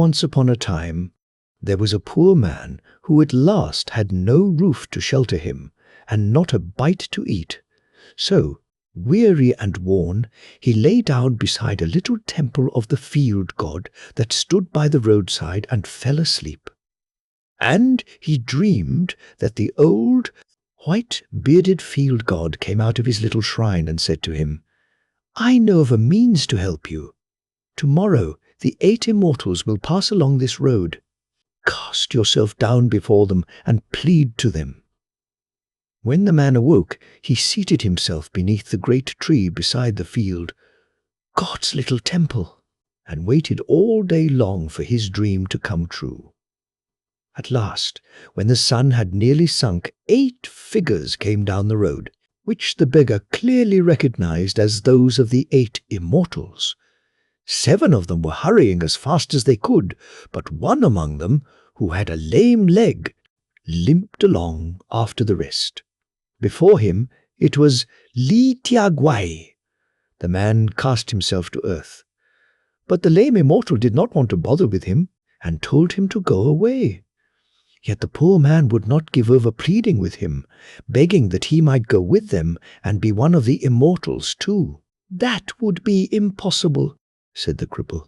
Once upon a time, there was a poor man who at last had no roof to shelter him and not a bite to eat. So, weary and worn, he lay down beside a little temple of the field god that stood by the roadside and fell asleep. And he dreamed that the old, white-bearded field god came out of his little shrine and said to him, "I know of a means to help you. Tomorrow the 8 immortals will pass along this road. Cast yourself down before them and plead to them." When the man awoke, he seated himself beneath the great tree beside the field, God's little temple, and waited all day long for his dream to come true. At last, when the sun had nearly sunk, 8 figures came down the road, which the beggar clearly recognized as those of the 8 immortals. 7 of them were hurrying as fast as they could, but one among them, who had a lame leg, limped along after the rest. Before him it was Li Tiaguai. The man cast himself to earth. But the lame immortal did not want to bother with him, and told him to go away. Yet the poor man would not give over pleading with him, begging that he might go with them and be one of the immortals too. "That would be impossible," said the cripple.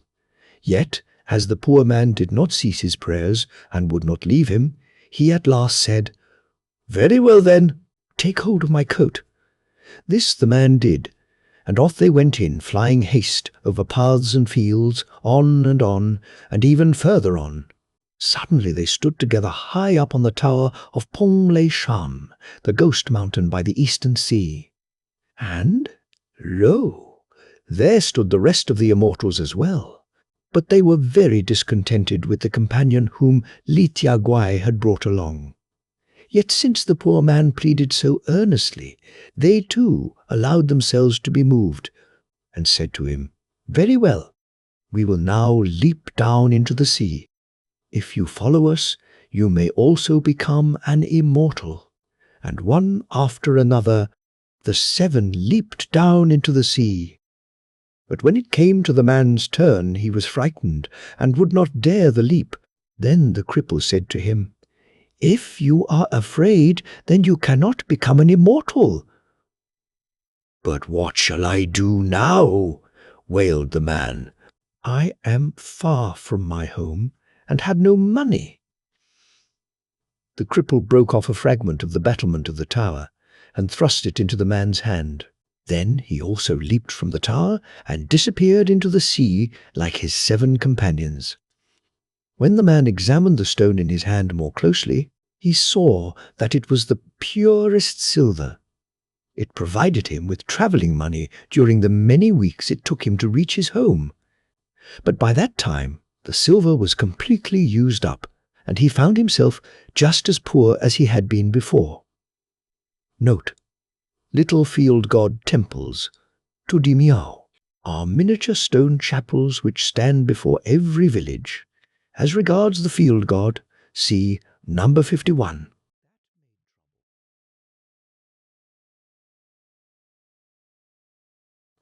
Yet, as the poor man did not cease his prayers and would not leave him, he at last said, "Very well then, take hold of my coat." This the man did, and off they went in flying haste over paths and fields, on, and even further on. Suddenly they stood together high up on the tower of Pong Le Sham, the ghost mountain by the eastern sea. And, lo, there stood the rest of the immortals as well. But they were very discontented with the companion whom Li Tiaguai had brought along. Yet since the poor man pleaded so earnestly, they too allowed themselves to be moved, and said to him, "Very well, we will now leap down into the sea. If you follow us, you may also become an immortal." And one after another, the 7 leaped down into the sea. But when it came to the man's turn, he was frightened, and would not dare the leap. Then the cripple said to him, "If you are afraid, then you cannot become an immortal." "But what shall I do now?" wailed the man. "I am far from my home, and had no money." The cripple broke off a fragment of the battlement of the tower, and thrust it into the man's hand. Then he also leaped from the tower, and disappeared into the sea like his 7 companions. When the man examined the stone in his hand more closely, he saw that it was the purest silver. It provided him with travelling money during the many weeks it took him to reach his home. But by that time, the silver was completely used up, and he found himself just as poor as he had been before. Note: little field god temples, tudimiao, are miniature stone chapels which stand before every village. As regards the field god, see number 51.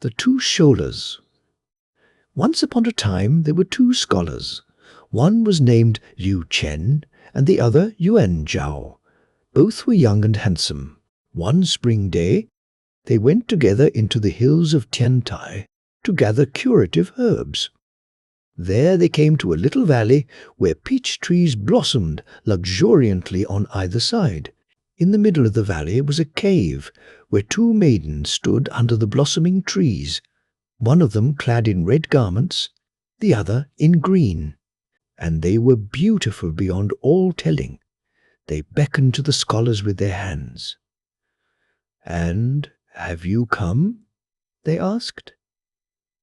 The 2 Sholas. Once upon a time there were 2 scholars. One was named Liu Chen, and the other Yuan Zhao. Both were young and handsome. One spring day, they went together into the hills of Tiantai to gather curative herbs. There they came to a little valley where peach trees blossomed luxuriantly on either side. In the middle of the valley was a cave where 2 maidens stood under the blossoming trees, one of them clad in red garments, the other in green. And they were beautiful beyond all telling. They beckoned to the scholars with their hands. "And have you come?" they asked.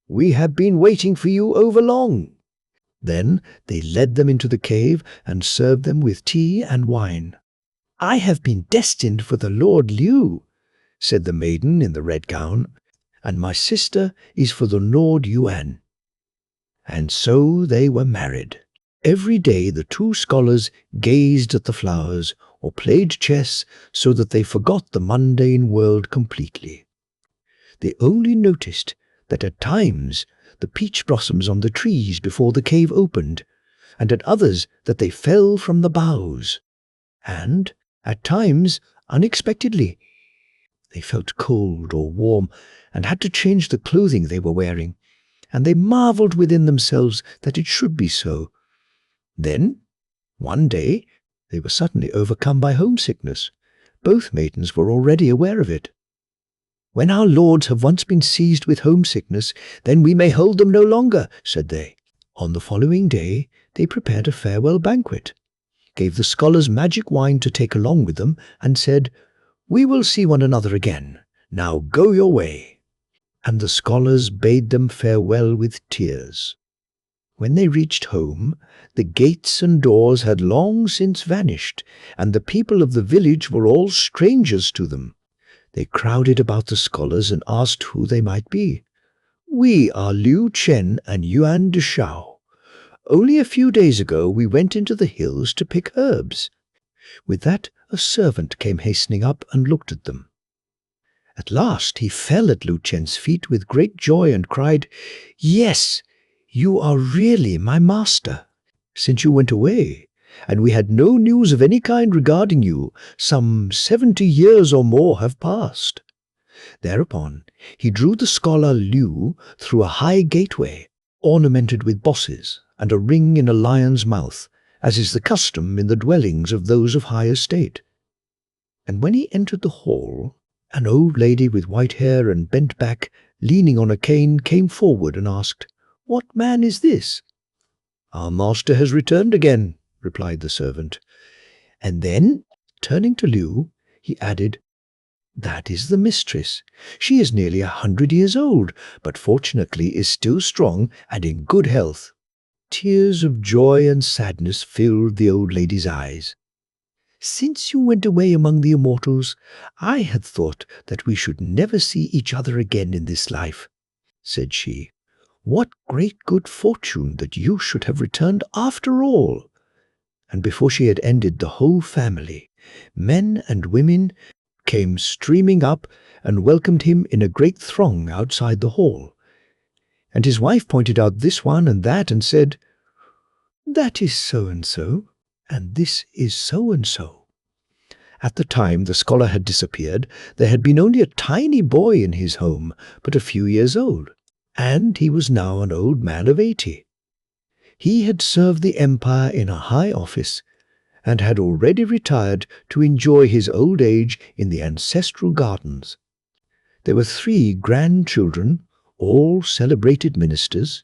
"We have been waiting for you overlong." Then they led them into the cave and served them with tea and wine. "I have been destined for the Lord Liu," said the maiden in the red gown, "and my sister is for the Lord Yuan." And so they were married. Every day the 2 scholars gazed at the flowers or played chess so that they forgot the mundane world completely. They only noticed that at times the peach blossoms on the trees before the cave opened, and at others that they fell from the boughs. And, at times, unexpectedly, they felt cold or warm and had to change the clothing they were wearing, and they marveled within themselves that it should be so. Then, one day, they were suddenly overcome by homesickness. Both maidens were already aware of it. "When our lords have once been seized with homesickness, then we may hold them no longer," said they. On the following day, they prepared a farewell banquet, gave the scholars magic wine to take along with them, and said, "We will see one another again. Now go your way." And the scholars bade them farewell with tears. When they reached home, the gates and doors had long since vanished, and the people of the village were all strangers to them. They crowded about the scholars and asked who they might be. "We are Liu Chen and Yuan de Shao. Only a few days ago we went into the hills to pick herbs." With that, a servant came hastening up and looked at them. At last he fell at Liu Chen's feet with great joy and cried, "Yes, you are really my master. Since you went away, and we had no news of any kind regarding you, some 70 years or more have passed." Thereupon he drew the scholar Liu through a high gateway, ornamented with bosses and a ring in a lion's mouth, as is the custom in the dwellings of those of high estate. And when he entered the hall, an old lady with white hair and bent back, leaning on a cane, came forward and asked, "What man is this?" "Our master has returned again," replied the servant. And then, turning to Liu, he added, "That is the mistress. She is nearly 100 years old, but fortunately is still strong and in good health." Tears of joy and sadness filled the old lady's eyes. "Since you went away among the immortals, I had thought that we should never see each other again in this life," said she. "What great good fortune that you should have returned after all." And before she had ended, the whole family, men and women, came streaming up and welcomed him in a great throng outside the hall. And his wife pointed out this one and that and said, "That is so-and-so, and this is so-and-so." At the time the scholar had disappeared, there had been only a tiny boy in his home, but a few years old, and he was now an old man of 80. He had served the empire in a high office, and had already retired to enjoy his old age in the ancestral gardens. There were 3 grandchildren, all celebrated ministers.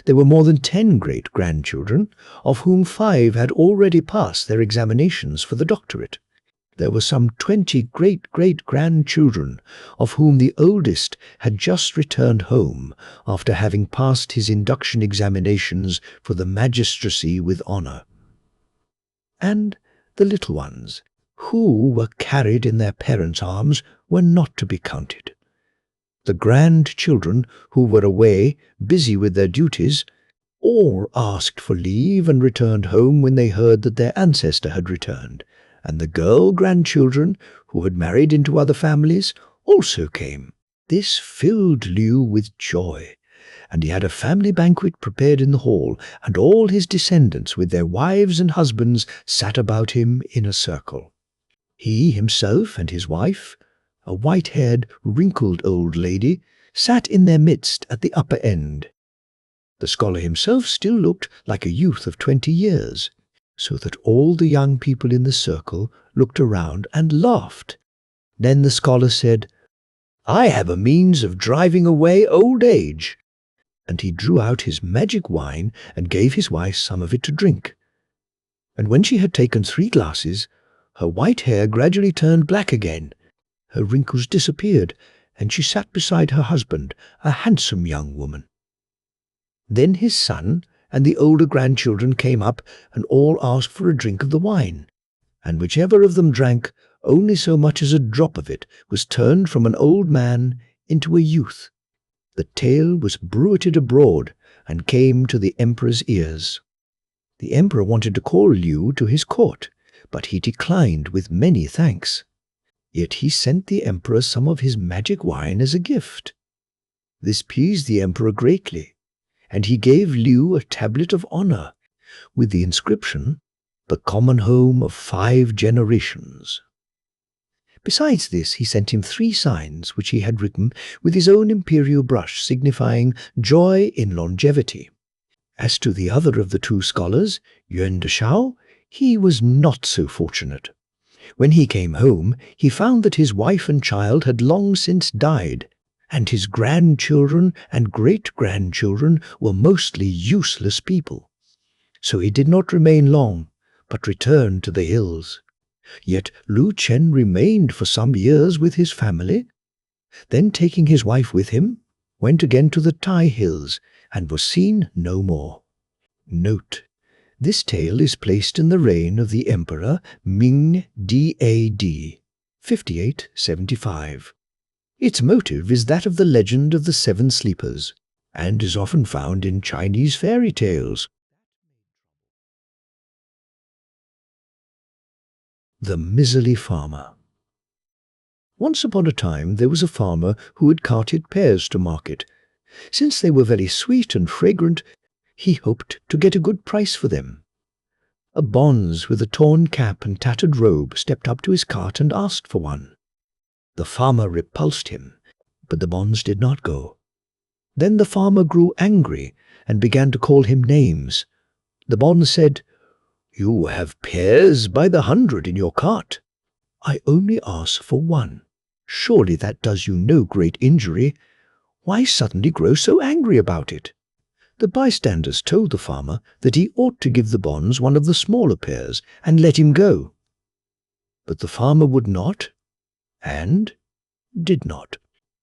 There were more than 10 great-grandchildren, of whom 5 had already passed their examinations for the doctorate. There were some 20 great-great-grandchildren, of whom the oldest had just returned home after having passed his induction examinations for the magistracy with honor. And the little ones, who were carried in their parents' arms, were not to be counted. The grandchildren who were away, busy with their duties, all asked for leave and returned home when they heard that their ancestor had returned, and the girl grandchildren, who had married into other families, also came. This filled Liu with joy, and he had a family banquet prepared in the hall, and all his descendants with their wives and husbands sat about him in a circle. He himself and his wife, a white-haired, wrinkled old lady, sat in their midst at the upper end. The scholar himself still looked like a youth of 20 years, so that all the young people in the circle looked around and laughed. Then the scholar said, "I have a means of driving away old age." And he drew out his magic wine and gave his wife some of it to drink. And when she had taken 3 glasses, her white hair gradually turned black again, her wrinkles disappeared, and she sat beside her husband, a handsome young woman. Then his son and the older grandchildren came up and all asked for a drink of the wine, and whichever of them drank, only so much as a drop of it was turned from an old man into a youth. The tale was bruited abroad and came to the emperor's ears. The emperor wanted to call Liu to his court, but he declined with many thanks. Yet he sent the emperor some of his magic wine as a gift. This pleased the emperor greatly, and he gave Liu a tablet of honor, with the inscription, "The common home of 5 generations." Besides this, he sent him 3 signs which he had written with his own imperial brush, signifying joy in longevity. As to the other of the 2 scholars, Yuan de Shao, he was not so fortunate. When he came home, he found that his wife and child had long since died, and his grandchildren and great-grandchildren were mostly useless people. So he did not remain long, but returned to the hills. Yet Lu Chen remained for some years with his family, then taking his wife with him, went again to the Tai Hills and was seen no more. Note: this tale is placed in the reign of the Emperor Ming Dad, 5875. Its motive is that of the legend of the 7 sleepers, and is often found in Chinese fairy tales. The Miserly Farmer. Once upon a time there was a farmer who had carted pears to market. Since they were very sweet and fragrant, he hoped to get a good price for them. A bonze with a torn cap and tattered robe stepped up to his cart and asked for one. The farmer repulsed him, but the bonze did not go. Then the farmer grew angry and began to call him names. The bonze said, "You have pears by the 100 in your cart. I only ask for one. Surely that does you no great injury. Why suddenly grow so angry about it?" The bystanders told the farmer that he ought to give the bonze one of the smaller pears and let him go. But the farmer would not, and did not.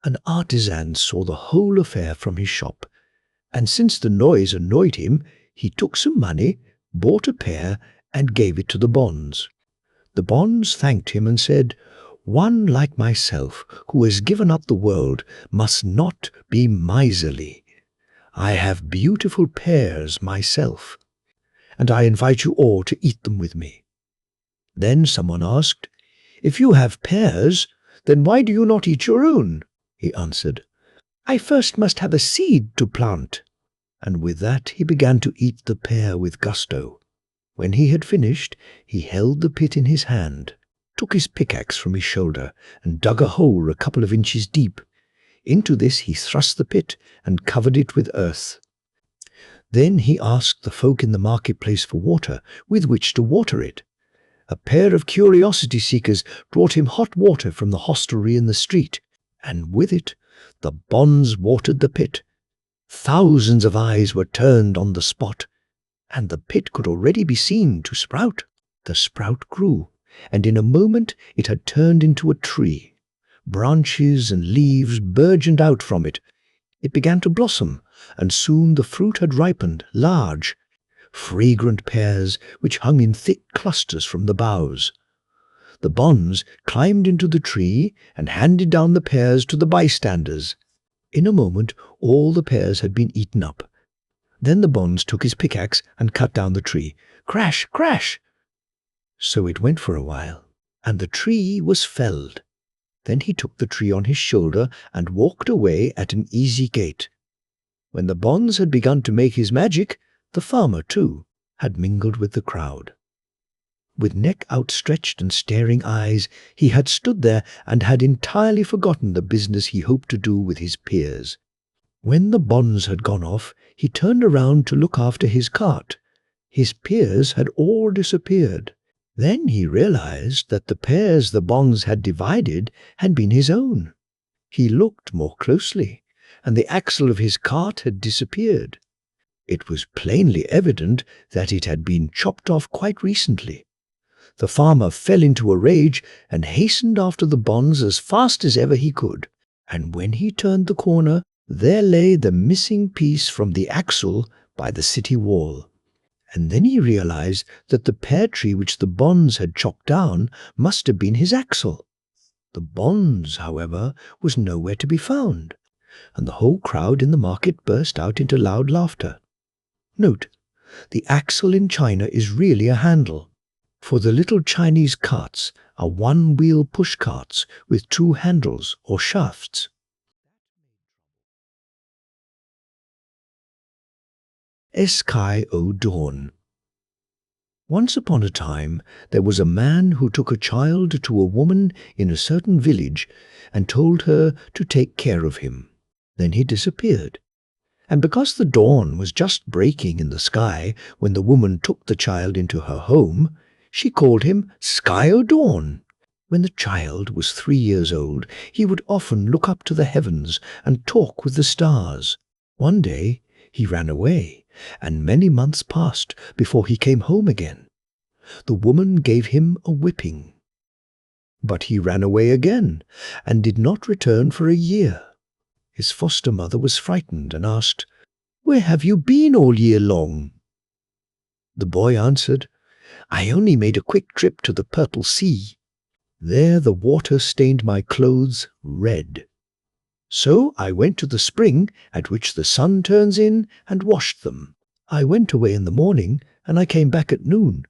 An artisan saw the whole affair from his shop, and since the noise annoyed him, he took some money, bought a pear, and gave it to the bonze. The bonze thanked him and said, "One like myself, who has given up the world, must not be miserly. I have beautiful pears myself, and I invite you all to eat them with me." Then someone asked, "If you have pears, then why do you not eat your own?" He answered, "I first must have a seed to plant." And with that he began to eat the pear with gusto. When he had finished, he held the pit in his hand, took his pickaxe from his shoulder, and dug a hole a couple of inches deep. Into this he thrust the pit and covered it with earth. Then he asked the folk in the marketplace for water with which to water it. A pair of curiosity seekers brought him hot water from the hostelry in the street, and with it the bonze watered the pit. Thousands of eyes were turned on the spot, and the pit could already be seen to sprout. The sprout grew, and in a moment it had turned into a tree. Branches and leaves burgeoned out from it. It began to blossom, and soon the fruit had ripened, large, fragrant pears which hung in thick clusters from the boughs. The bonze climbed into the tree and handed down the pears to the bystanders. In a moment all the pears had been eaten up. Then the bonze took his pickaxe and cut down the tree. Crash, crash! So it went for a while, and the tree was felled. Then he took the tree on his shoulder and walked away at an easy gait. When the bonze had begun to make his magic, the farmer, too, had mingled with the crowd. With neck outstretched and staring eyes, he had stood there and had entirely forgotten the business he hoped to do with his peers. When the bonze had gone off, he turned around to look after his cart. His peers had all disappeared. Then he realized that the pears the bonze had divided had been his own. He looked more closely, and the axle of his cart had disappeared. It was plainly evident that it had been chopped off quite recently. The farmer fell into a rage and hastened after the bonze as fast as ever he could, and when he turned the corner, there lay the missing piece from the axle by the city wall. And then he realized that the pear tree which the bonze had chopped down must have been his axle. The bonze, however, was nowhere to be found, and the whole crowd in the market burst out into loud laughter. Note: the axle in China is really a handle, for the little Chinese carts are one-wheel push carts with 2 handles or shafts. Sky O Dawn. Once upon a time, there was a man who took a child to a woman in a certain village and told her to take care of him. Then he disappeared. And because the dawn was just breaking in the sky when the woman took the child into her home, she called him Sky o' Dawn. When the child was 3 years old, he would often look up to the heavens and talk with the stars. One day he ran away, and many months passed before he came home again. The woman gave him a whipping. But he ran away again, and did not return for a year. His foster mother was frightened and asked, "Where have you been all year long?" The boy answered, "I only made a quick trip to the Purple Sea. There the water stained my clothes red. So I went to the spring at which the sun turns in and washed them. I went away in the morning, and I came back at noon.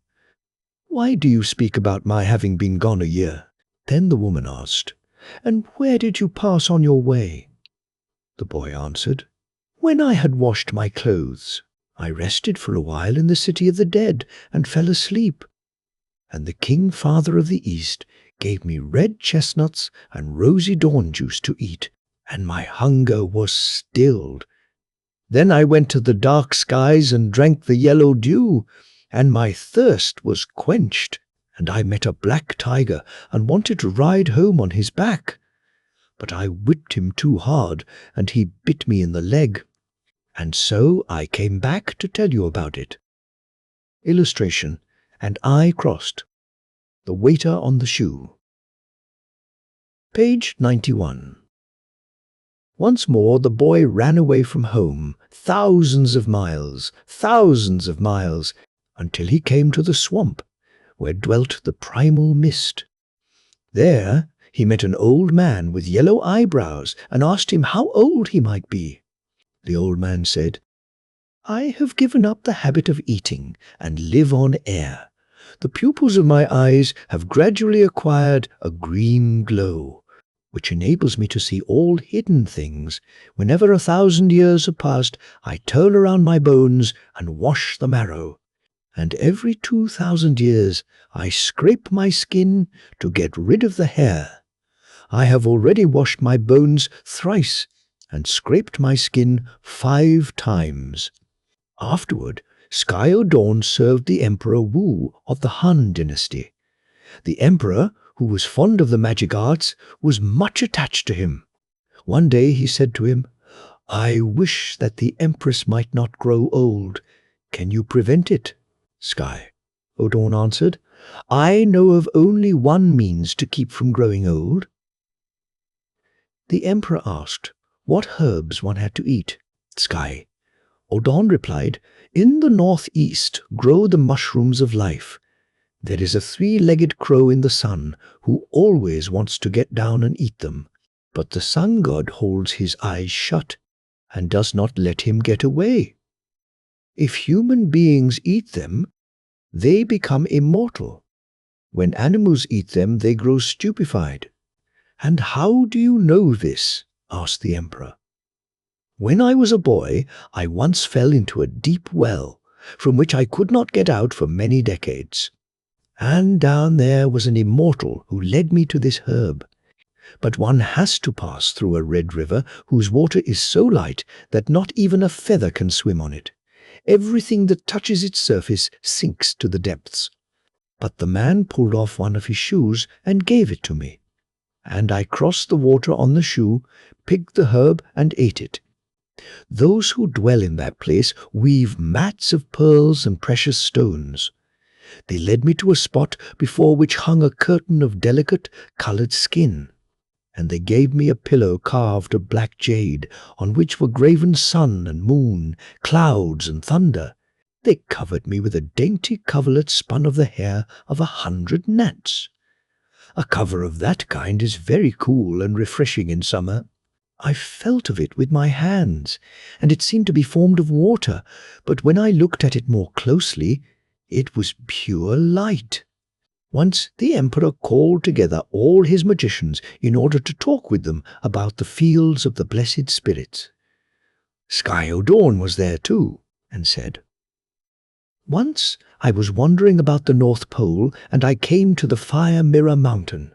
Why do you speak about my having been gone a year?" Then the woman asked, "And where did you pass on your way?" The boy answered, "When I had washed my clothes, I rested for a while in the city of the dead and fell asleep. And the king father of the east gave me red chestnuts and rosy dawn juice to eat, and my hunger was stilled. Then I went to the dark skies and drank the yellow dew, and my thirst was quenched. And I met a black tiger and wanted to ride home on his back. But I whipped him too hard, and he bit me in the leg. And so I came back to tell you about it." Illustration, and I crossed. The waiter on the shoe. Page 91. Once more the boy ran away from home, thousands of miles, until he came to the swamp, where dwelt the primal mist. There he met an old man with yellow eyebrows and asked him how old he might be. The old man said, "I have given up the habit of eating and live on air. The pupils of my eyes have gradually acquired a green glow, which enables me to see all hidden things. Whenever 1,000 years have passed, I turn around my bones and wash the marrow. And every 2,000 years I scrape my skin to get rid of the hair. I have already washed my bones thrice and scraped my skin 5 times. Afterward, Sky o' Dawn served the Emperor Wu of the Han dynasty. The emperor, who was fond of the magic arts, was much attached to him. One day he said to him, "I wish that the empress might not grow old. Can you prevent it?" Sky o' Dawn answered, "I know of only one means to keep from growing old." The emperor asked what herbs one had to eat. Sky o' Dawn replied, "In the northeast grow the mushrooms of life. There is a 3-legged crow in the sun who always wants to get down and eat them, but the sun god holds his eyes shut and does not let him get away. If human beings eat them, they become immortal. When animals eat them, they grow stupefied." "And how do you know this?" asked the emperor. "When I was a boy, I once fell into a deep well, from which I could not get out for many decades. And down there was an immortal who led me to this herb. But one has to pass through a red river whose water is so light that not even a feather can swim on it. Everything that touches its surface sinks to the depths. But the man pulled off one of his shoes and gave it to me. And I crossed the water on the shoe, picked the herb and ate it. Those who dwell in that place weave mats of pearls and precious stones. They led me to a spot before which hung a curtain of delicate coloured skin, and they gave me a pillow carved of black jade, on which were graven sun and moon, clouds and thunder. They covered me with a dainty coverlet spun of the hair of 100 gnats. A cover of that kind is very cool and refreshing in summer. I felt of it with my hands, and it seemed to be formed of water, but when I looked at it more closely, it was pure light. Once the emperor called together all his magicians in order to talk with them about the fields of the blessed spirits. Sky o' Dawn was there too, and said, Once I was wandering about the North Pole, and I came to the Fire Mirror Mountain.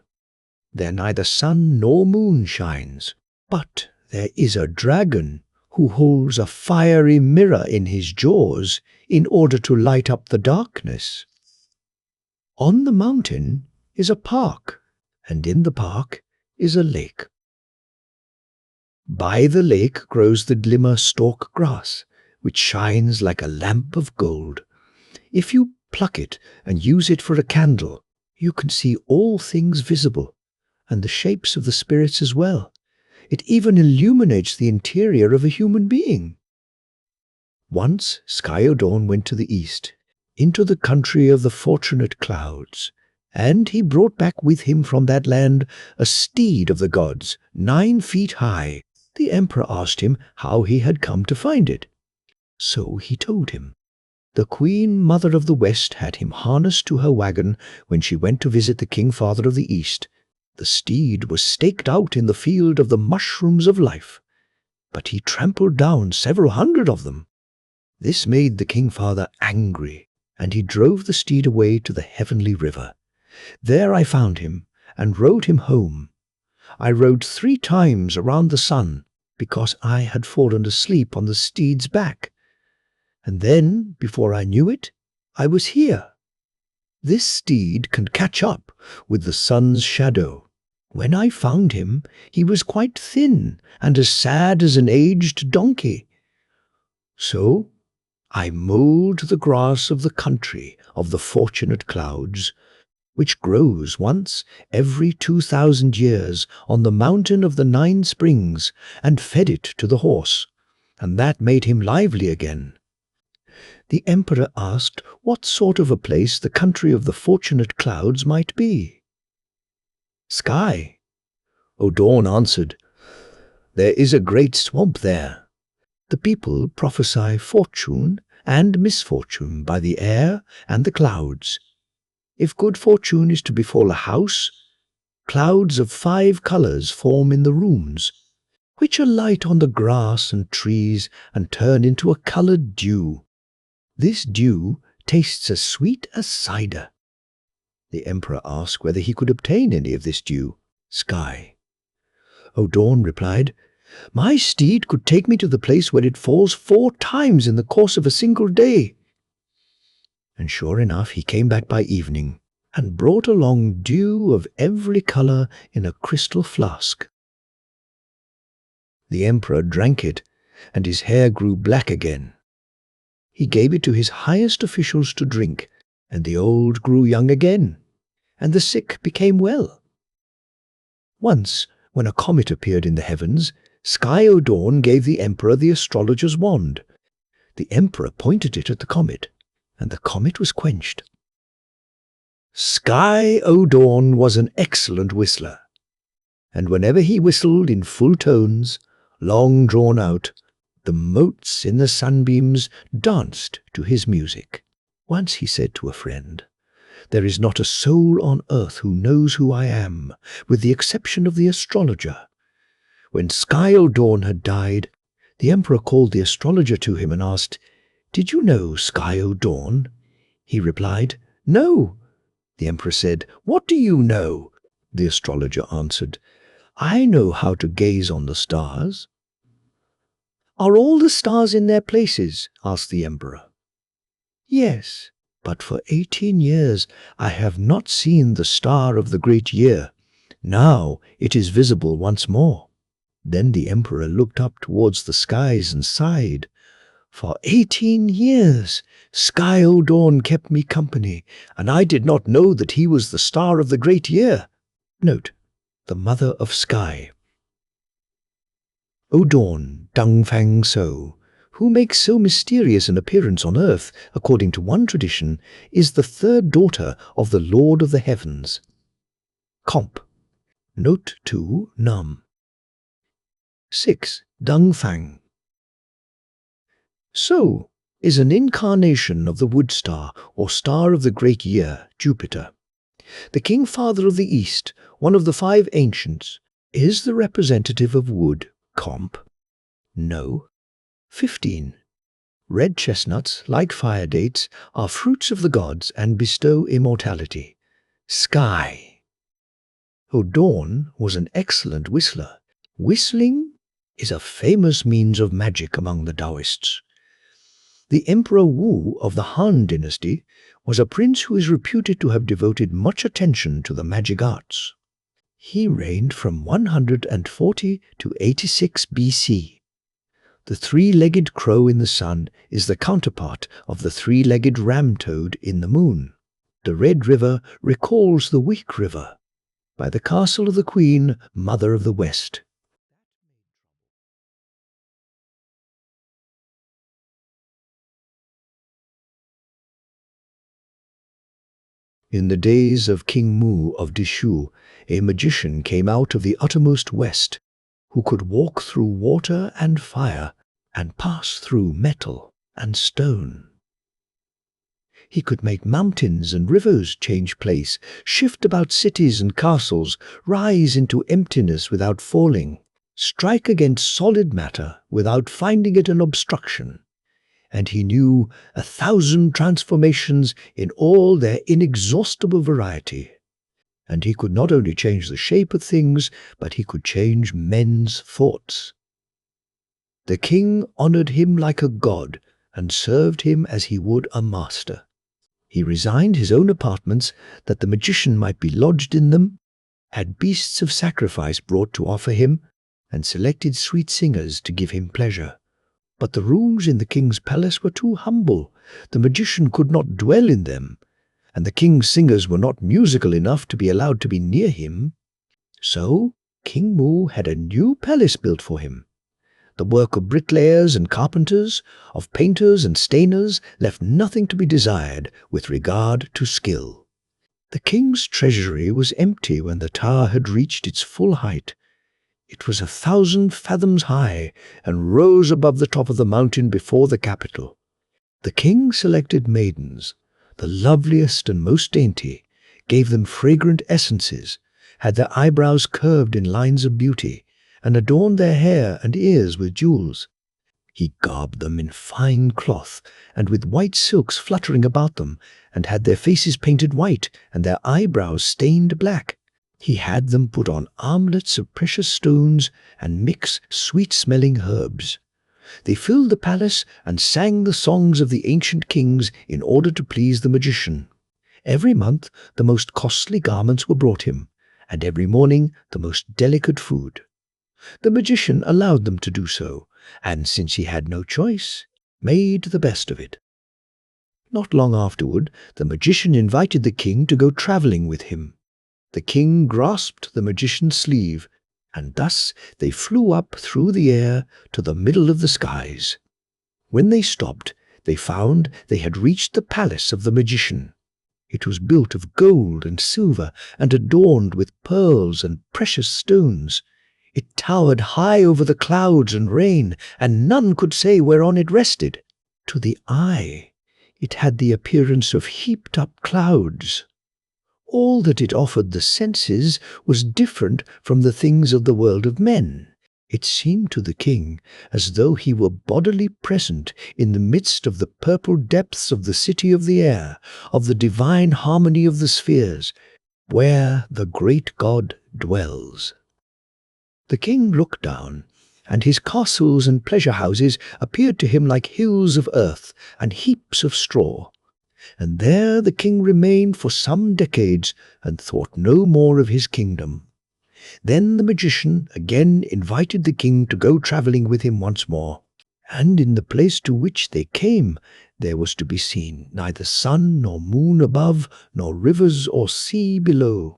There neither sun nor moon shines, but there is a dragon who holds a fiery mirror in his jaws in order to light up the darkness. On the mountain is a park, and in the park is a lake. By the lake grows the glimmer stalk grass, which shines like a lamp of gold. If you pluck it and use it for a candle, you can see all things visible, and the shapes of the spirits as well. It even illuminates the interior of a human being. Once Skyodorn went to the east, into the country of the fortunate clouds, and he brought back with him from that land a steed of the gods, 9 feet high. The emperor asked him how he had come to find it. So he told him. The Queen Mother of the West had him harnessed to her wagon when she went to visit the King Father of the East. The steed was staked out in the field of the mushrooms of life, but he trampled down several hundred of them. This made the King Father angry, and he drove the steed away to the heavenly river. There I found him, and rode him home. I rode 3 times around the sun, because I had fallen asleep on the steed's back. And then, before I knew it, I was here. This steed can catch up with the sun's shadow. When I found him, he was quite thin and as sad as an aged donkey. So I mowed the grass of the country of the fortunate clouds, which grows once every 2,000 years on the mountain of the 9 springs, and fed it to the horse, and that made him lively again. The emperor asked what sort of a place the country of the fortunate clouds might be. Sky. Odorn answered, There is a great swamp there. The people prophesy fortune and misfortune by the air and the clouds. If good fortune is to befall a house, clouds of 5 colors form in the rooms, which alight on the grass and trees and turn into a colored dew. This dew tastes as sweet as cider. The emperor asked whether he could obtain any of this dew. Sky. Odorn replied, My steed could take me to the place where it falls 4 times in the course of a single day. And sure enough, he came back by evening, and brought along dew of every color in a crystal flask. The emperor drank it, and his hair grew black again. He gave it to his highest officials to drink, and the old grew young again, and the sick became well. Once, when a comet appeared in the heavens, Skyodorn gave the emperor the astrologer's wand. The emperor pointed it at the comet, and the comet was quenched. Skyodorn was an excellent whistler, and whenever he whistled in full tones, long drawn out, the motes in the sunbeams danced to his music. Once he said to a friend, There is not a soul on earth who knows who I am, with the exception of the astrologer. When Skyodorn had died, the emperor called the astrologer to him and asked, Did you know Skyodorn? He replied, No. The emperor said, What do you know? The astrologer answered, I know how to gaze on the stars. Are all the stars in their places? Asked the emperor. Yes, but for 18 years I have not seen the star of the great year. Now it is visible once more. Then the emperor looked up towards the skies and sighed. For 18 years Skyodorn kept me company, and I did not know that he was the star of the great year. Note, the mother of sky. Odorn, Dungfang So, who makes so mysterious an appearance on earth, according to one tradition, is the 3rd daughter of the Lord of the Heavens. Comp. Note 2, Num. 6. Dungfang. So is an incarnation of the wood star, or star of the great year, Jupiter. The King Father of the East, one of the 5 ancients, is the representative of wood. Comp. No. 15. Red chestnuts, like fire dates, are fruits of the gods and bestow immortality. Sky. Oh, Dawn was an excellent whistler. Whistling is a famous means of magic among the Taoists. The Emperor Wu of the Han dynasty was a prince who is reputed to have devoted much attention to the magic arts. He reigned from 140 to 86 BC. The three-legged crow in the sun is the counterpart of the three-legged ram toad in the moon. The Red River recalls the Weak River by the castle of the Queen, Mother of the West. In the days of King Mu of Dishu, a magician came out of the uttermost west, who could walk through water and fire and pass through metal and stone. He could make mountains and rivers change place, shift about cities and castles, rise into emptiness without falling, strike against solid matter without finding it an obstruction. And he knew 1,000 transformations in all their inexhaustible variety. And he could not only change the shape of things, but he could change men's thoughts. The king honored him like a god and served him as he would a master. He resigned his own apartments that the magician might be lodged in them, had beasts of sacrifice brought to offer him, and selected sweet singers to give him pleasure. But the rooms in the king's palace were too humble. The magician could not dwell in them, and the king's singers were not musical enough to be allowed to be near him. So King Mu had a new palace built for him. The work of bricklayers and carpenters, of painters and stainers, left nothing to be desired with regard to skill. The king's treasury was empty when the tower had reached its full height. It was 1,000 fathoms high and rose above the top of the mountain before the capital. The king selected maidens, the loveliest and most dainty, gave them fragrant essences, had their eyebrows curved in lines of beauty, and adorned their hair and ears with jewels. He garbed them in fine cloth, and with white silks fluttering about them, and had their faces painted white, and their eyebrows stained black. He had them put on armlets of precious stones, and mix sweet-smelling herbs. They filled the palace and sang the songs of the ancient kings in order to please the magician. Every month the most costly garments were brought him, and every morning the most delicate food. The magician allowed them to do so, and since he had no choice, made the best of it. Not long afterward, the magician invited the king to go travelling with him. The king grasped the magician's sleeve, and thus they flew up through the air to the middle of the skies. When they stopped, they found they had reached the palace of the magician. It was built of gold and silver and adorned with pearls and precious stones. It towered high over the clouds and rain, and none could say whereon it rested. To the eye, it had the appearance of heaped-up clouds. All that it offered the senses was different from the things of the world of men. It seemed to the king as though he were bodily present in the midst of the purple depths of the city of the air, of the divine harmony of the spheres, where the great God dwells. The king looked down, and his castles and pleasure-houses appeared to him like hills of earth and heaps of straw. And there the king remained for some decades and thought no more of his kingdom. Then the magician again invited the king to go travelling with him once more, and in the place to which they came there was to be seen neither sun nor moon above, nor rivers or sea below.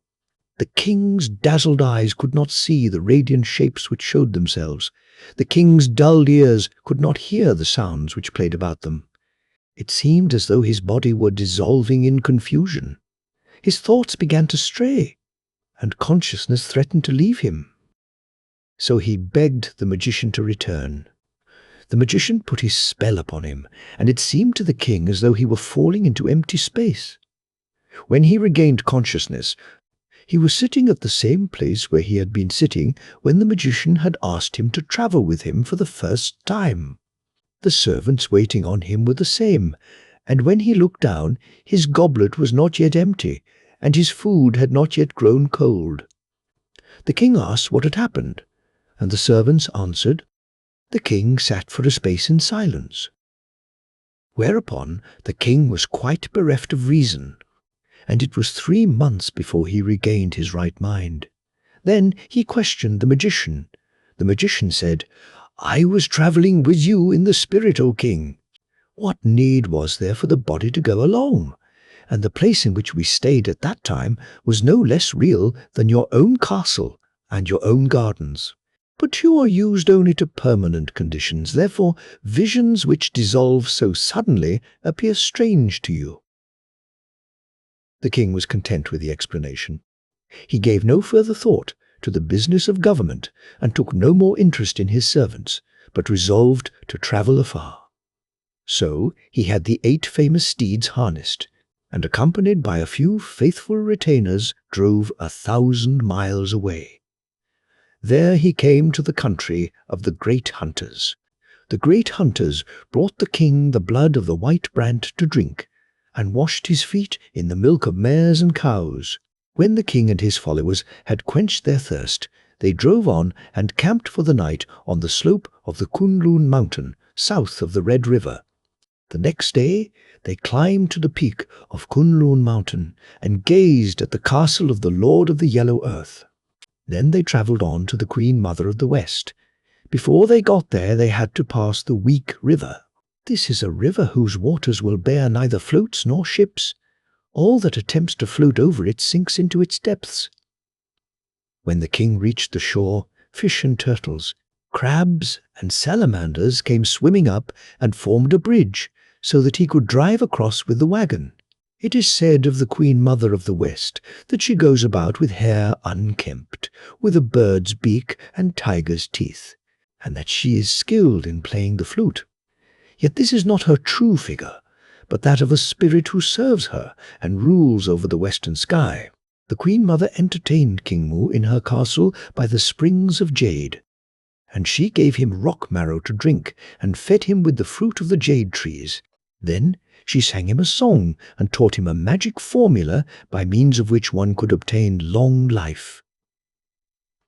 The king's dazzled eyes could not see the radiant shapes which showed themselves. The king's dulled ears could not hear the sounds which played about them. It seemed as though his body were dissolving in confusion. His thoughts began to stray, and consciousness threatened to leave him. So he begged the magician to return. The magician put his spell upon him, and it seemed to the king as though he were falling into empty space. When he regained consciousness, he was sitting at the same place where he had been sitting when the magician had asked him to travel with him for the first time. The servants waiting on him were the same, and when he looked down, his goblet was not yet empty, and his food had not yet grown cold. The king asked what had happened, and the servants answered. The king sat for a space in silence. Whereupon the king was quite bereft of reason, and it was 3 months before he regained his right mind. Then he questioned the magician. The magician said, "I was travelling with you in the spirit, O king. What need was there for the body to go along? And the place in which we stayed at that time was no less real than your own castle and your own gardens. But you are used only to permanent conditions, therefore visions which dissolve so suddenly appear strange to you." The king was content with the explanation. He gave no further thought to the business of government and took no more interest in his servants, but resolved to travel afar. So he had the 8 famous steeds harnessed, and accompanied by a few faithful retainers drove 1,000 miles away. There he came to the country of the great hunters. The great hunters brought the king the blood of the white brant to drink, and washed his feet in the milk of mares and cows. When the king and his followers had quenched their thirst, they drove on and camped for the night on the slope of the Kunlun mountain, south of the Red River. The next day they climbed to the peak of Kunlun mountain and gazed at the castle of the Lord of the Yellow Earth. Then they travelled on to the Queen Mother of the West. Before they got there they had to pass the Weak River. This is a river whose waters will bear neither floats nor ships. All that attempts to float over it sinks into its depths. When the king reached the shore, fish and turtles, crabs and salamanders came swimming up and formed a bridge, so that he could drive across with the wagon. It is said of the Queen Mother of the West that she goes about with hair unkempt, with a bird's beak and tiger's teeth, and that she is skilled in playing the flute. Yet this is not her true figure, but that of a spirit who serves her and rules over the western sky. The Queen Mother entertained King Mu in her castle by the springs of jade, and she gave him rock marrow to drink and fed him with the fruit of the jade trees. Then she sang him a song and taught him a magic formula by means of which one could obtain long life.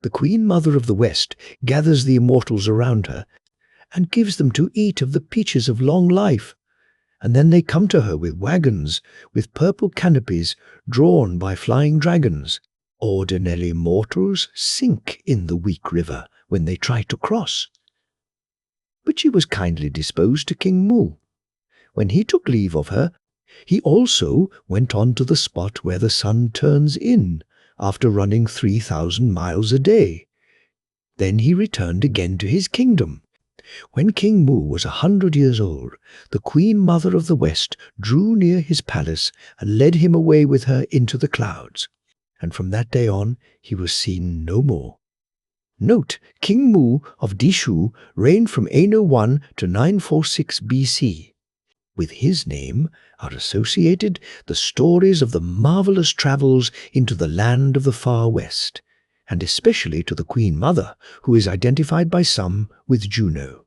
The Queen Mother of the West gathers the immortals around her and gives them to eat of the peaches of long life, and then they come to her with wagons with purple canopies drawn by flying dragons. Ordinary mortals sink in the Weak River when they try to cross. But she was kindly disposed to King Mu. When he took leave of her, he also went on to the spot where the sun turns in, after running 3,000 miles a day. Then he returned again to his kingdom. When King Mu was 100 years old, the Queen Mother of the West drew near his palace and led him away with her into the clouds, and from that day on he was seen no more. Note, King Mu of Dishu reigned from 801 to 946 BC. With his name are associated the stories of the marvelous travels into the land of the far west, and especially to the Queen Mother, who is identified by some with Juno.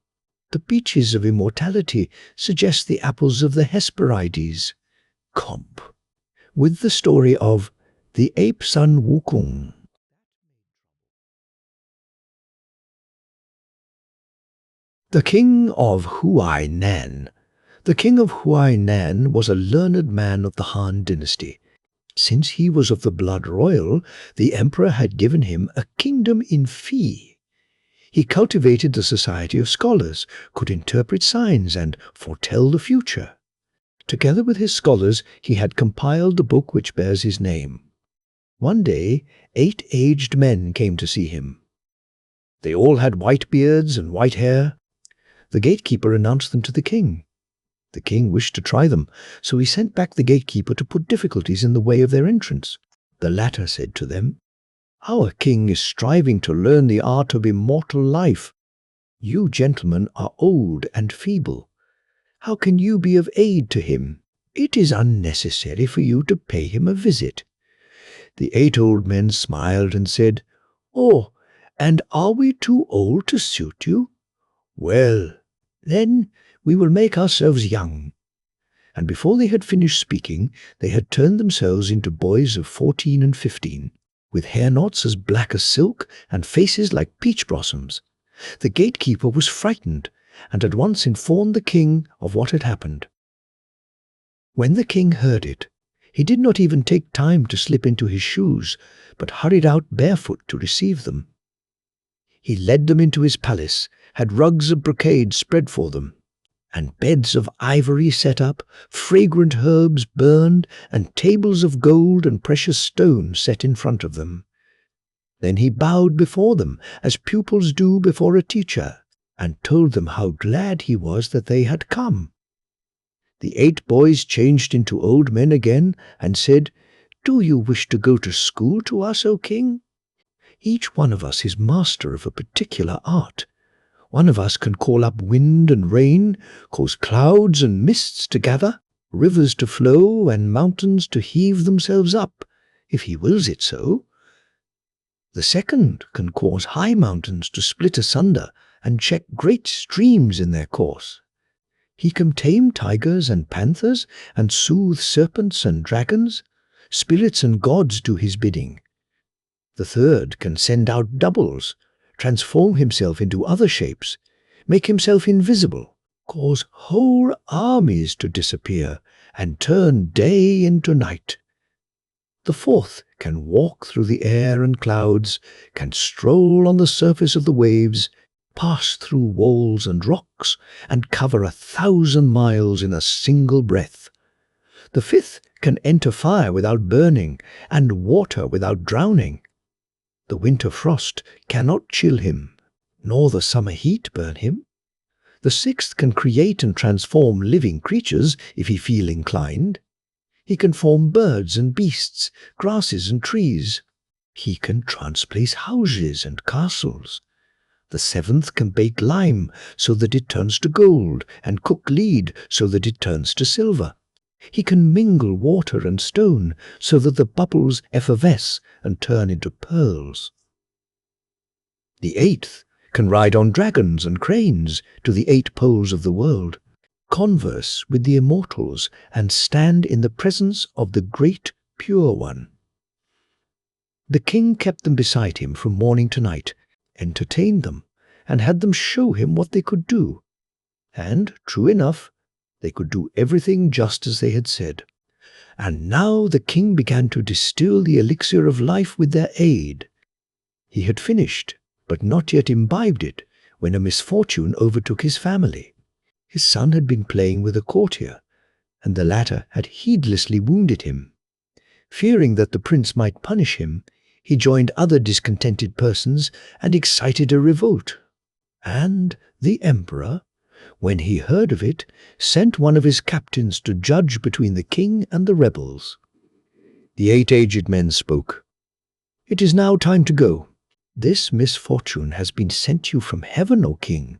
The peaches of immortality suggest the apples of the Hesperides, Comp, with the story of the ape son Wukong. The king of Huainan. The king of Huainan was a learned man of the Han dynasty. Since he was of the blood royal, the emperor had given him a kingdom in fee. He cultivated the society of scholars, could interpret signs and foretell the future. Together with his scholars, he had compiled the book which bears his name. One day, 8 aged men came to see him. They all had white beards and white hair. The gatekeeper announced them to the king. The king wished to try them, so he sent back the gatekeeper to put difficulties in the way of their entrance. The latter said to them, "Our king is striving to learn the art of immortal life. You gentlemen are old and feeble. How can you be of aid to him? It is unnecessary for you to pay him a visit." The 8 old men smiled and said, "Oh, and are we too old to suit you? Well, Then we will make ourselves young." And before they had finished speaking, they had turned themselves into boys of 14 and 15, with hair knots as black as silk and faces like peach blossoms. The gatekeeper was frightened, and at once informed the king of what had happened. When the king heard it, he did not even take time to slip into his shoes, but hurried out barefoot to receive them. He led them into his palace, had rugs of brocade spread for them, and beds of ivory set up, fragrant herbs burned, and tables of gold and precious stones set in front of them. Then he bowed before them, as pupils do before a teacher, and told them how glad he was that they had come. The 8 boys changed into old men again, and said, "Do you wish to go to school to us, O king? Each one of us is master of a particular art. One of us can call up wind and rain, cause clouds and mists to gather, rivers to flow, and mountains to heave themselves up, if he wills it so. The second can cause high mountains to split asunder and check great streams in their course. He can tame tigers and panthers and soothe serpents and dragons. Spirits and gods do his bidding. The third can send out doubles, transform himself into other shapes, make himself invisible, cause whole armies to disappear, and turn day into night. The fourth can walk through the air and clouds, can stroll on the surface of the waves, pass through walls and rocks, and cover 1,000 miles in a single breath. The fifth can enter fire without burning, and water without drowning. The winter frost cannot chill him, nor the summer heat burn him. The sixth can create and transform living creatures if he feel inclined. He can form birds and beasts, grasses and trees. He can transplace houses and castles. The seventh can bake lime so that it turns to gold, and cook lead so that it turns to silver. He can mingle water and stone so that the bubbles effervesce and turn into pearls. The eighth can ride on dragons and cranes to the 8 poles of the world, converse with the immortals, and stand in the presence of the great pure one. The king kept them beside him from morning to night, entertained them, and had them show him what they could do. And, true enough, they could do everything just as they had said. And now the king began to distill the elixir of life with their aid. He had finished, but not yet imbibed it, when a misfortune overtook his family. His son had been playing with a courtier, and the latter had heedlessly wounded him. Fearing that the prince might punish him, he joined other discontented persons and excited a revolt. And the emperor, when he heard of it, sent one of his captains to judge between the king and the rebels. The 8 aged men spoke. "It is now time to go. This misfortune has been sent you from heaven, O king.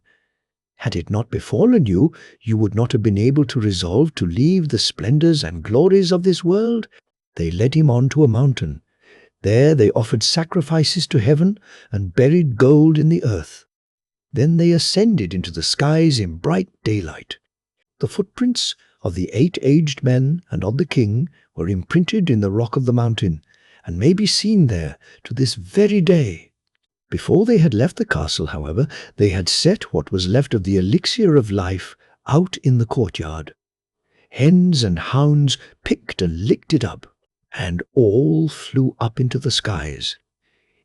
Had it not befallen you, you would not have been able to resolve to leave the splendors and glories of this world." They led him on to a mountain. There they offered sacrifices to heaven and buried gold in the earth. Then they ascended into the skies in bright daylight. The footprints of the 8 aged men and of the king were imprinted in the rock of the mountain, and may be seen there to this very day. Before they had left the castle, however, they had set what was left of the elixir of life out in the courtyard. Hens and hounds picked and licked it up, and all flew up into the skies.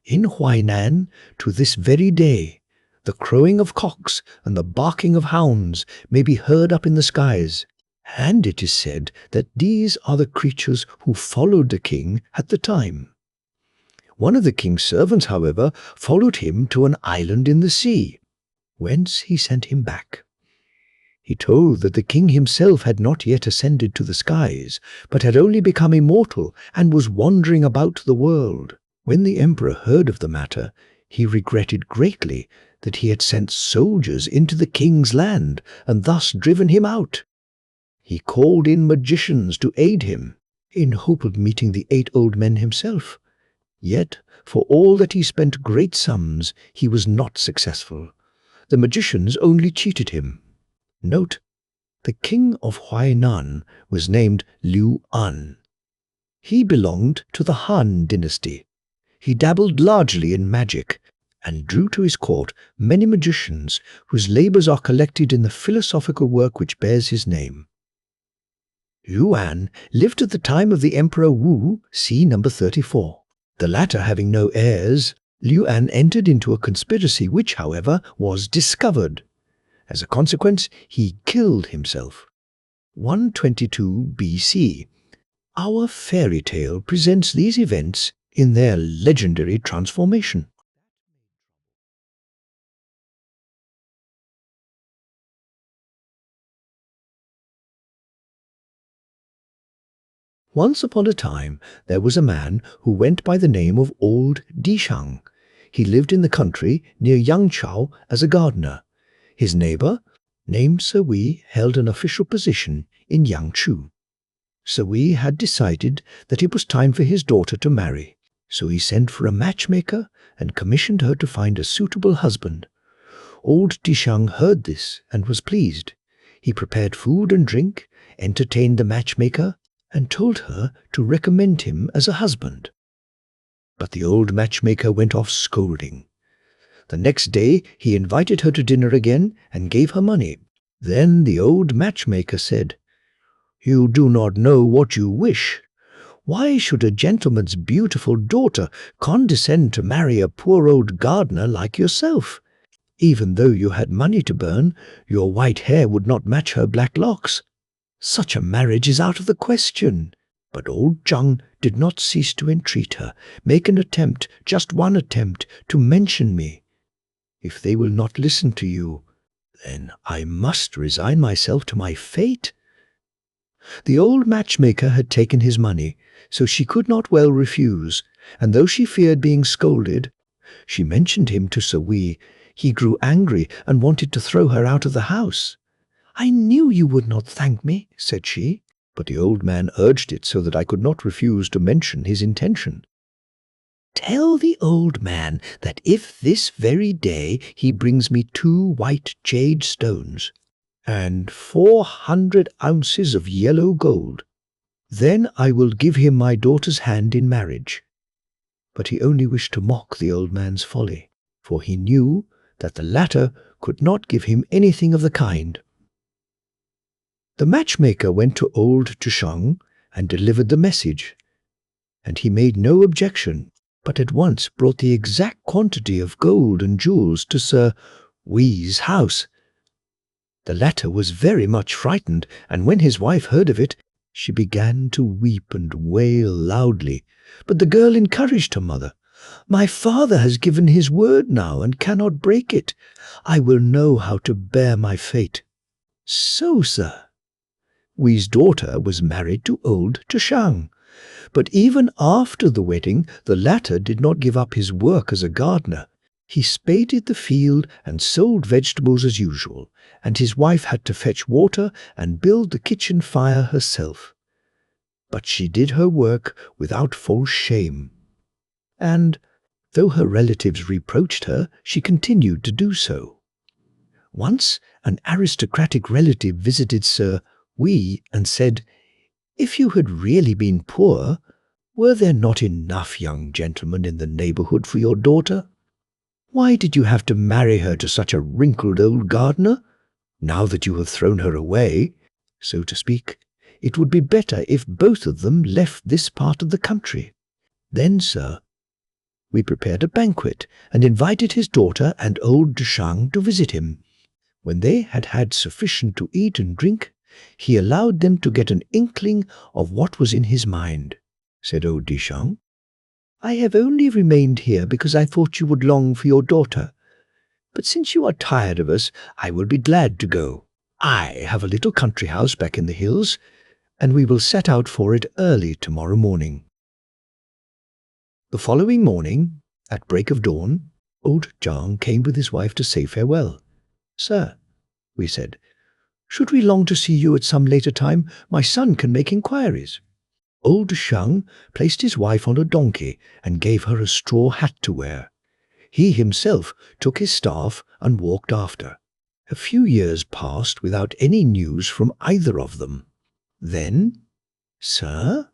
In Huainan, to this very day, the crowing of cocks and the barking of hounds may be heard up in the skies, and it is said that these are the creatures who followed the king at the time. One of the king's servants, however, followed him to an island in the sea, whence he sent him back. He told that the king himself had not yet ascended to the skies, but had only become immortal and was wandering about the world. When the emperor heard of the matter, he regretted greatly that he had sent soldiers into the king's land and thus driven him out. He called in magicians to aid him, in hope of meeting the 8 old men himself. Yet, for all that he spent great sums, he was not successful. The magicians only cheated him. Note, the king of Huainan was named Liu An. He belonged to the Han dynasty. He dabbled largely in magic and drew to his court many magicians whose labors are collected in the philosophical work which bears his name. Yuan lived at the time of the Emperor Wu, see number 34. The latter having no heirs, Yuan entered into a conspiracy which, however, was discovered. As a consequence, he killed himself. 122 BC. Our fairy tale presents these events in their legendary transformation. Once upon a time, there was a man who went by the name of Old Dishang. He lived in the country near Yangzhou as a gardener. His neighbor, named Sir Wei, held an official position in Yangzhou. Sir Wei had decided that it was time for his daughter to marry, so he sent for a matchmaker and commissioned her to find a suitable husband. Old Dishang heard this and was pleased. He prepared food and drink, entertained the matchmaker, and told her to recommend him as a husband. But the old matchmaker went off scolding. The next day he invited her to dinner again and gave her money. Then the old matchmaker said, "You do not know what you wish. Why should a gentleman's beautiful daughter condescend to marry a poor old gardener like yourself? Even though you had money to burn, your white hair would not match her black locks. Such a marriage is out of the question." But old Zhang did not cease to entreat her. "Make an attempt, just one attempt, to mention me. If they will not listen to you, then I must resign myself to my fate." The old matchmaker had taken his money, so she could not well refuse, and though she feared being scolded, she mentioned him to Sir Wei. He grew angry and wanted to throw her out of the house. "I knew you would not thank me," said she, but the old man urged it so that I could not refuse to mention his intention. "Tell the old man that if this very day he brings me 2 white jade stones and 400 ounces of yellow gold, then I will give him my daughter's hand in marriage." But he only wished to mock the old man's folly, for he knew that the latter could not give him anything of the kind. The matchmaker went to old Dishang and delivered the message, and he made no objection, but at once brought the exact quantity of gold and jewels to Sir Wei's house. The latter was very much frightened, and when his wife heard of it, she began to weep and wail loudly. But the girl encouraged her mother. "My father has given his word now and cannot break it. I will know how to bear my fate." So, sir, Wei's daughter was married to old Dishang. But even after the wedding, the latter did not give up his work as a gardener. He spaded the field and sold vegetables as usual, and his wife had to fetch water and build the kitchen fire herself. But she did her work without false shame. And, though her relatives reproached her, she continued to do so. Once, an aristocratic relative visited Sir Wei and said, "If you had really been poor, were there not enough young gentlemen in the neighborhood for your daughter? Why did you have to marry her to such a wrinkled old gardener? Now that you have thrown her away, so to speak, it would be better if both of them left this part of the country." Then, sir, we prepared a banquet and invited his daughter and old Dishang to visit him. When they had had sufficient to eat and drink, he allowed them to get an inkling of what was in his mind. Said old Dishang, "I have only remained here because I thought you would long for your daughter. But since you are tired of us, I will be glad to go. I have a little country house back in the hills, and we will set out for it early tomorrow morning." The following morning, at break of dawn, old Zhang came with his wife to say farewell. "Sir," we said, "should we long to see you at some later time, my son can make inquiries." Old Shang placed his wife on a donkey and gave her a straw hat to wear. He himself took his staff and walked after, A few years passed without any news from either of them. Then, "Sir?"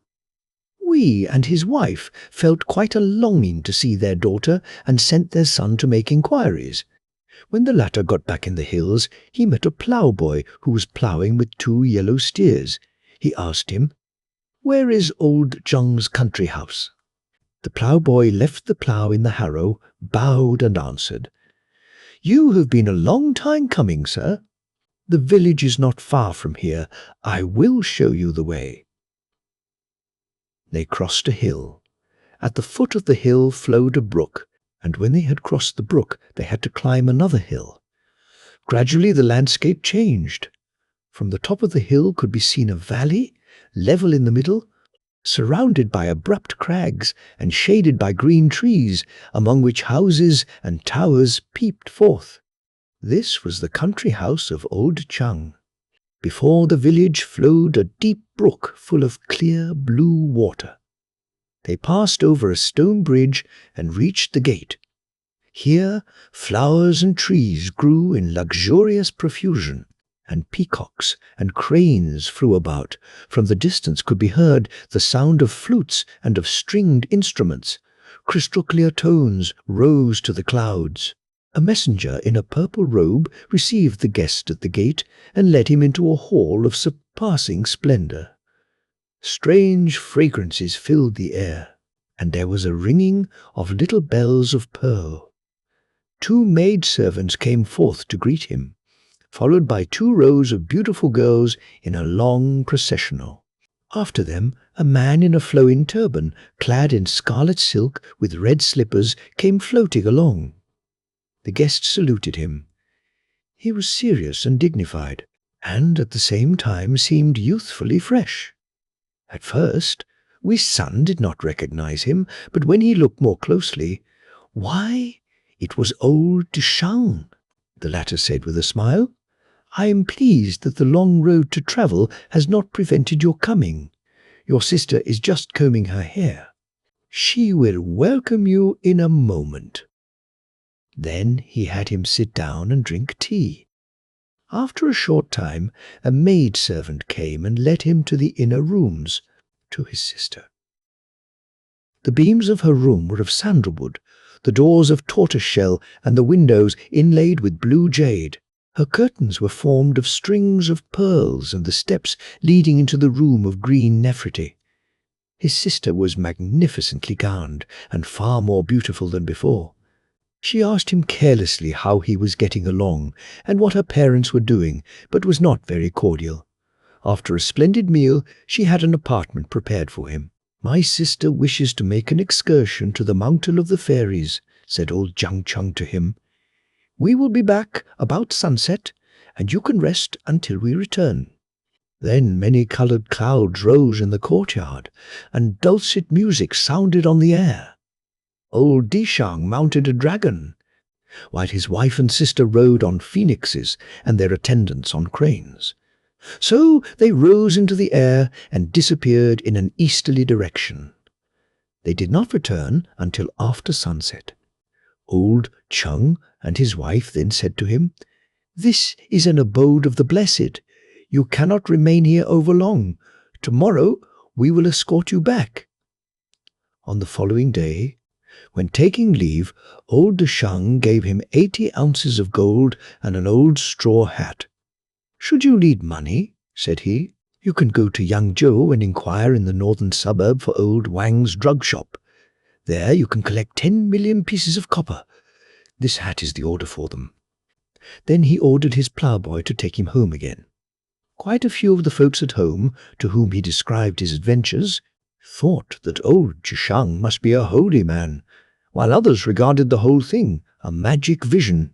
We and his wife felt quite a longing to see their daughter and sent their son to make inquiries. When the latter got back in the hills, he met a ploughboy who was ploughing with 2 yellow steers. He asked him, "Where is old Jung's country house?" The ploughboy left the plough in the harrow, bowed and answered, "You have been a long time coming, sir. The village is not far from here. I will show you the way." They crossed a hill. At the foot of the hill flowed a brook, and when they had crossed the brook, they had to climb another hill. Gradually the landscape changed. From the top of the hill could be seen a valley, level in the middle, surrounded by abrupt crags and shaded by green trees, among which houses and towers peeped forth. This was the country house of old Chung. Before the village flowed a deep brook full of clear blue water. They passed over a stone bridge and reached the gate. Here flowers and trees grew in luxurious profusion, and peacocks and cranes flew about. From the distance could be heard the sound of flutes and of stringed instruments. Crystal clear tones rose to the clouds. A messenger in a purple robe received the guest at the gate and led him into a hall of surpassing splendor. Strange fragrances filled the air, and there was a ringing of little bells of pearl. 2 maidservants came forth to greet him, followed by 2 rows of beautiful girls in a long processional. After them, a man in a flowing turban, clad in scarlet silk with red slippers, came floating along. The guests saluted him. He was serious and dignified, and at the same time seemed youthfully fresh. At first, Wi's son did not recognize him, but when he looked more closely, "Why, it was old Shang," the latter said with a smile. "I am pleased that the long road to travel has not prevented your coming. Your sister is just combing her hair. She will welcome you in a moment." Then he had him sit down and drink tea. After a short time, a maidservant came and led him to the inner rooms, to his sister. The beams of her room were of sandalwood, the doors of tortoise-shell, and the windows inlaid with blue jade. Her curtains were formed of strings of pearls, and the steps leading into the room of green nephrite. His sister was magnificently gowned, and far more beautiful than before. She asked him carelessly how he was getting along and what her parents were doing, but was not very cordial. After a splendid meal, she had an apartment prepared for him. "My sister wishes to make an excursion to the Mountain of the Fairies," said old Jung Chung to him. "We will be back about sunset, and you can rest until we return." Then many-colored clouds rose in the courtyard, and dulcet music sounded on the air. Old Dishang mounted a dragon, while his wife and sister rode on phoenixes and their attendants on cranes. So they rose into the air and disappeared in an easterly direction. They did not return until after sunset. Old Chung and his wife then said to him, "This is an abode of the blessed. You cannot remain here overlong. Tomorrow we will escort you back." On the following day, when taking leave, old Deshang gave him 80 ounces of gold and an old straw hat. "Should you need money," said he, "you can go to Yangzhou and inquire in the northern suburb for old Wang's drug shop. There you can collect 10 million pieces of copper. This hat is the order for them." Then he ordered his ploughboy to take him home again. Quite a few of the folks at home, to whom he described his adventures, thought that old Chishang must be a holy man, while others regarded the whole thing a magic vision.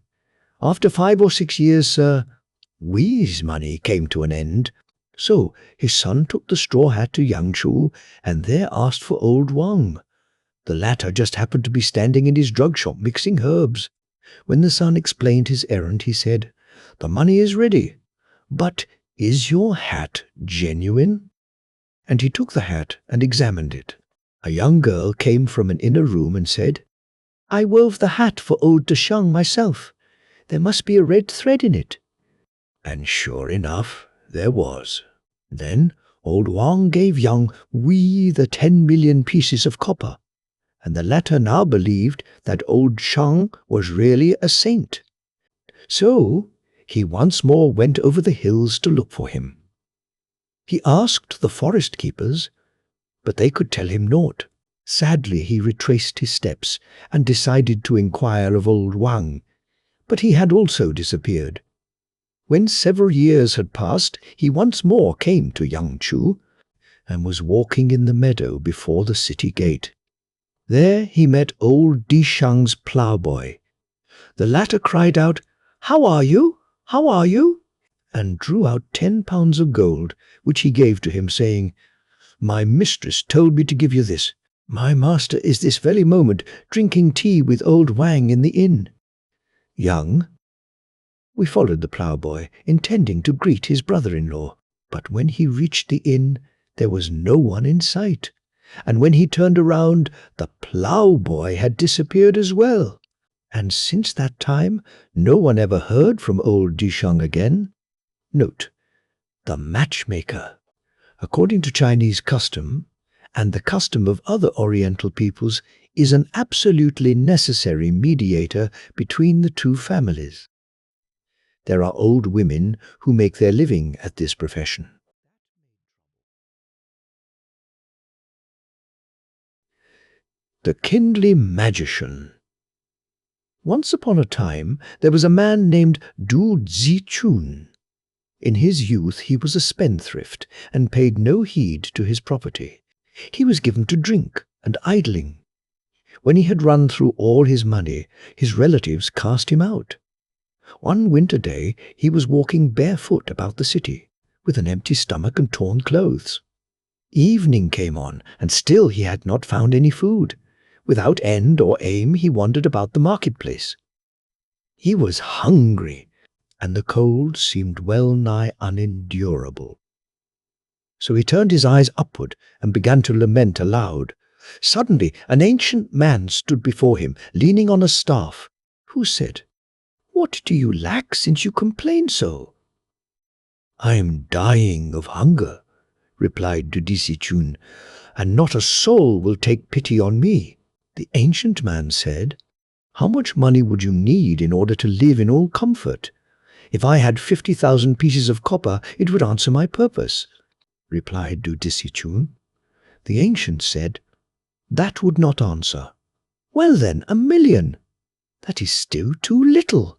After 5 or 6 years, Sir Wi's money came to an end, so his son took the straw hat to Yangzhou and there asked for old Wang. The latter just happened to be standing in his drug shop mixing herbs. When the son explained his errand, he said, "The money is ready, but is your hat genuine?" And he took the hat and examined it. A young girl came from an inner room and said, "I wove the hat for old Deshang myself. There must be a red thread in it. And sure enough, there was. Then old Wang gave young Wei the 10 million pieces of copper, and the latter now believed that old Shang was really a saint. So he once more went over the hills to look for him. He asked the forest keepers, but they could tell him naught. Sadly he retraced his steps and decided to inquire of old Wang, but he had also disappeared. When several years had passed, he once more came to Yangchu and was walking in the meadow before the city gate. There he met old Dishang's ploughboy. The latter cried out, "How are you? How are you?" and drew out 10 pounds of gold, which he gave to him, saying, "My mistress told me to give you this. My master is this very moment drinking tea with old Wang in the inn." Young, we followed the ploughboy, intending to greet his brother-in-law, but when he reached the inn, there was no one in sight, and when he turned around, the ploughboy had disappeared as well. And since that time, no one ever heard from old Dishang again. Note: the matchmaker. According to Chinese custom, and the custom of other Oriental peoples, is an absolutely necessary mediator between the two families. There are old women who make their living at this profession. The Kindly Magician. Once upon a time, there was a man named Du Zichun. In his youth he was a spendthrift and paid no heed to his property. He was given to drink and idling. When he had run through all his money, his relatives cast him out. One winter day he was walking barefoot about the city, with an empty stomach and torn clothes. Evening came on, and still he had not found any food. Without end or aim he wandered about the marketplace. He was hungry, and the cold seemed well nigh unendurable. So he turned his eyes upward and began to lament aloud. Suddenly an ancient man stood before him, leaning on a staff, who said, "What do you lack, since you complain so?" "I am dying of hunger," replied Dudisichun, "and not a soul will take pity on me." The ancient man said, "How much money would you need in order to live in all comfort?" "If I had 50,000 pieces of copper, it would answer my purpose," replied Dudisichun. The ancient said, "That would not answer." "Well then, 1,000,000. "That is still too little."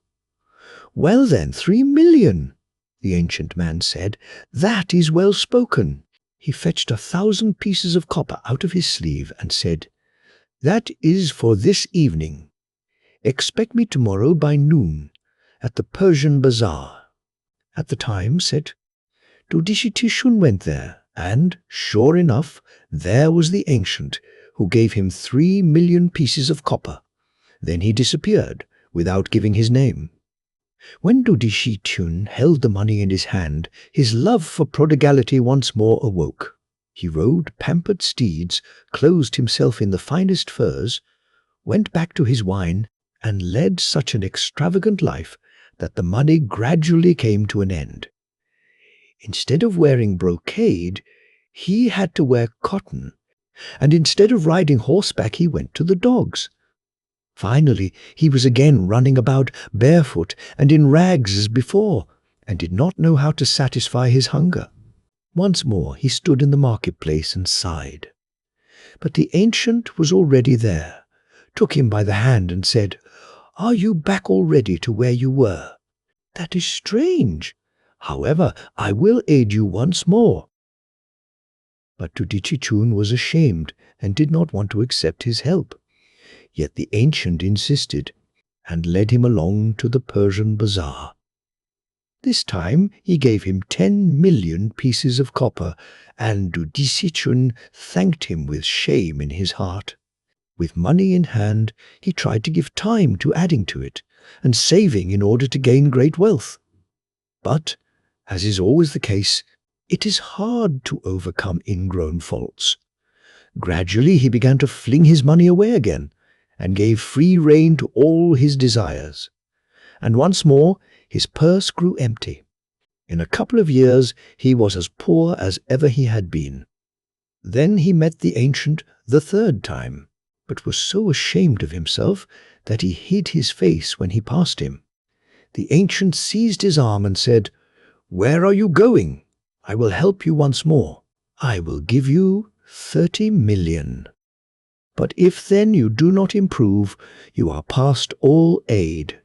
"Well then, 3,000,000. The ancient man said, "That is well spoken." He fetched 1,000 pieces of copper out of his sleeve and said, "That is for this evening. Expect me tomorrow by noon at the Persian Bazaar." At the time set, Dudishitishun went there, and, sure enough, there was the ancient, who gave him 3,000,000 pieces of copper. Then he disappeared, without giving his name. When Dudishitishun held the money in his hand, his love for prodigality once more awoke. He rode pampered steeds, clothed himself in the finest furs, went back to his wine, and led such an extravagant life that the money gradually came to an end. Instead of wearing brocade, he had to wear cotton, and instead of riding horseback, he went to the dogs. Finally, he was again running about barefoot and in rags as before, and did not know how to satisfy his hunger. Once more he stood in the marketplace and sighed. But the ancient was already there, took him by the hand and said, "Are you back already to where you were? That is strange. However, I will aid you once more." But Tudichichun was ashamed and did not want to accept his help. Yet the ancient insisted, and led him along to the Persian Bazaar. This time he gave him 10,000,000 pieces of copper, and Dudisichun thanked him with shame in his heart. With money in hand, he tried to give time to adding to it, and saving in order to gain great wealth. But, as is always the case, it is hard to overcome ingrown faults. Gradually he began to fling his money away again, and gave free rein to all his desires. And once more his purse grew empty, In a couple of years he was as poor as ever he had been. Then he met the ancient the third time, but was so ashamed of himself that he hid his face when he passed him. The ancient seized his arm and said, "Where are you going? I will help you once more. I will give you 30 million. But if then you do not improve, you are past all aid."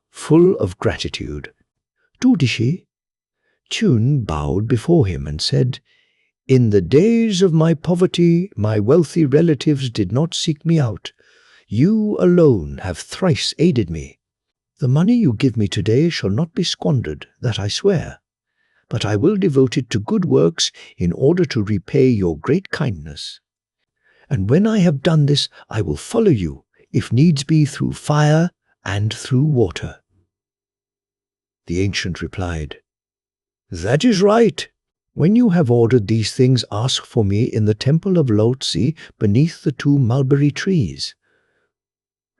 Full of gratitude, Dudishi Chun bowed before him and said, "In the days of my poverty, my wealthy relatives did not seek me out. You alone have thrice aided me. The money you give me today shall not be squandered, that I swear. But I will devote it to good works in order to repay your great kindness. And when I have done this, I will follow you, if needs be through fire and through water." The ancient replied, "That is right. When you have ordered these things, ask for me in the temple of Lhotse beneath the 2 mulberry trees."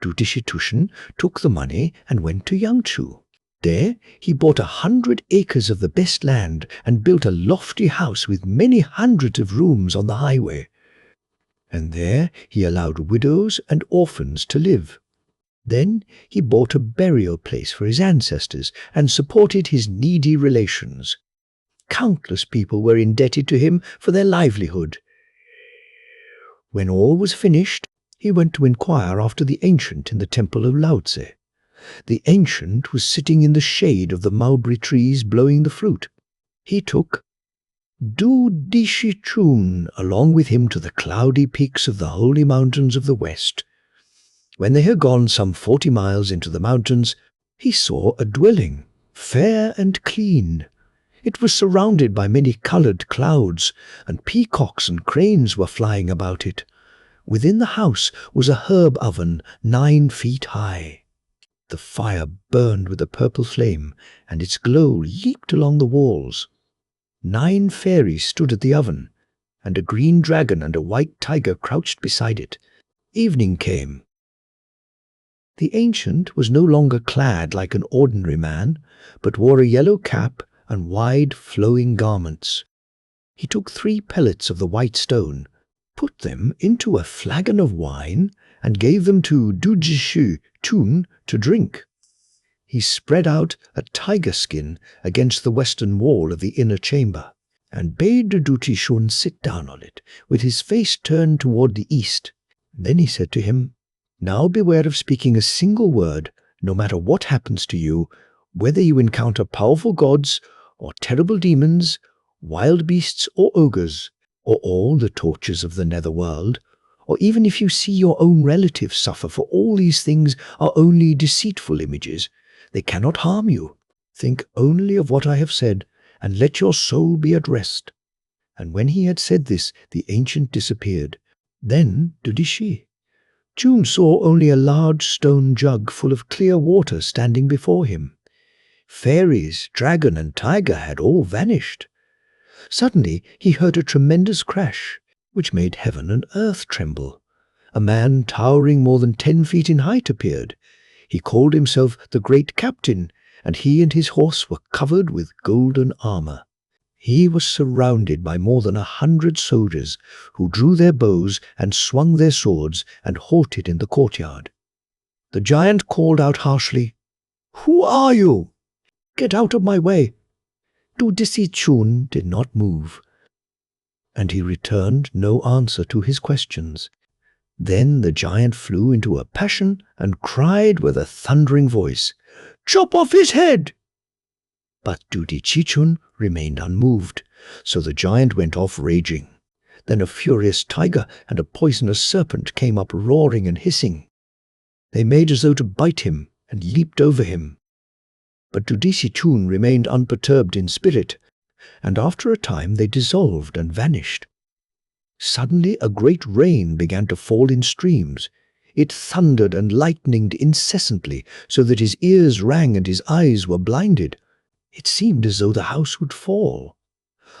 Dudishi Tushin took the money and went to Yangchu. There he bought 100 acres of the best land and built a lofty house with many hundreds of rooms on the highway. And there he allowed widows and orphans to live. Then he bought a burial place for his ancestors and supported his needy relations. Countless people were indebted to him for their livelihood. When all was finished, he went to inquire after the ancient in the temple of Lhotse. The ancient was sitting in the shade of the mulberry trees blowing the fruit. He took Dudishi Chun along with him to the cloudy peaks of the holy mountains of the west. When they had gone some 40 miles into the mountains, he saw a dwelling, fair and clean. It was surrounded by many colored clouds, and peacocks and cranes were flying about it. Within the house was a herb oven 9 feet high. The fire burned with a purple flame, and its glow leaped along the walls. 9 fairies stood at the oven, and a green dragon and a white tiger crouched beside it. Evening came. The ancient was no longer clad like an ordinary man, but wore a yellow cap and wide flowing garments. He took 3 pellets of the white stone, put them into a flagon of wine, and gave them to Dudishi Chun to drink. He spread out a tiger skin against the western wall of the inner chamber, and bade Dudishi Chun sit down on it, with his face turned toward the east. Then he said to him, "Now beware of speaking a single word, no matter what happens to you, whether you encounter powerful gods, or terrible demons, wild beasts or ogres, or all the tortures of the netherworld, or even if you see your own relatives suffer, for all these things are only deceitful images. They cannot harm you. Think only of what I have said, and let your soul be at rest." And when he had said this, the ancient disappeared. Then Dudishi Chun saw only a large stone jug full of clear water standing before him. Fairies, dragon, and tiger had all vanished. Suddenly he heard a tremendous crash, which made heaven and earth tremble. A man towering more than 10 feet in height appeared. He called himself the Great Captain, and he and his horse were covered with golden armor. He was surrounded by more than 100 soldiers, who drew their bows and swung their swords and halted in the courtyard. The giant called out harshly, "Who are you? Get out of my way." Dudishi Chun did not move, and he returned no answer to his questions. Then the giant flew into a passion and cried with a thundering voice, "Chop off his head!" But Dudishi Chun remained unmoved, so the giant went off raging. Then a furious tiger and a poisonous serpent came up roaring and hissing. They made as though to bite him and leaped over him. But Dudishi Chun remained unperturbed in spirit, and after a time they dissolved and vanished. Suddenly a great rain began to fall in streams. It thundered and lightninged incessantly, so that his ears rang and his eyes were blinded. It seemed as though the house would fall.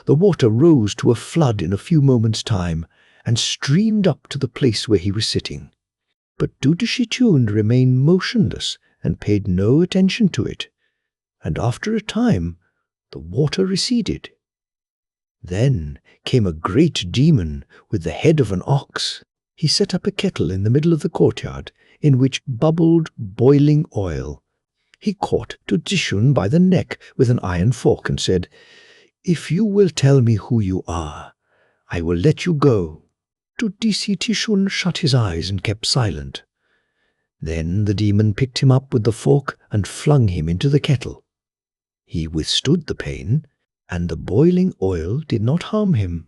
The water rose to a flood in a few moments' time, and streamed up to the place where he was sitting. But Dudishi Chun remained motionless and paid no attention to it. And after a time, The water receded. Then came a great demon with the head of an ox. He set up a kettle in the middle of the courtyard, in which bubbled boiling oil. He caught Tudishun by the neck with an iron fork and said, "If you will tell me who you are, I will let you go." Tudishun shut his eyes and kept silent. Then the demon picked him up with the fork and flung him into the kettle. He withstood the pain, and the boiling oil did not harm him.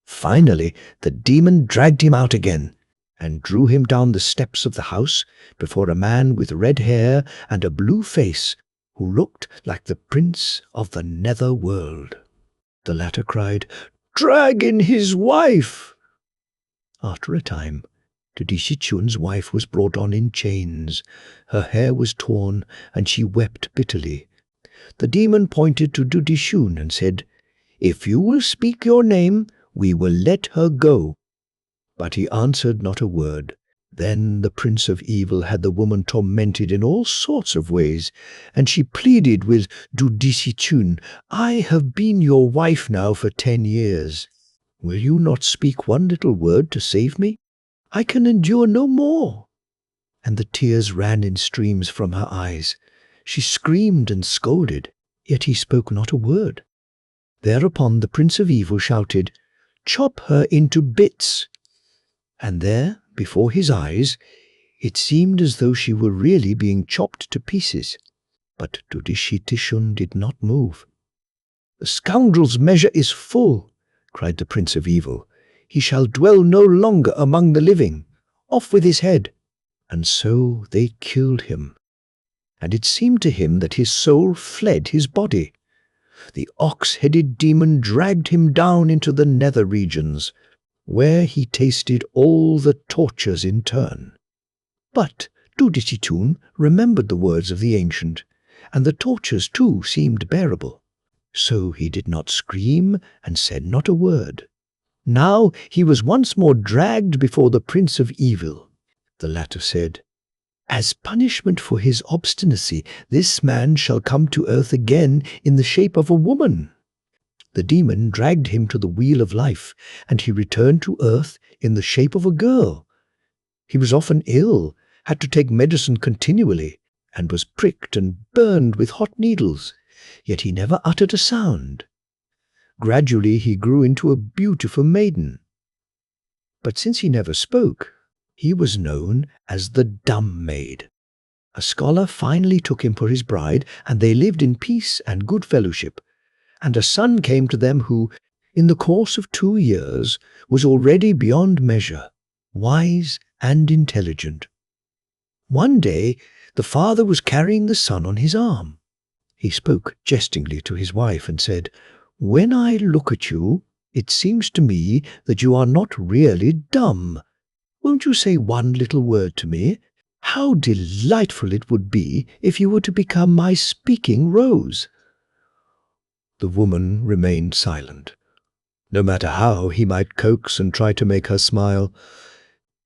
Finally, the demon dragged him out again and drew him down the steps of the house before a man with red hair and a blue face who looked like the prince of the nether world. The latter cried, "Drag in his wife!" After a time, Tudishichun's wife was brought on in chains. Her hair was torn, and she wept bitterly. The demon pointed to Tudishun and said, "If you will speak your name, we will let her go." But he answered not a word. Then the prince of evil had the woman tormented in all sorts of ways, and she pleaded with Tudishichun, "I have been your wife now for 10 years. Will you not speak one little word to save me? I can endure no more." And the tears ran in streams from her eyes. She screamed and scolded, yet he spoke not a word. Thereupon the prince of evil shouted, "Chop her into bits!" And there, before his eyes, it seemed as though she were really being chopped to pieces. But Tudishitishun did not move. "The scoundrel's measure is full," cried the prince of evil. "He shall dwell no longer among the living. Off with his head." And so they killed him. And it seemed to him that his soul fled his body. The ox-headed demon dragged him down into the nether regions, where he tasted all the tortures in turn. But Tudishitun remembered the words of the ancient, and the tortures too seemed bearable. So he did not scream and said not a word. Now he was once more dragged before the prince of evil. The latter said, "As punishment for his obstinacy, this man shall come to earth again in the shape of a woman." The demon dragged him to the wheel of life, and he returned to earth in the shape of a girl. He was often ill, had to take medicine continually, and was pricked and burned with hot needles, yet he never uttered a sound. Gradually he grew into a beautiful maiden. But since he never spoke, he was known as the dumb maid. A scholar finally took him for his bride, and they lived in peace and good fellowship. And a son came to them who, in the course of 2 years, was already beyond measure, wise and intelligent. One day the father was carrying the son on his arm. He spoke jestingly to his wife and said, "When I look at you, it seems to me that you are not really dumb. Won't you say one little word to me? How delightful it would be if you were to become my speaking rose." The woman remained silent. No matter how he might coax and try to make her smile,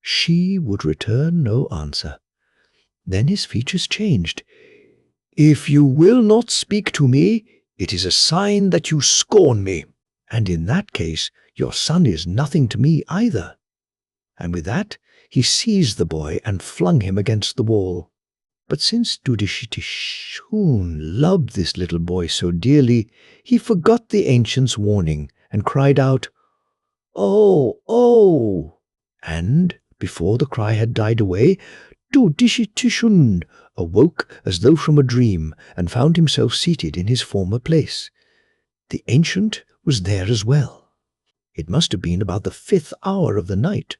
she would return no answer. Then his features changed. "If you will not speak to me, it is a sign that you scorn me, and in that case your son is nothing to me either." And with that he seized the boy and flung him against the wall. But since Tudishitishun loved this little boy so dearly, he forgot the ancient's warning and cried out, "Oh, oh!" And, before the cry had died away, Tudishitishun awoke as though from a dream and found himself seated in his former place. The ancient was there as well. It must have been about the 5th hour of the night.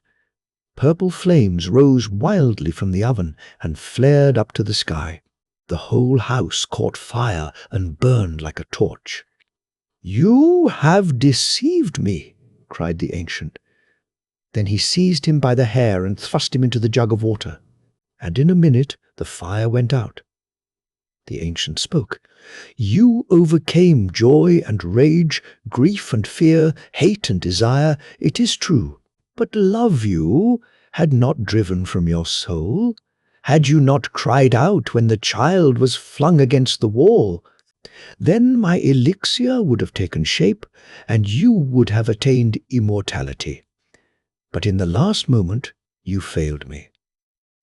Purple flames rose wildly from the oven and flared up to the sky. The whole house caught fire and burned like a torch. "You have deceived me," cried the ancient. Then he seized him by the hair and thrust him into the jug of water, and in a minute the fire went out. The ancient spoke. "You overcame joy and rage, grief and fear, hate and desire, it is true. But love you had not driven from your soul. Had you not cried out when the child was flung against the wall? Then my elixir would have taken shape, and you would have attained immortality. But in the last moment, you failed me.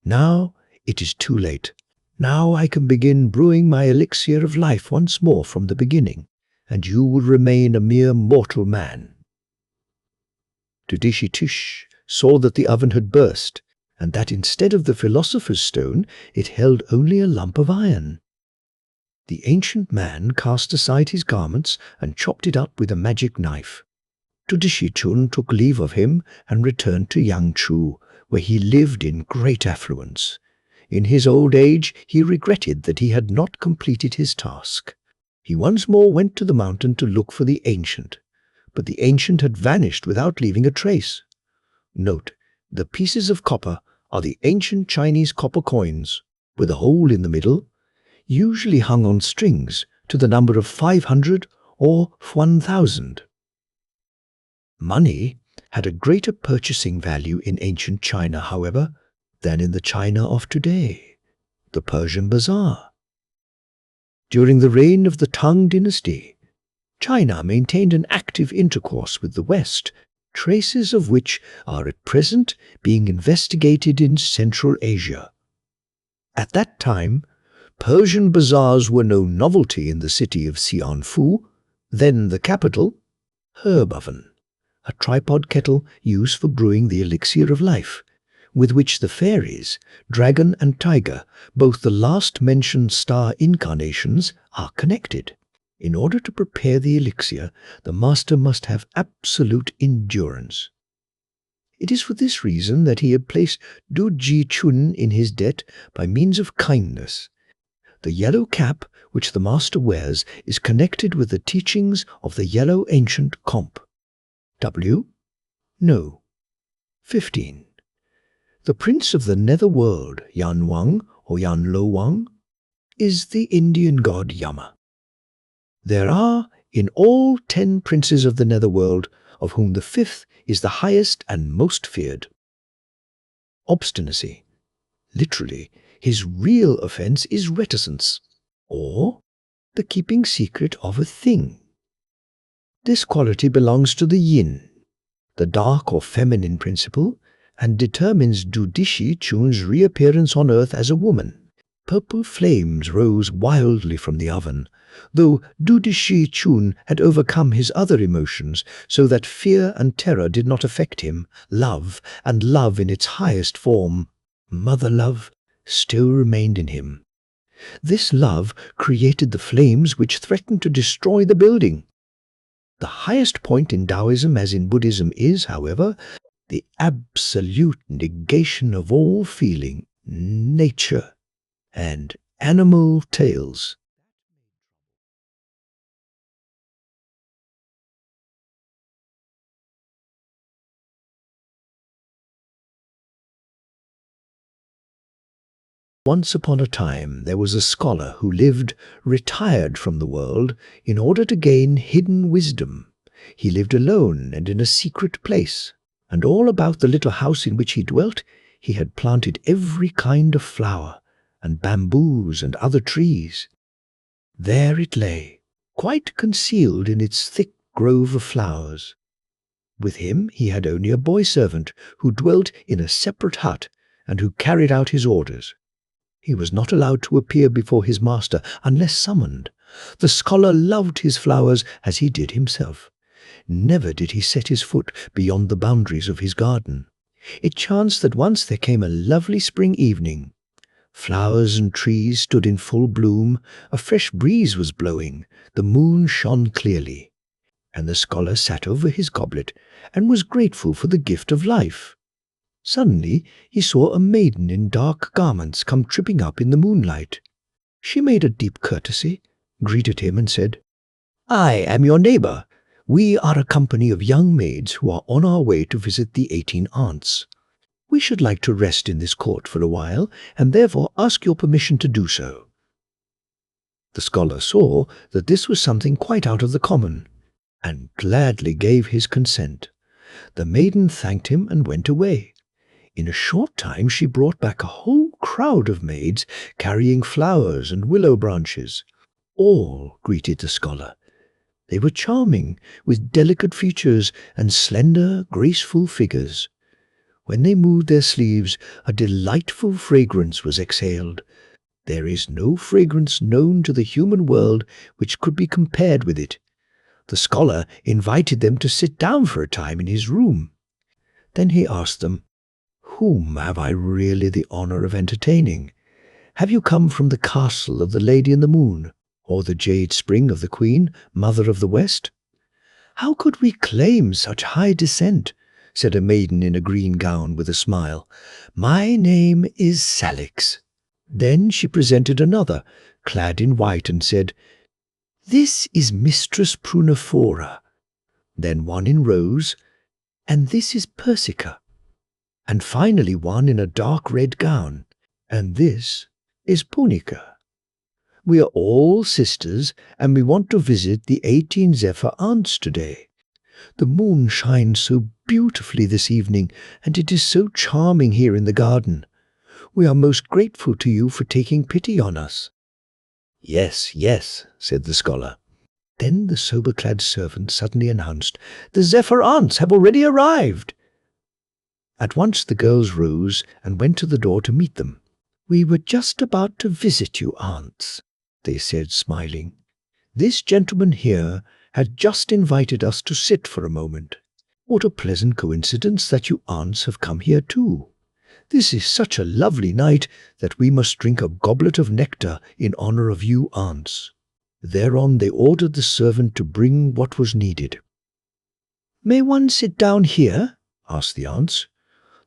Now it is too late. Now I can begin brewing my elixir of life once more from the beginning, and you will remain a mere mortal man." Dudishi Tish saw that the oven had burst, and that instead of the philosopher's stone, it held only a lump of iron. The ancient man cast aside his garments and chopped it up with a magic knife. Dudishi Chun took leave of him and returned to Yangchu, where he lived in great affluence. In his old age, he regretted that he had not completed his task. He once more went to the mountain to look for the ancient, but the ancient had vanished without leaving a trace. Note, the pieces of copper are the ancient Chinese copper coins, with a hole in the middle, usually hung on strings to the number of 500 or 1,000. Money had a greater purchasing value in ancient China, however, than in the China of today, the Persian bazaar. During the reign of the Tang dynasty, China maintained an active intercourse with the West, traces of which are at present being investigated in Central Asia. At that time, Persian bazaars were no novelty in the city of Xianfu, then the capital. Herb oven, a tripod kettle used for brewing the elixir of life, with which the fairies, dragon and tiger, both the last-mentioned star incarnations, are connected. In order to prepare the elixir, the master must have absolute endurance. It is for this reason that he had placed Du Ji Chun in his debt by means of kindness. The yellow cap which the master wears is connected with the teachings of the yellow ancient comp. W? No. 15. The prince of the nether world, Yan Wang or Yan Lo Wang, is the Indian god Yama. There are in all 10 princes of the netherworld, of whom the 5th is the highest and most feared. Obstinacy. Literally, his real offense is reticence, or the keeping secret of a thing. This quality belongs to the yin, the dark or feminine principle, and determines Dudishi Chun's reappearance on earth as a woman. Purple flames rose wildly from the oven, though Dudishi Chun had overcome his other emotions so that fear and terror did not affect him. Love, and love in its highest form, mother love, still remained in him. This love created the flames which threatened to destroy the building. The highest point in Taoism, as in Buddhism, is, however, the absolute negation of all feeling, nature, and animal tales. Once upon a time there was a scholar who lived retired from the world in order to gain hidden wisdom. He lived alone and in a secret place, and all about the little house in which he dwelt he had planted every kind of flower, and bamboos and other trees. There it lay, quite concealed in its thick grove of flowers. With him he had only a boy-servant who dwelt in a separate hut and who carried out his orders. He was not allowed to appear before his master unless summoned. The scholar loved his flowers as he did himself. Never did he set his foot beyond the boundaries of his garden. It chanced that once there came a lovely spring evening. Flowers and trees stood in full bloom, a fresh breeze was blowing, the moon shone clearly, and the scholar sat over his goblet and was grateful for the gift of life. Suddenly he saw a maiden in dark garments come tripping up in the moonlight. She made a deep courtesy, greeted him and said, "I am your neighbor. We are a company of young maids who are on our way to visit the 18 aunts. We should like to rest in this court for a while, and therefore ask your permission to do so." The scholar saw that this was something quite out of the common, and gladly gave his consent. The maiden thanked him and went away. In a short time she brought back a whole crowd of maids carrying flowers and willow branches. all, greeted the scholar. They were charming, with delicate features and slender, graceful figures. When they moved their sleeves, a delightful fragrance was exhaled. There is no fragrance known to the human world which could be compared with it. The scholar invited them to sit down for a time in his room. Then he asked them, "Whom have I really the honor of entertaining? Have you come from the castle of the Lady in the Moon, or the jade spring of the Queen, Mother of the West?" "How could we claim such high descent?" said a maiden in a green gown with a smile. "My name is Salix." Then she presented another, clad in white, and said, "This is Mistress Prunifora." Then one in rose, "And this is Persica." And finally one in a dark red gown, "And this is Punica. We are all sisters, and we want to visit the 18 Zephyr aunts today. The moon shines so beautifully this evening, and it is so charming here in the garden. We are most grateful to you for taking pity on us." "Yes, yes," said the scholar. Then the sober-clad servant suddenly announced, "The Zephyr aunts have already arrived." At once the girls rose and went to the door to meet them. "We were just about to visit you, aunts," they said, smiling. "This gentleman here had just invited us to sit for a moment. What a pleasant coincidence that you aunts have come here too. This is such a lovely night that we must drink a goblet of nectar in honor of you aunts." Thereon they ordered the servant to bring what was needed. "May one sit down here?" asked the aunts.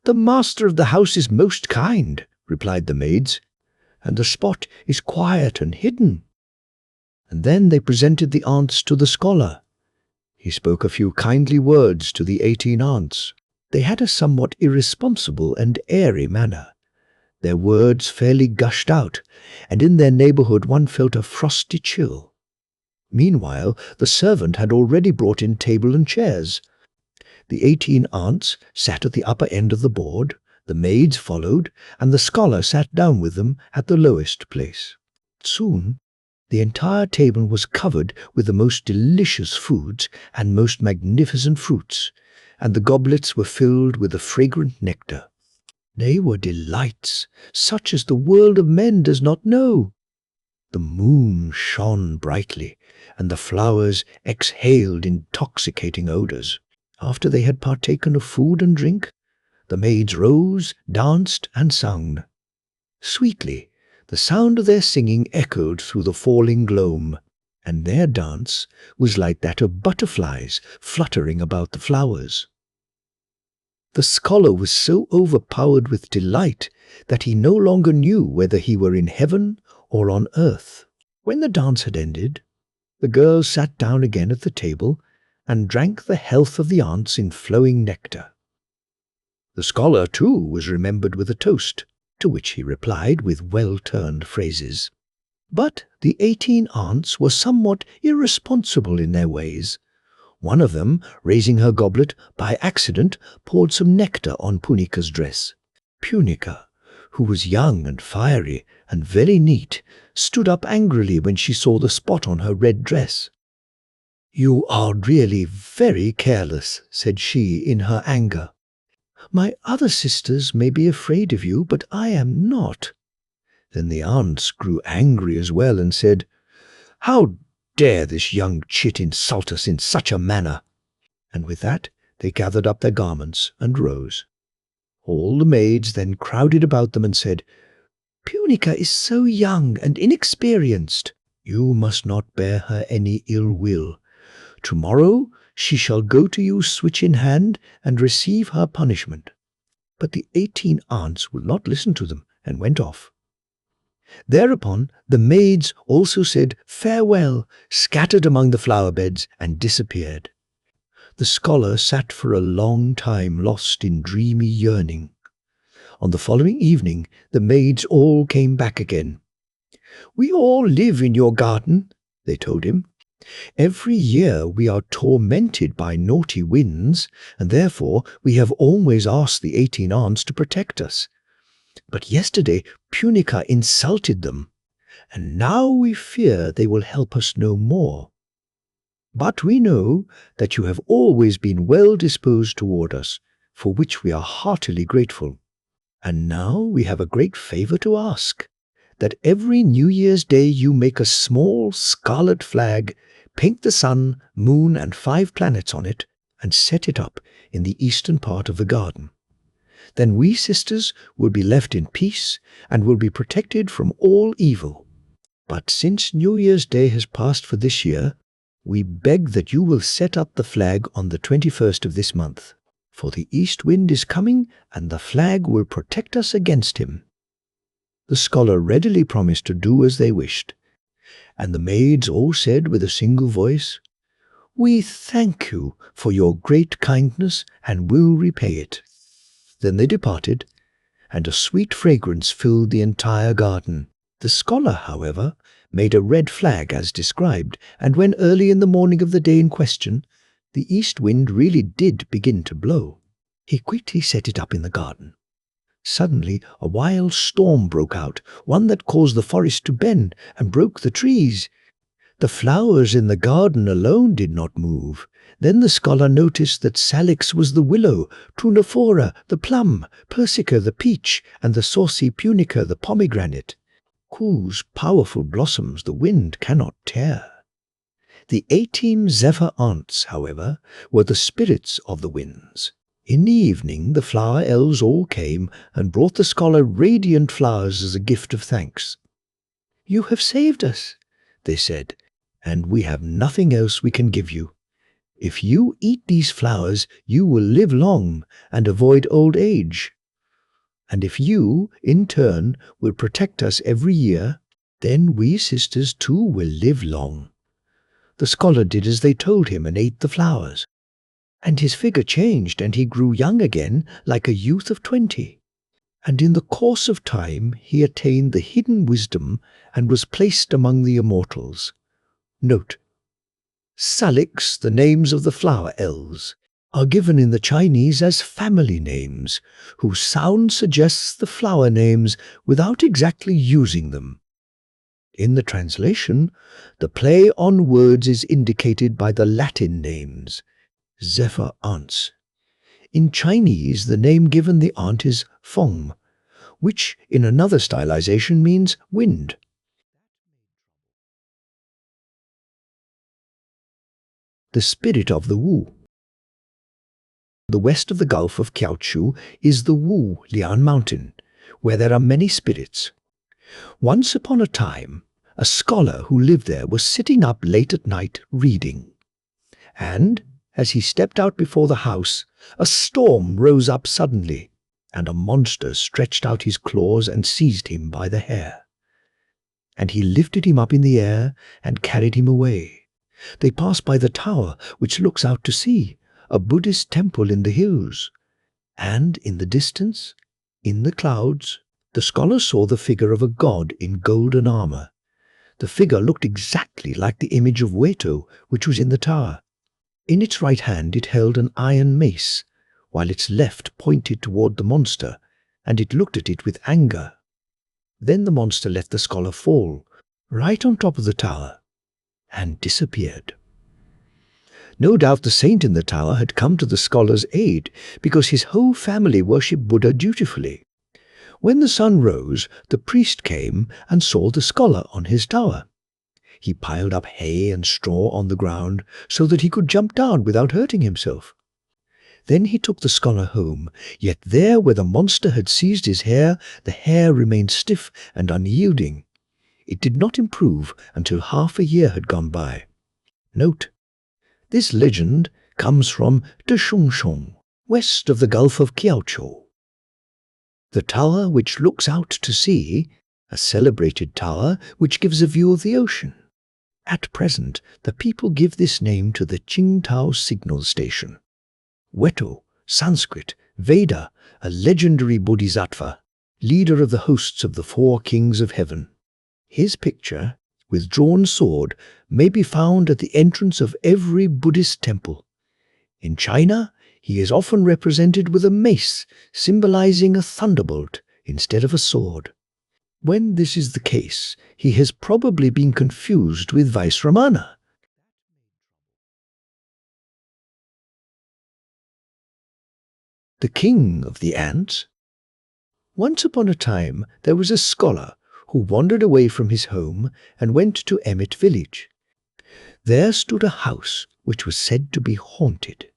"The master of the house is most kind," replied the maids, "and the spot is quiet and hidden." And then they presented the aunts to the scholar. He spoke a few kindly words to the 18 aunts. They had a somewhat irresponsible and airy manner. Their words fairly gushed out, and in their neighborhood one felt a frosty chill. Meanwhile, the servant had already brought in table and chairs. The 18 aunts sat at the upper end of the board, the maids followed, and the scholar sat down with them at the lowest place. Soon the entire table was covered with the most delicious foods and most magnificent fruits, and the goblets were filled with the fragrant nectar. They were delights, such as the world of men does not know. The moon shone brightly, and the flowers exhaled intoxicating odors. After they had partaken of food and drink, the maids rose, danced, and sung. Sweetly, the sound of their singing echoed through the falling gloam, and their dance was like that of butterflies fluttering about the flowers. The scholar was so overpowered with delight that he no longer knew whether he were in heaven or on earth. When the dance had ended, the girls sat down again at the table and drank the health of the aunts in flowing nectar. The scholar, too, was remembered with a toast, to which he replied with well-turned phrases. But the 18 aunts were somewhat irresponsible in their ways. One of them, raising her goblet, by accident poured some nectar on Punica's dress. Punica, who was young and fiery and very neat, stood up angrily when she saw the spot on her red dress. "You are really very careless," said she in her anger. "My other sisters may be afraid of you, but I am not." Then the aunts grew angry as well and said, "How dare this young chit insult us in such a manner?" And with that they gathered up their garments and rose. All the maids then crowded about them and said, "Punica is so young and inexperienced. You must not bear her any ill will. Tomorrow she shall go to you switch in hand and receive her punishment." But the 18 aunts would not listen to them and went off. Thereupon the maids also said farewell, scattered among the flower beds, and disappeared. The scholar sat for a long time lost in dreamy yearning. On the following evening the maids all came back again. "We all live in your garden," they told him. "Every year we are tormented by naughty winds, and therefore we have always asked the 18 aunts to protect us. But yesterday Punica insulted them, and now we fear they will help us no more. But we know that you have always been well disposed toward us, for which we are heartily grateful. And now we have a great favor to ask, that every New Year's Day you make a small scarlet flag, paint the sun, moon, and 5 planets on it, and set it up in the eastern part of the garden. Then we sisters will be left in peace and will be protected from all evil. But since New Year's Day has passed for this year, we beg that you will set up the flag on the 21st of this month, for the east wind is coming and the flag will protect us against him." The scholar readily promised to do as they wished, and the maids all said with a single voice, "We thank you for your great kindness and will repay it." Then they departed, and a sweet fragrance filled the entire garden. The scholar, however, made a red flag as described, and when early in the morning of the day in question, the east wind really did begin to blow, he quickly set it up in the garden. Suddenly a wild storm broke out, one that caused the forest to bend and broke the trees. The flowers in the garden alone did not move. Then the scholar noticed that Salix was the willow, Prunifera the plum, Persica the peach, and the saucy Punica the pomegranate, whose powerful blossoms the wind cannot tear. The 18 zephyr aunts, however, were the spirits of the winds. In the evening the flower elves all came and brought the scholar radiant flowers as a gift of thanks. "You have saved us," they said, "and we have nothing else we can give you. If you eat these flowers, you will live long and avoid old age. And if you, in turn, will protect us every year, then we sisters too will live long." The scholar did as they told him and ate the flowers, and his figure changed and he grew young again like a youth of 20. And in the course of time he attained the hidden wisdom and was placed among the immortals. Note: Salix, the names of the flower elves, are given in the Chinese as family names, whose sound suggests the flower names without exactly using them. In the translation, the play on words is indicated by the Latin names, zephyr aunts. In Chinese, the name given the aunt is feng, which in another stylization means wind. The spirit of the Wu. The west of the Gulf of Kiaochu is the Wu Lian Mountain, where there are many spirits. Once upon a time, a scholar who lived there was sitting up late at night reading. And, as he stepped out before the house, a storm rose up suddenly, and a monster stretched out his claws and seized him by the hair. And he lifted him up in the air and carried him away. They passed by the tower which looks out to sea, a Buddhist temple in the hills. And in the distance, in the clouds, the scholar saw the figure of a god in golden armor. The figure looked exactly like the image of Weto, which was in the tower. In its right hand it held an iron mace, while its left pointed toward the monster, and it looked at it with anger. Then the monster let the scholar fall, right on top of the tower, and disappeared. No doubt the saint in the tower had come to the scholar's aid, because his whole family worshipped Buddha dutifully. When the sun rose, the priest came and saw the scholar on his tower. He piled up hay and straw on the ground so that he could jump down without hurting himself. Then he took the scholar home, yet there where the monster had seized his hair, the hair remained stiff and unyielding. It did not improve until half a year had gone by. Note: this legend comes from Deshongshong, west of the Gulf of Kiaochu. The tower which looks out to sea, a celebrated tower which gives a view of the ocean. At present, the people give this name to the Qingtao signal station. Weto, Sanskrit, Veda, a legendary bodhisattva, leader of the hosts of the 4 kings of heaven. His picture, with drawn sword, may be found at the entrance of every Buddhist temple. In China, he is often represented with a mace, symbolizing a thunderbolt instead of a sword. When this is the case, he has probably been confused with Vaisramana. The king of the ants. Once upon a time there was a scholar who wandered away from his home and went to Emmet village. There stood a house which was said to be haunted.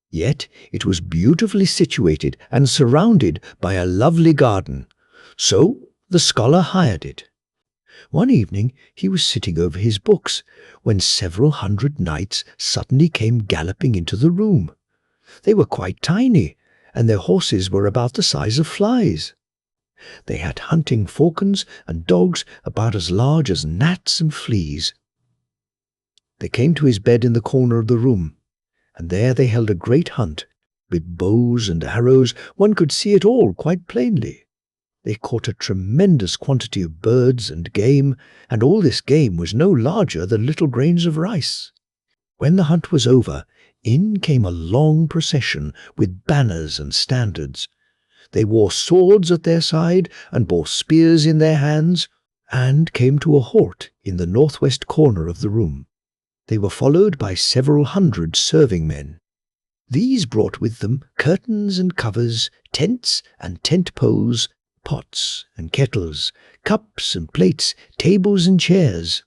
Yet it was beautifully situated and surrounded by a lovely garden, so the scholar hired it. One evening he was sitting over his books when several hundred knights suddenly came galloping into the room. They were quite tiny, and their horses were about the size of flies. They had hunting falcons and dogs about as large as gnats and fleas. They came to his bed in the corner of the room, and there they held a great hunt. With bows and arrows one could see it all quite plainly. They caught a tremendous quantity of birds and game, and all this game was no larger than little grains of rice. When the hunt was over, in came a long procession with banners and standards. They wore swords at their side and bore spears in their hands, and came to a halt in the northwest corner of the room. They were followed by several hundred serving men. These brought with them curtains and covers, tents and tent poles, pots and kettles, cups and plates, tables and chairs.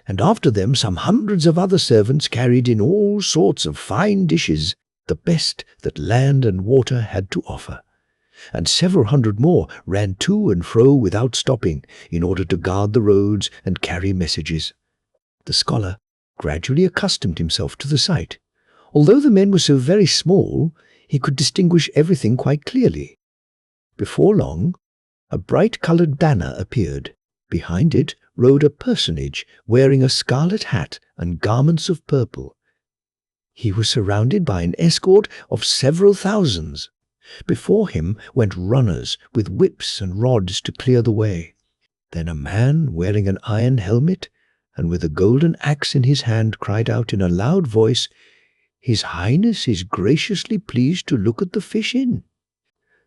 And after them some hundreds of other servants carried in all sorts of fine dishes, the best that land and water had to offer. And several hundred more ran to and fro without stopping, in order to guard the roads and carry messages. The scholar gradually accustomed himself to the sight. Although the men were so very small, he could distinguish everything quite clearly. Before long, a bright-coloured banner appeared. Behind it rode a personage wearing a scarlet hat and garments of purple. He was surrounded by an escort of several thousands. Before him went runners with whips and rods to clear the way. Then a man wearing an iron helmet and with a golden axe in his hand cried out in a loud voice, "His Highness is graciously pleased to look at the fish in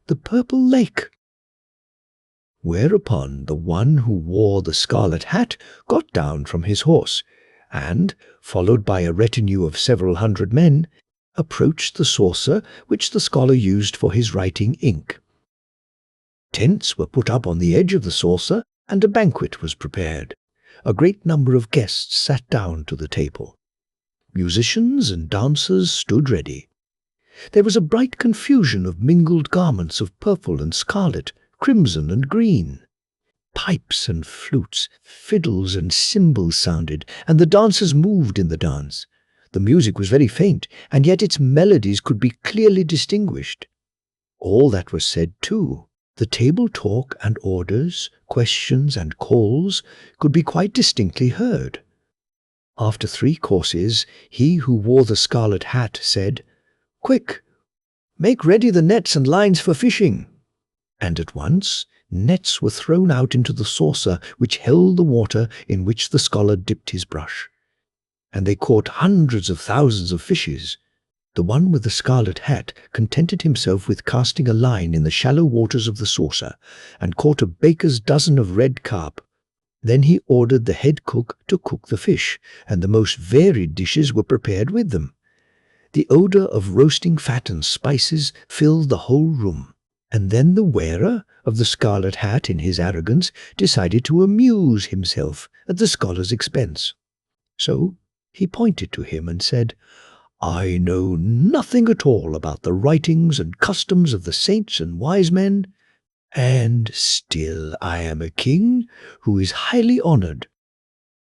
the purple lake." Whereupon the one who wore the scarlet hat got down from his horse, and, followed by a retinue of several hundred men, approached the saucer which the scholar used for his writing ink. Tents were put up on the edge of the saucer, and a banquet was prepared. A great number of guests sat down to the table. Musicians and dancers stood ready. There was a bright confusion of mingled garments of purple and scarlet, crimson and green. Pipes and flutes, fiddles and cymbals sounded, and the dancers moved in the dance. The music was very faint, and yet its melodies could be clearly distinguished. All that was said, too, the table talk and orders, questions and calls, could be quite distinctly heard. After 3 courses, he who wore the scarlet hat said, "Quick, make ready the nets and lines for fishing." And at once nets were thrown out into the saucer which held the water in which the scholar dipped his brush. And they caught hundreds of thousands of fishes. The one with the scarlet hat contented himself with casting a line in the shallow waters of the saucer, and caught a baker's dozen of red carp. Then he ordered the head cook to cook the fish, and the most varied dishes were prepared with them. The odour of roasting fat and spices filled the whole room. And then the wearer of the scarlet hat, in his arrogance, decided to amuse himself at the scholar's expense. So he pointed to him and said, "I know nothing at all about the writings and customs of the saints and wise men, and still I am a king who is highly honoured.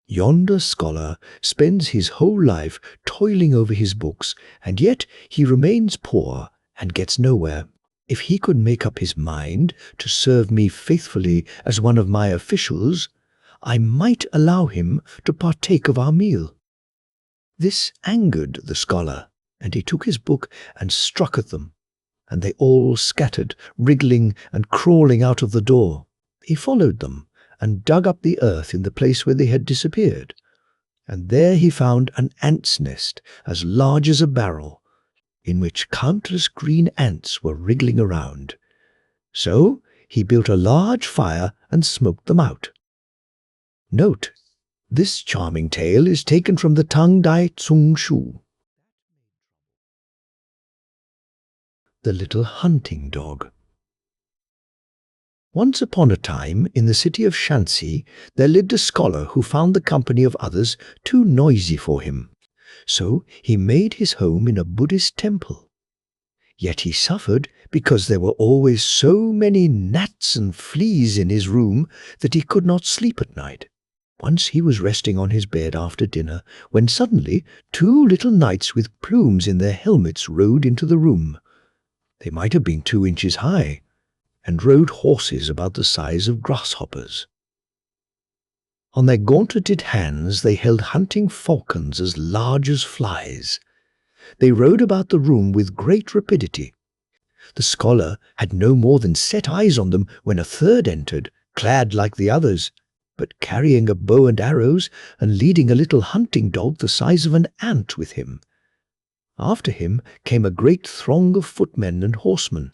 Yonder scholar spends his whole life toiling over his books, and yet he remains poor and gets nowhere. If he could make up his mind to serve me faithfully as one of my officials, I might allow him to partake of our meal." This angered the scholar, and he took his book and struck at them, and they all scattered, wriggling and crawling out of the door. He followed them and dug up the earth in the place where they had disappeared, and there he found an ant's nest as large as a barrel, in which countless green ants were wriggling around. So he built a large fire and smoked them out. Note, this charming tale is taken from the Tang Dai Tsung Shu. The Little Hunting Dog. Once upon a time, in the city of Shanxi, there lived a scholar who found the company of others too noisy for him. So he made his home in a Buddhist temple. Yet he suffered because there were always so many gnats and fleas in his room that he could not sleep at night. Once he was resting on his bed after dinner, when suddenly 2 little knights with plumes in their helmets rode into the room. They might have been 2 inches high, and rode horses about the size of grasshoppers. On their gauntleted hands they held hunting falcons as large as flies. They rode about the room with great rapidity. The scholar had no more than set eyes on them when a third entered, clad like the others, but carrying a bow and arrows and leading a little hunting dog the size of an ant with him. After him came a great throng of footmen and horsemen,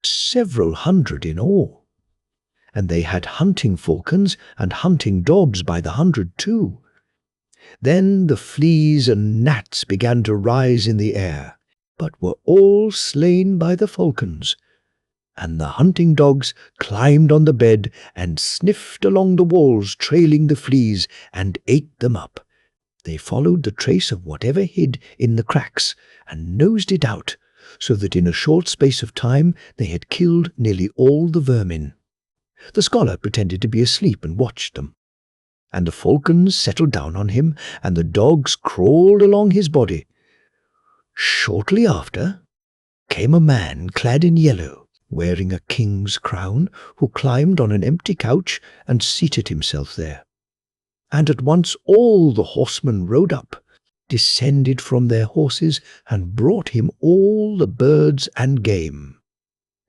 several hundred in all. And they had hunting falcons and hunting dogs by the hundred too. Then the fleas and gnats began to rise in the air, but were all slain by the falcons. And the hunting dogs climbed on the bed and sniffed along the walls, trailing the fleas, and ate them up. They followed the trace of whatever hid in the cracks and nosed it out, so that in a short space of time they had killed nearly all the vermin. The scholar pretended to be asleep and watched them. And the falcons settled down on him, and the dogs crawled along his body. Shortly after came a man clad in yellow, wearing a king's crown, who climbed on an empty couch and seated himself there. And at once all the horsemen rode up, descended from their horses, and brought him all the birds and game.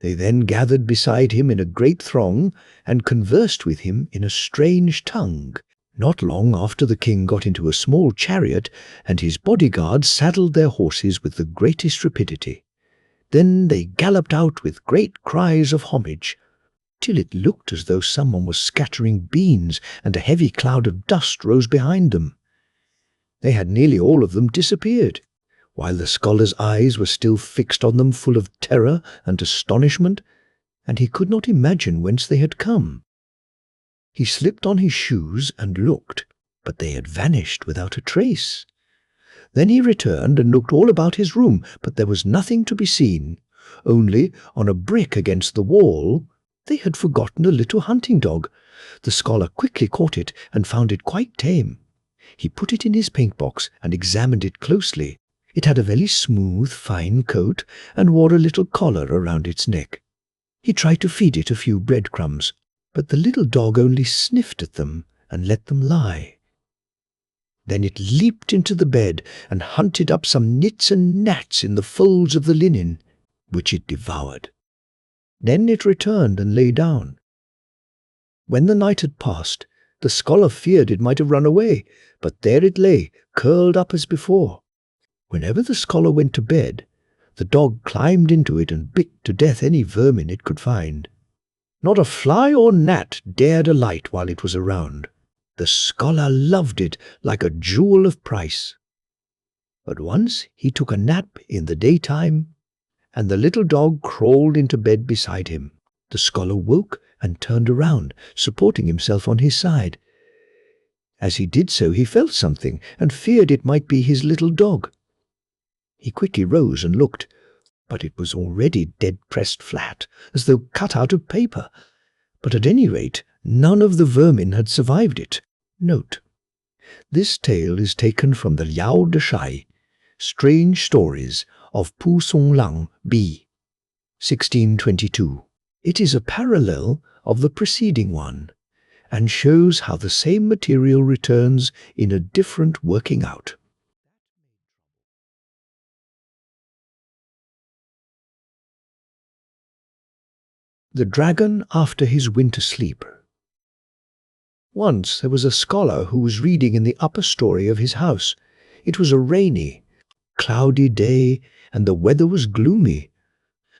They then gathered beside him in a great throng, and conversed with him in a strange tongue. Not long after the king got into a small chariot, and his bodyguards saddled their horses with the greatest rapidity. Then they galloped out with great cries of homage, till it looked as though someone was scattering beans, and a heavy cloud of dust rose behind them. They had nearly all of them disappeared, while the scholar's eyes were still fixed on them full of terror and astonishment, and he could not imagine whence they had come. He slipped on his shoes and looked, but they had vanished without a trace. Then he returned and looked all about his room, but there was nothing to be seen. Only on a brick against the wall they had forgotten a little hunting dog. The scholar quickly caught it and found it quite tame. He put it in his paint-box and examined it closely. It had a very smooth, fine coat and wore a little collar around its neck. He tried to feed it a few breadcrumbs, but the little dog only sniffed at them and let them lie. Then it leaped into the bed and hunted up some nits and gnats in the folds of the linen, which it devoured. Then it returned and lay down. When the night had passed, the scholar feared it might have run away, but there it lay, curled up as before. Whenever the scholar went to bed, the dog climbed into it and bit to death any vermin it could find. Not a fly or gnat dared alight while it was around. The scholar loved it like a jewel of price. But once he took a nap in the daytime, and the little dog crawled into bed beside him. The scholar woke and turned around, supporting himself on his side. As he did so, he felt something and feared it might be his little dog. He quickly rose and looked, but it was already dead pressed flat, as though cut out of paper. But at any rate, none of the vermin had survived it. Note: this tale is taken from the Liao de Shai, Strange Stories of Pu Song Lang, B. 1622. It is a parallel of the preceding one, and shows how the same material returns in a different working out. The Dragon After His Winter Sleep. Once there was a scholar who was reading in the upper story of his house. It was a rainy, cloudy day, and the weather was gloomy.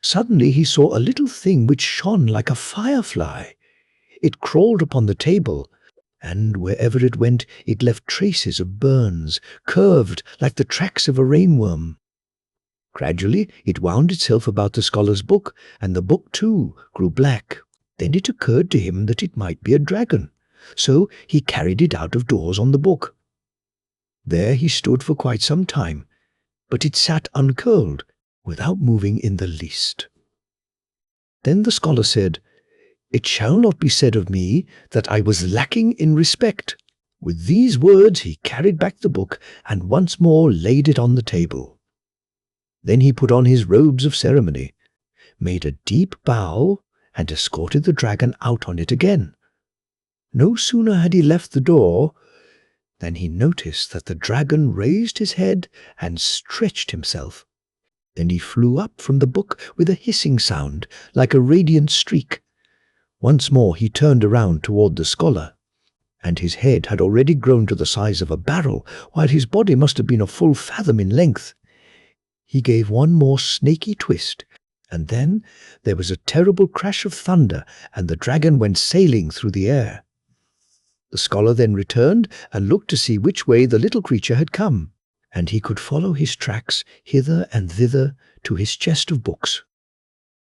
Suddenly he saw a little thing which shone like a firefly. It crawled upon the table, and wherever it went it left traces of burns, curved like the tracks of a rainworm. Gradually it wound itself about the scholar's book, and the book too grew black. Then it occurred to him that it might be a dragon, so he carried it out of doors on the book. There he stood for quite some time, but it sat uncurled, without moving in the least. Then the scholar said, "It shall not be said of me that I was lacking in respect." With these words he carried back the book and once more laid it on the table. Then he put on his robes of ceremony, made a deep bow, and escorted the dragon out on it again. No sooner had he left the door than he noticed that the dragon raised his head and stretched himself. Then he flew up from the book with a hissing sound, like a radiant streak. Once more he turned around toward the scholar, and his head had already grown to the size of a barrel, while his body must have been a full fathom in length. He gave one more snaky twist, and then there was a terrible crash of thunder, and the dragon went sailing through the air. The scholar then returned and looked to see which way the little creature had come, and he could follow his tracks hither and thither to his chest of books.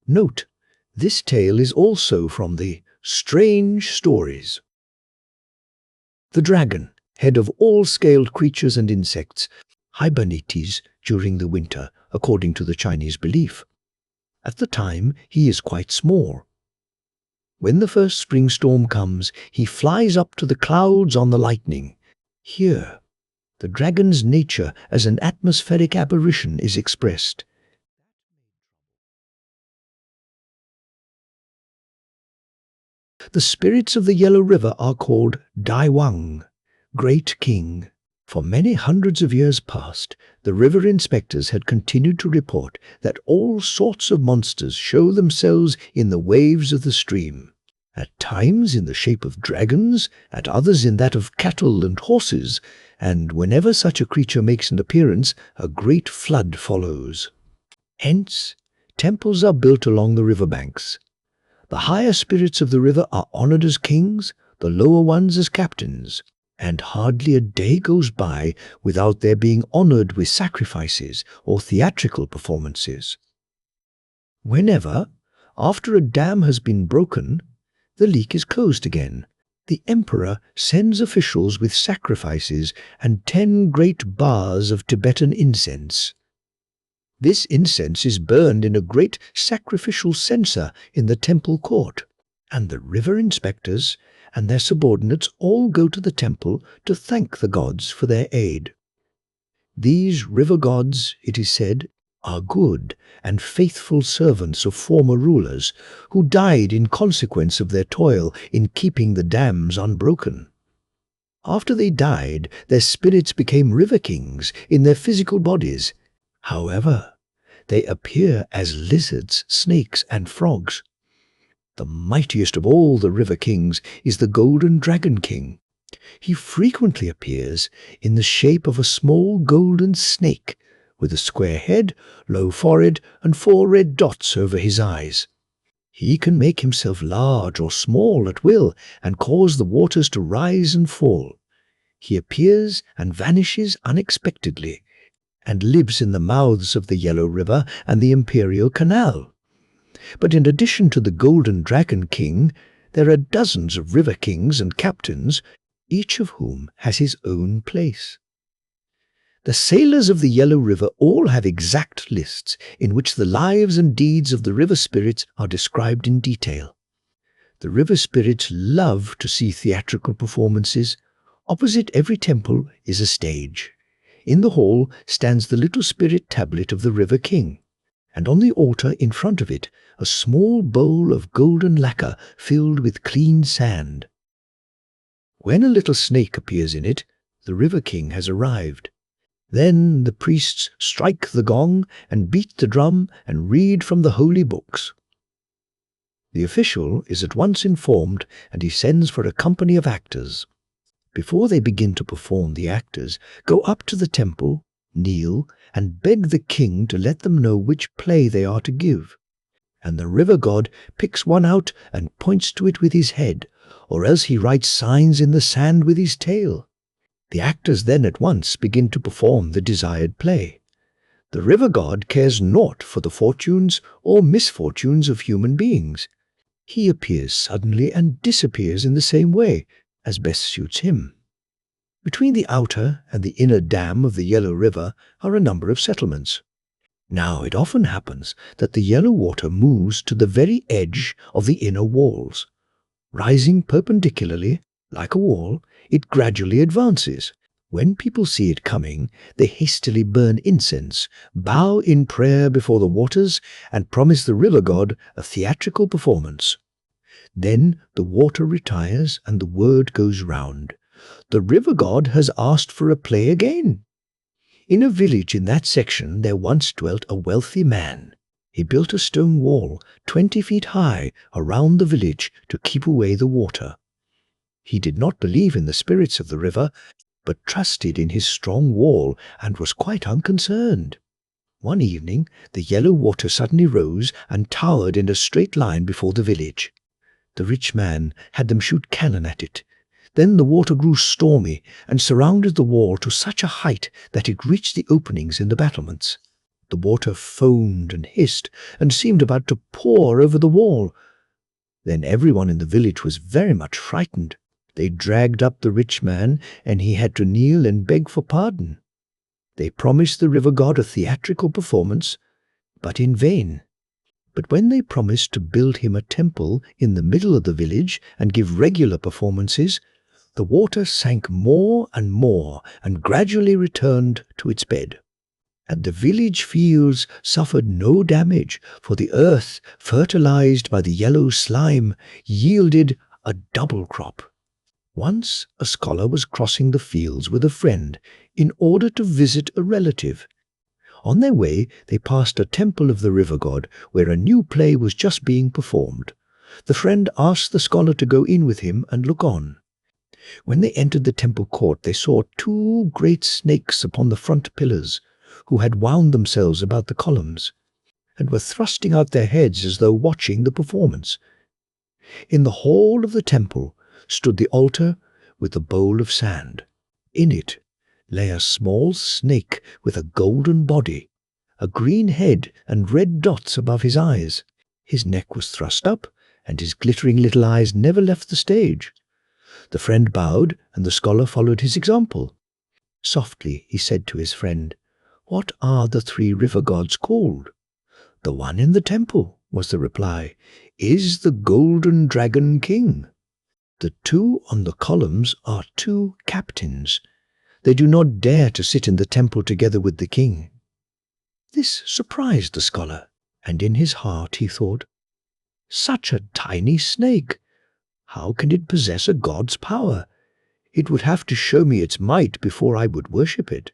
Note, this tale is also from the Strange Stories. The dragon, head of all scaled creatures and insects, hibernates during the winter, according to the Chinese belief. At the time, he is quite small. When the first spring storm comes, he flies up to the clouds on the lightning. Here, the dragon's nature as an atmospheric apparition is expressed. The spirits of the Yellow River are called Dai Wang, Great King. For many hundreds of years past, the river inspectors had continued to report that all sorts of monsters show themselves in the waves of the stream, at times in the shape of dragons, at others in that of cattle and horses, and whenever such a creature makes an appearance, a great flood follows. Hence, temples are built along the river banks. The higher spirits of the river are honored as kings, the lower ones as captains, and hardly a day goes by without their being honored with sacrifices or theatrical performances. Whenever, after a dam has been broken, the leak is closed again, the emperor sends officials with sacrifices and 10 great bars of Tibetan incense. This incense is burned in a great sacrificial censer in the temple court, and the river inspectors and their subordinates all go to the temple to thank the gods for their aid. These river gods, it is said, are good and faithful servants of former rulers who died in consequence of their toil in keeping the dams unbroken. After they died, their spirits became river kings in their physical bodies. However, they appear as lizards, snakes, and frogs. The mightiest of all the river kings is the Golden Dragon King. He frequently appears in the shape of a small golden snake with a square head, low forehead, and 4 red dots over his eyes. He can make himself large or small at will and cause the waters to rise and fall. He appears and vanishes unexpectedly and lives in the mouths of the Yellow River and the Imperial Canal. But in addition to the Golden Dragon King, there are dozens of river kings and captains, each of whom has his own place. The sailors of the Yellow River all have exact lists in which the lives and deeds of the river spirits are described in detail. The river spirits love to see theatrical performances. Opposite every temple is a stage. In the hall stands the little spirit tablet of the River King, and on the altar in front of it a small bowl of golden lacquer filled with clean sand. When a little snake appears in it, the River King has arrived. Then the priests strike the gong and beat the drum and read from the holy books. The official is at once informed, and he sends for a company of actors. Before they begin to perform, the actors go up to the temple, kneel, and beg the king to let them know which play they are to give. and the river god picks one out and points to it with his head, or else he writes signs in the sand with his tail. The actors then at once begin to perform the desired play. The river god cares naught for the fortunes or misfortunes of human beings. He appears suddenly and disappears in the same way, as best suits him. Between the outer and the inner dam of the Yellow River are a number of settlements. Now it often happens that the yellow water moves to the very edge of the inner walls. Rising perpendicularly, like a wall, it gradually advances. When people see it coming, they hastily burn incense, bow in prayer before the waters, and promise the river god a theatrical performance. Then the water retires and the word goes round. The river god has asked for a play again. In a village in that section there once dwelt a wealthy man. He built a stone wall 20 feet high around the village to keep away the water. He did not believe in the spirits of the river, but trusted in his strong wall and was quite unconcerned. One evening the yellow water suddenly rose and towered in a straight line before the village. The rich man had them shoot cannon at it. Then the water grew stormy and surrounded the wall to such a height that it reached the openings in the battlements. The water foamed and hissed and seemed about to pour over the wall. Then everyone in the village was very much frightened. They dragged up the rich man, and he had to kneel and beg for pardon. They promised the river god a theatrical performance, but in vain. But when they promised to build him a temple in the middle of the village and give regular performances, the water sank more and gradually returned to its bed. And the village fields suffered no damage, for the earth, fertilized by the yellow slime, yielded a double crop. Once a scholar was crossing the fields with a friend in order to visit a relative. On their way, they passed a temple of the river god where a new play was just being performed. The friend asked the scholar to go in with him and look on. When they entered the temple court, they saw 2 great snakes upon the front pillars, who had wound themselves about the columns, and were thrusting out their heads as though watching the performance. In the hall of the temple stood the altar with a bowl of sand. In it lay a small snake with a golden body, a green head and red dots above his eyes. His neck was thrust up, and his glittering little eyes never left the stage. The friend bowed, and the scholar followed his example. Softly he said to his friend, "What are the 3 river gods called?" "The one in the temple," was the reply, "is the golden dragon king. The 2 on the columns are 2 captains. They do not dare to sit in the temple together with the king." This surprised the scholar, and in his heart he thought, "Such a tiny snake! How can it possess a god's power? It would have to show me its might before I would worship it."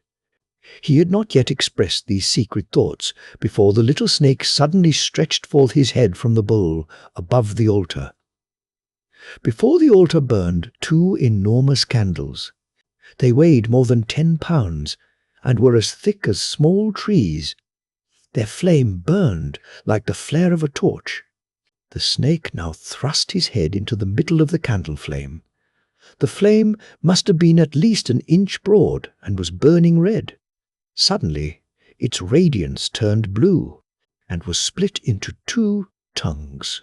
He had not yet expressed these secret thoughts before the little snake suddenly stretched forth his head from the bowl above the altar. Before the altar burned 2 enormous candles. They weighed more than 10 pounds and were as thick as small trees. Their flame burned like the flare of a torch. The snake now thrust his head into the middle of the candle flame. The flame must have been at least an inch broad and was burning red. Suddenly, its radiance turned blue and was split into 2 tongues.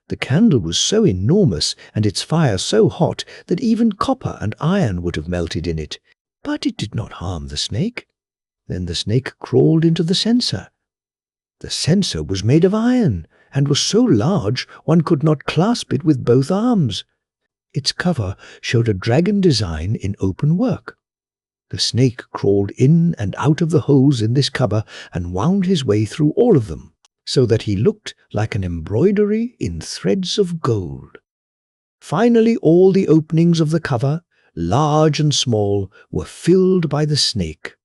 The candle was so enormous and its fire so hot that even copper and iron would have melted in it, but it did not harm the snake. Then the snake crawled into the censer. The censer was made of iron and was so large one could not clasp it with both arms. Its cover showed a dragon design in open work. The snake crawled in and out of the holes in this cover and wound his way through all of them, so that he looked like an embroidery in threads of gold. Finally, all the openings of the cover, large and small, were filled by the snake.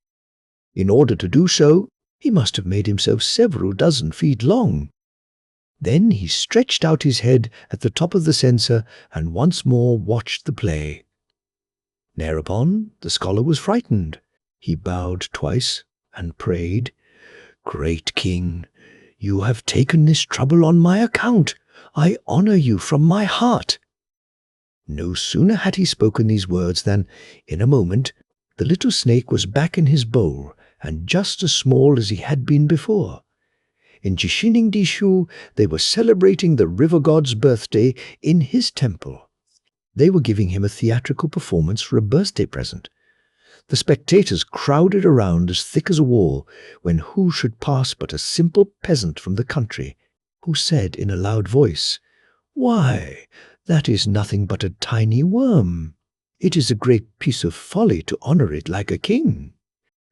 In order to do so, he must have made himself several dozen feet long. Then he stretched out his head at the top of the censer and once more watched the play. Thereupon the scholar was frightened. He bowed twice and prayed, "Great king, You have taken this trouble on my account. I honor you from my heart." No sooner had he spoken these words than, in a moment, the little snake was back in his bowl and just as small as he had been before. In Jishiningdishu, they were celebrating the river god's birthday in his temple. They were giving him a theatrical performance for a birthday present. The spectators crowded around as thick as a wall, when who should pass but a simple peasant from the country, who said in a loud voice, "Why, that is nothing but a tiny worm. It is a great piece of folly to honor it like a king."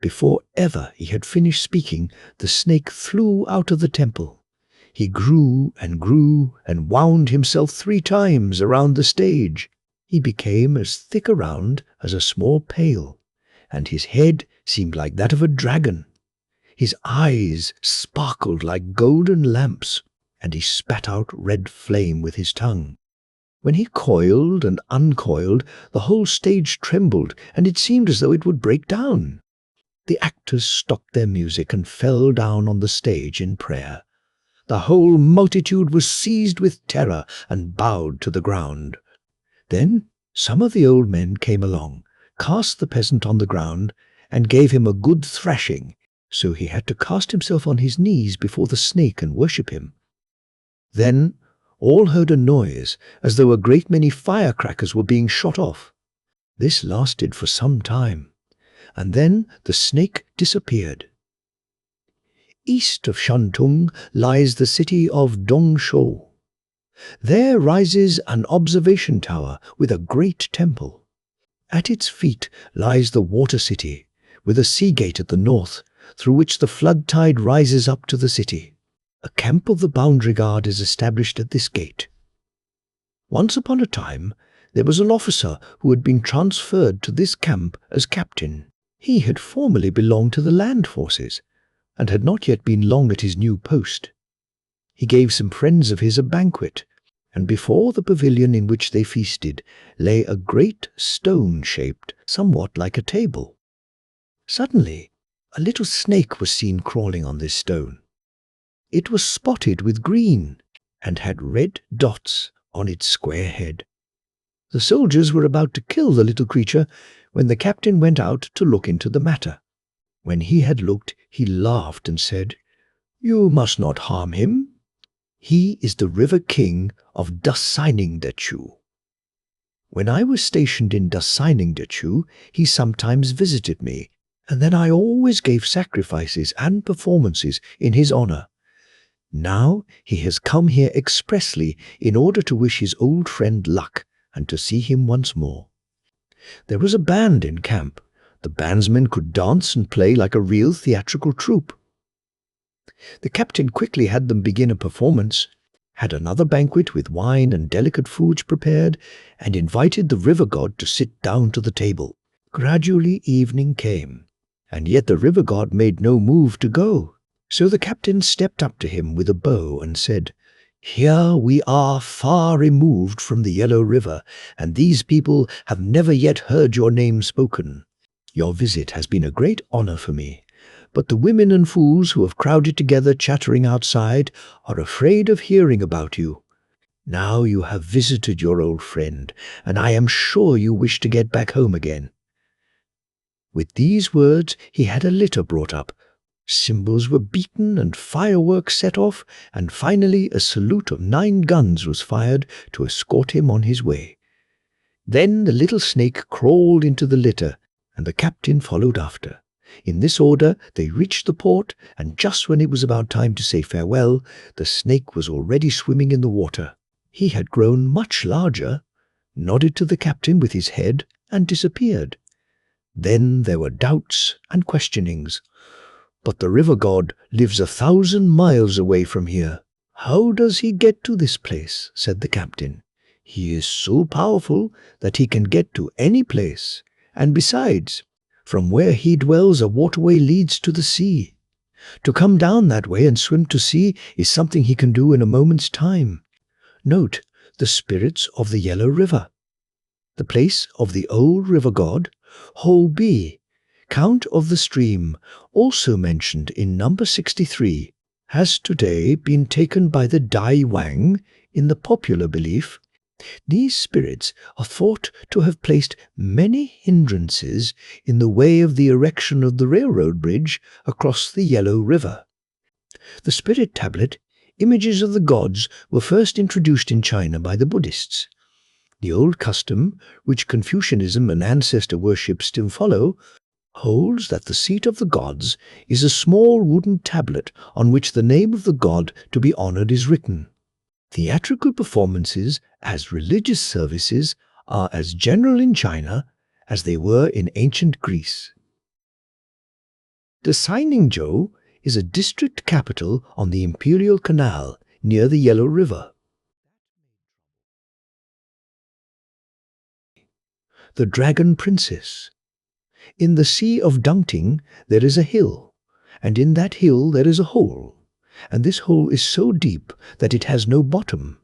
Before ever he had finished speaking, the snake flew out of the temple. He grew and wound himself 3 times around the stage. He became as thick around as a small pail, and his head seemed like that of a dragon. His eyes sparkled like golden lamps, and he spat out red flame with his tongue. When he coiled and uncoiled, the whole stage trembled, and it seemed as though it would break down. The actors stopped their music and fell down on the stage in prayer. The whole multitude was seized with terror and bowed to the ground. Then some of the old men came along, cast the peasant on the ground, and gave him a good thrashing, so he had to cast himself on his knees before the snake and worship him. Then all heard a noise, as though a great many firecrackers were being shot off. This lasted for some time, and then the snake disappeared. East of Shantung lies the city of Dongshou. There rises an observation tower with a great temple. At its feet lies the water city, with a sea gate at the north, through which the flood tide rises up to the city. A camp of the boundary guard is established at this gate. Once upon a time, there was an officer who had been transferred to this camp as captain. He had formerly belonged to the land forces, and had not yet been long at his new post. He gave some friends of his a banquet, and before the pavilion in which they feasted lay a great stone shaped somewhat like a table. Suddenly, a little snake was seen crawling on this stone. It was spotted with green, and had red dots on its square head. The soldiers were about to kill the little creature when the captain went out to look into the matter. When he had looked, he laughed and said, "You must not harm him. He is the river king of Dasiningdechu. When I was stationed in Dasiningdechu, he sometimes visited me, and then I always gave sacrifices and performances in his honor. Now he has come here expressly in order to wish his old friend luck and to see him once more." There was a band in camp. The bandsmen could dance and play like a real theatrical troupe. The captain quickly had them begin a performance, had another banquet with wine and delicate foods prepared, and invited the river god to sit down to the table. Gradually evening came, and yet the river god made no move to go. So the captain stepped up to him with a bow and said, "Here we are far removed from the Yellow River, and these people have never yet heard your name spoken. Your visit has been a great honor for me, but the women and fools who have crowded together chattering outside are afraid of hearing about you. Now you have visited your old friend, and I am sure you wish to get back home again." With these words he had a litter brought up. Cymbals were beaten and fireworks set off, and finally a salute of 9 guns was fired to escort him on his way. Then the little snake crawled into the litter, and the captain followed after. In this order they reached the port, and just when it was about time to say farewell, the snake was already swimming in the water. He had grown much larger, nodded to the captain with his head, and disappeared. Then there were doubts and questionings. "But the river god lives 1,000 miles away from here. How does he get to this place?" said the captain. "He is so powerful that he can get to any place, and besides, from where he dwells a waterway leads to the sea. To come down that way and swim to sea is something he can do in a moment's time. Note the spirits of the Yellow River. The place of the old river god, Hobi, Count of the Stream, also mentioned in number 63, has today been taken by the Dai Wang in the popular belief. These spirits are thought to have placed many hindrances in the way of the erection of the railroad bridge across the Yellow River. The spirit tablet, images of the gods, were first introduced in China by the Buddhists. The old custom, which Confucianism and ancestor worship still follow, holds that the seat of the gods is a small wooden tablet on which the name of the god to be honored is written. Theatrical performances as religious services are as general in China as they were in ancient Greece. The Sainingzhou is a district capital on the Imperial Canal near the Yellow River. The Dragon Princess. In the Sea of Dungting there is a hill, and in that hill there is a hole, and this hole is so deep that it has no bottom.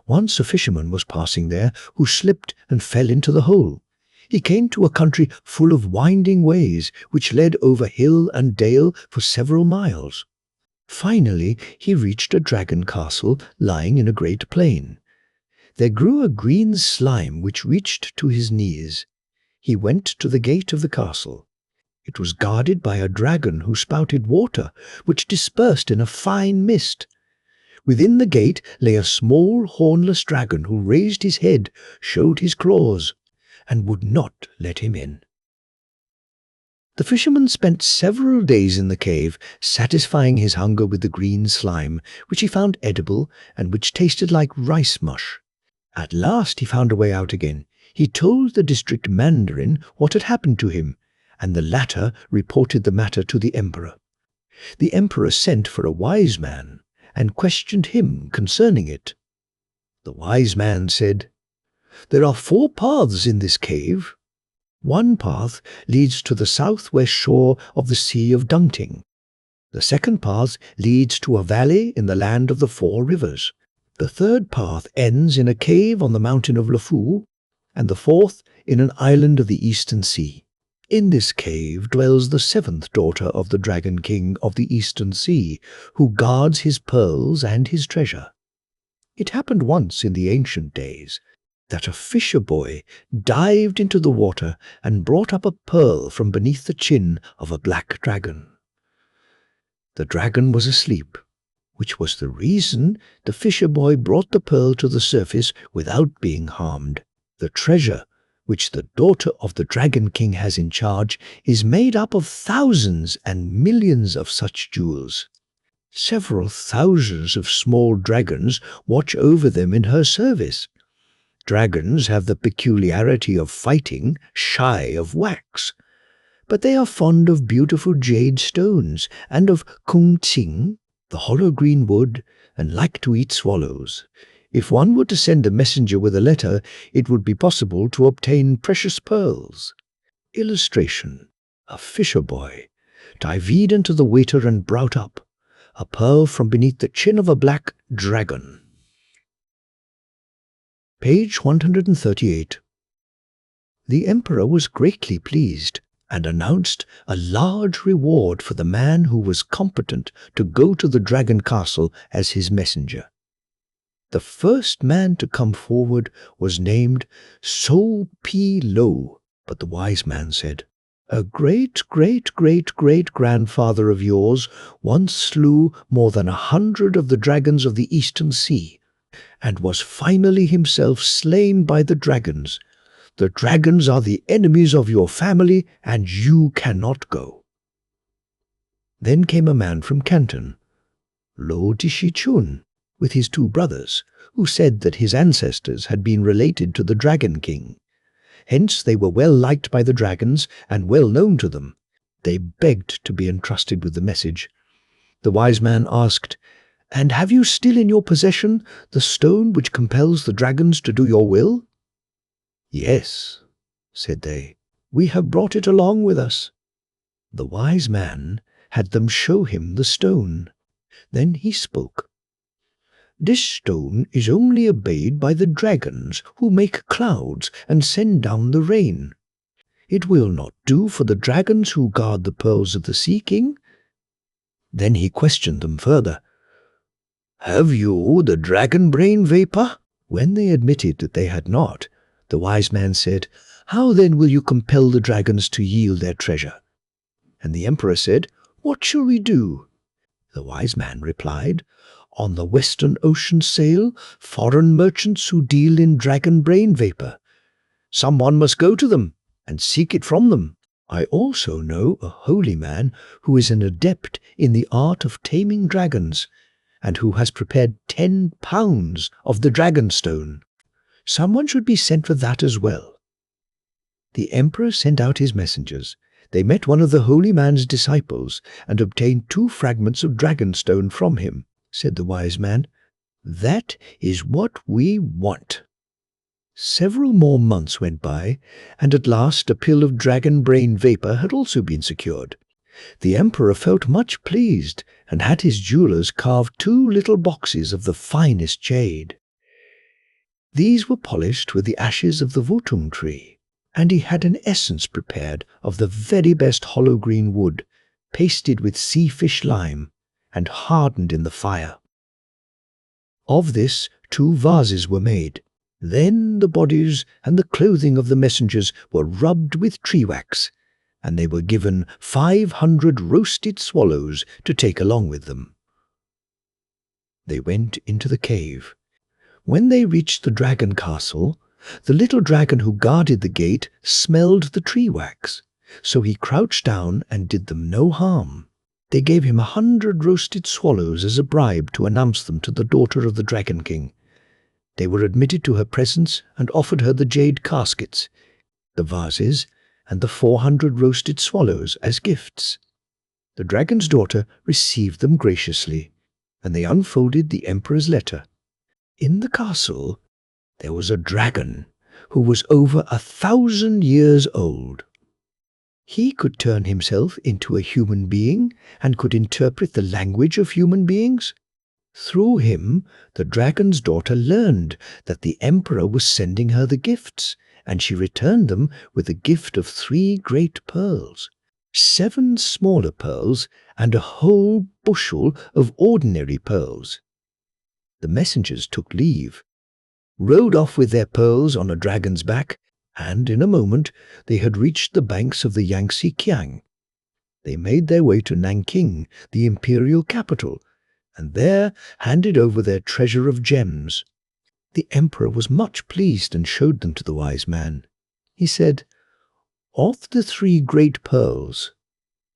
Once a fisherman was passing there who slipped and fell into the hole. He came to a country full of winding ways which led over hill and dale for several miles. Finally he reached a dragon castle lying in a great plain. There grew a green slime which reached to his knees. He went to the gate of the castle. It was guarded by a dragon who spouted water, which dispersed in a fine mist. Within the gate lay a small hornless dragon who raised his head, showed his claws, and would not let him in. The fisherman spent several days in the cave, satisfying his hunger with the green slime, which he found edible and which tasted like rice mush. At last he found a way out again. He told the district mandarin what had happened to him, and the latter reported the matter to the emperor. The emperor sent for a wise man and questioned him concerning it. The wise man said, "There are 4 paths in this cave. One path leads to the southwest shore of the Sea of Dungting. The second path leads to a valley in the land of the 4 rivers. The third path ends in a cave on the mountain of Lufu, and the fourth in an island of the Eastern Sea. In this cave dwells the 7th daughter of the Dragon King of the Eastern Sea, who guards his pearls and his treasure. It happened once in the ancient days that a fisher boy dived into the water and brought up a pearl from beneath the chin of a black dragon. The dragon was asleep, which was the reason the fisher boy brought the pearl to the surface without being harmed. The treasure, which the daughter of the Dragon King has in charge, is made up of thousands and millions of such jewels. Several thousands of small dragons watch over them in her service. Dragons have the peculiarity of fighting shy of wax, but they are fond of beautiful jade stones and of kung qing, the hollow green wood, and like to eat swallows. If one were to send a messenger with a letter, it would be possible to obtain precious pearls. Illustration: a fisher boy dived into the water and brought up a pearl from beneath the chin of a black dragon. Page 138. The emperor was greatly pleased and announced a large reward for the man who was competent to go to the dragon castle as his messenger. The first man to come forward was named So Pi Lo, but the wise man said, "A great-great-great-great-grandfather of yours once slew more than 100 of the dragons of the Eastern Sea, and was finally himself slain by the dragons. The dragons are the enemies of your family, and you cannot go." Then came a man from Canton, Lo Dishichun, with his 2 brothers, who said that his ancestors had been related to the Dragon King. Hence they were well liked by the dragons and well known to them. They begged to be entrusted with the message. The wise man asked, "And have you still in your possession the stone which compels the dragons to do your will?" "Yes," said they, "we have brought it along with us." The wise man had them show him the stone. Then he spoke. "This stone is only obeyed by the dragons who make clouds and send down the rain. It will not do for the dragons who guard the pearls of the Sea King. Then he questioned them further. "Have you the dragon brain vapor?" When they admitted that they had not, the wise man said, "How then will you compel the dragons to yield their treasure?" And the emperor said, "What shall we do?" The wise man replied, "On the western ocean sail foreign merchants who deal in dragon brain vapor. Someone must go to them and seek it from them. I also know a holy man who is an adept in the art of taming dragons, and who has prepared 10 pounds of the dragon stone. Someone should be sent for that as well." The emperor sent out his messengers. They met one of the holy man's disciples and obtained 2 fragments of dragonstone from him. Said the wise man, "That is what we want." Several more months went by, and at last a pill of dragon brain vapor had also been secured. The emperor felt much pleased and had his jewelers carve 2 little boxes of the finest jade. These were polished with the ashes of the votum tree, and he had an essence prepared of the very best hollow green wood, pasted with sea fish lime, and hardened in the fire. Of this 2 vases were made. Then the bodies and the clothing of the messengers were rubbed with tree wax, and they were given 500 roasted swallows to take along with them. They went into the cave. When they reached the dragon castle, the little dragon who guarded the gate smelled the tree wax, so he crouched down and did them no harm. They gave him 100 roasted swallows as a bribe to announce them to the daughter of the Dragon King. They were admitted to her presence and offered her the jade caskets, the vases, and the 400 roasted swallows as gifts. The dragon's daughter received them graciously, and they unfolded the emperor's letter. In the castle there was a dragon who was over 1,000 years old. He could turn himself into a human being and could interpret the language of human beings. Through him, the dragon's daughter learned that the emperor was sending her the gifts, and she returned them with a gift of 3 great pearls, 7 smaller pearls, and a whole bushel of ordinary pearls. The messengers took leave, rode off with their pearls on a dragon's back, and in a moment they had reached the banks of the Yangtze Kiang. They made their way to Nanking, the imperial capital, and there handed over their treasure of gems. The emperor was much pleased and showed them to the wise man. He said, "Of the 3 great pearls,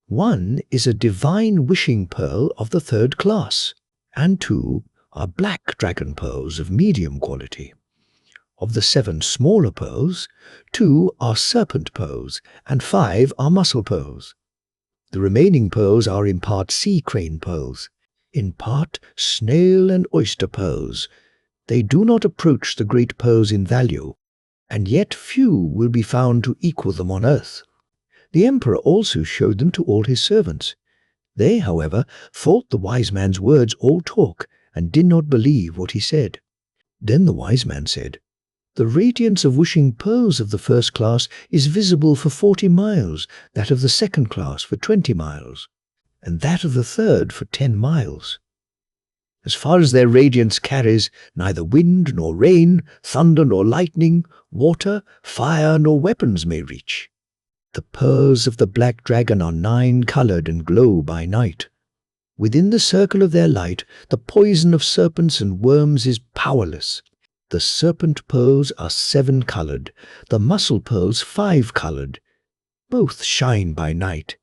one is a divine wishing pearl of the 3rd class, and 2 are black dragon pearls of medium quality. Of the 7 smaller pearls, 2 are serpent pearls, and 5 are mussel pearls. The remaining pearls are in part sea crane pearls, in part snail and oyster pearls. They do not approach the great pearls in value, and yet few will be found to equal them on earth." The emperor also showed them to all his servants. They, however, thought the wise man's words all talk, and did not believe what he said. Then the wise man said, "The radiance of wishing pearls of the 1st class is visible for 40 miles, that of the 2nd class for 20 miles, and that of the 3rd for 10 miles. As far as their radiance carries, neither wind nor rain, thunder nor lightning, water, fire nor weapons may reach. The pearls of the black dragon are 9-colored and glow by night. Within the circle of their light, the poison of serpents and worms is powerless. The serpent pearls are 7-colored, the mussel pearls 5-colored. Both shine by night.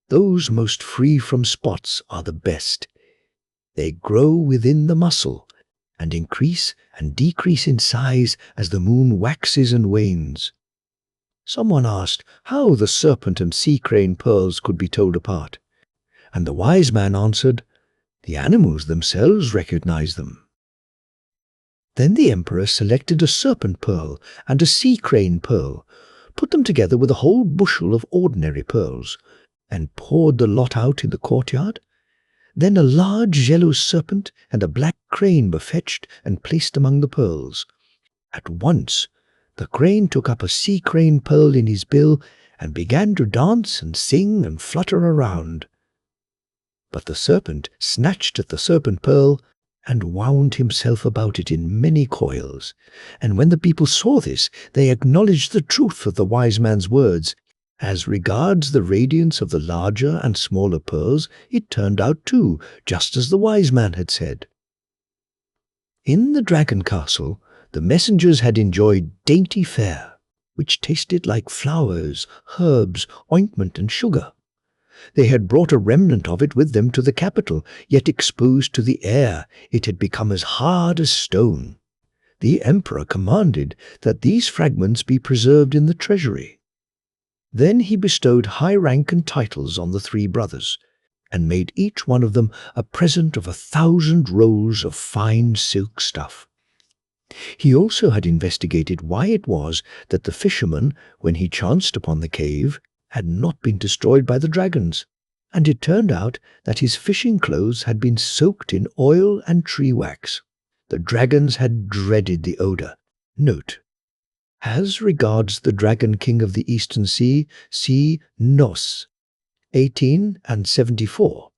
Those most free from spots are the best. They grow within the mussel, and increase and decrease in size as the moon waxes and wanes." Someone asked how the serpent and sea crane pearls could be told apart, and the wise man answered, "The animals themselves recognize them." Then the emperor selected a serpent pearl and a sea crane pearl, put them together with a whole bushel of ordinary pearls, and poured the lot out in the courtyard. Then a large yellow serpent and a black crane were fetched and placed among the pearls. At once the crane took up a sea crane pearl in his bill and began to dance and sing and flutter around. But the serpent snatched at the serpent pearl and wound himself about it in many coils. And when the people saw this, they acknowledged the truth of the wise man's words. As regards the radiance of the larger and smaller pearls, it turned out too, just as the wise man had said. In the dragon castle, the messengers had enjoyed dainty fare, which tasted like flowers, herbs, ointment, and sugar. They had brought a remnant of it with them to the capital, yet exposed to the air, it had become as hard as stone. The emperor commanded that these fragments be preserved in the treasury. Then he bestowed high rank and titles on the three brothers, and made each one of them a present of 1,000 rolls of fine silk stuff. He also had investigated why it was that the fisherman, when he chanced upon the cave, had not been destroyed by the dragons, and it turned out that his fishing clothes had been soaked in oil and tree wax. The dragons had dreaded the odor. Note: as regards the dragon king of the eastern sea, see Nos 18 and 74.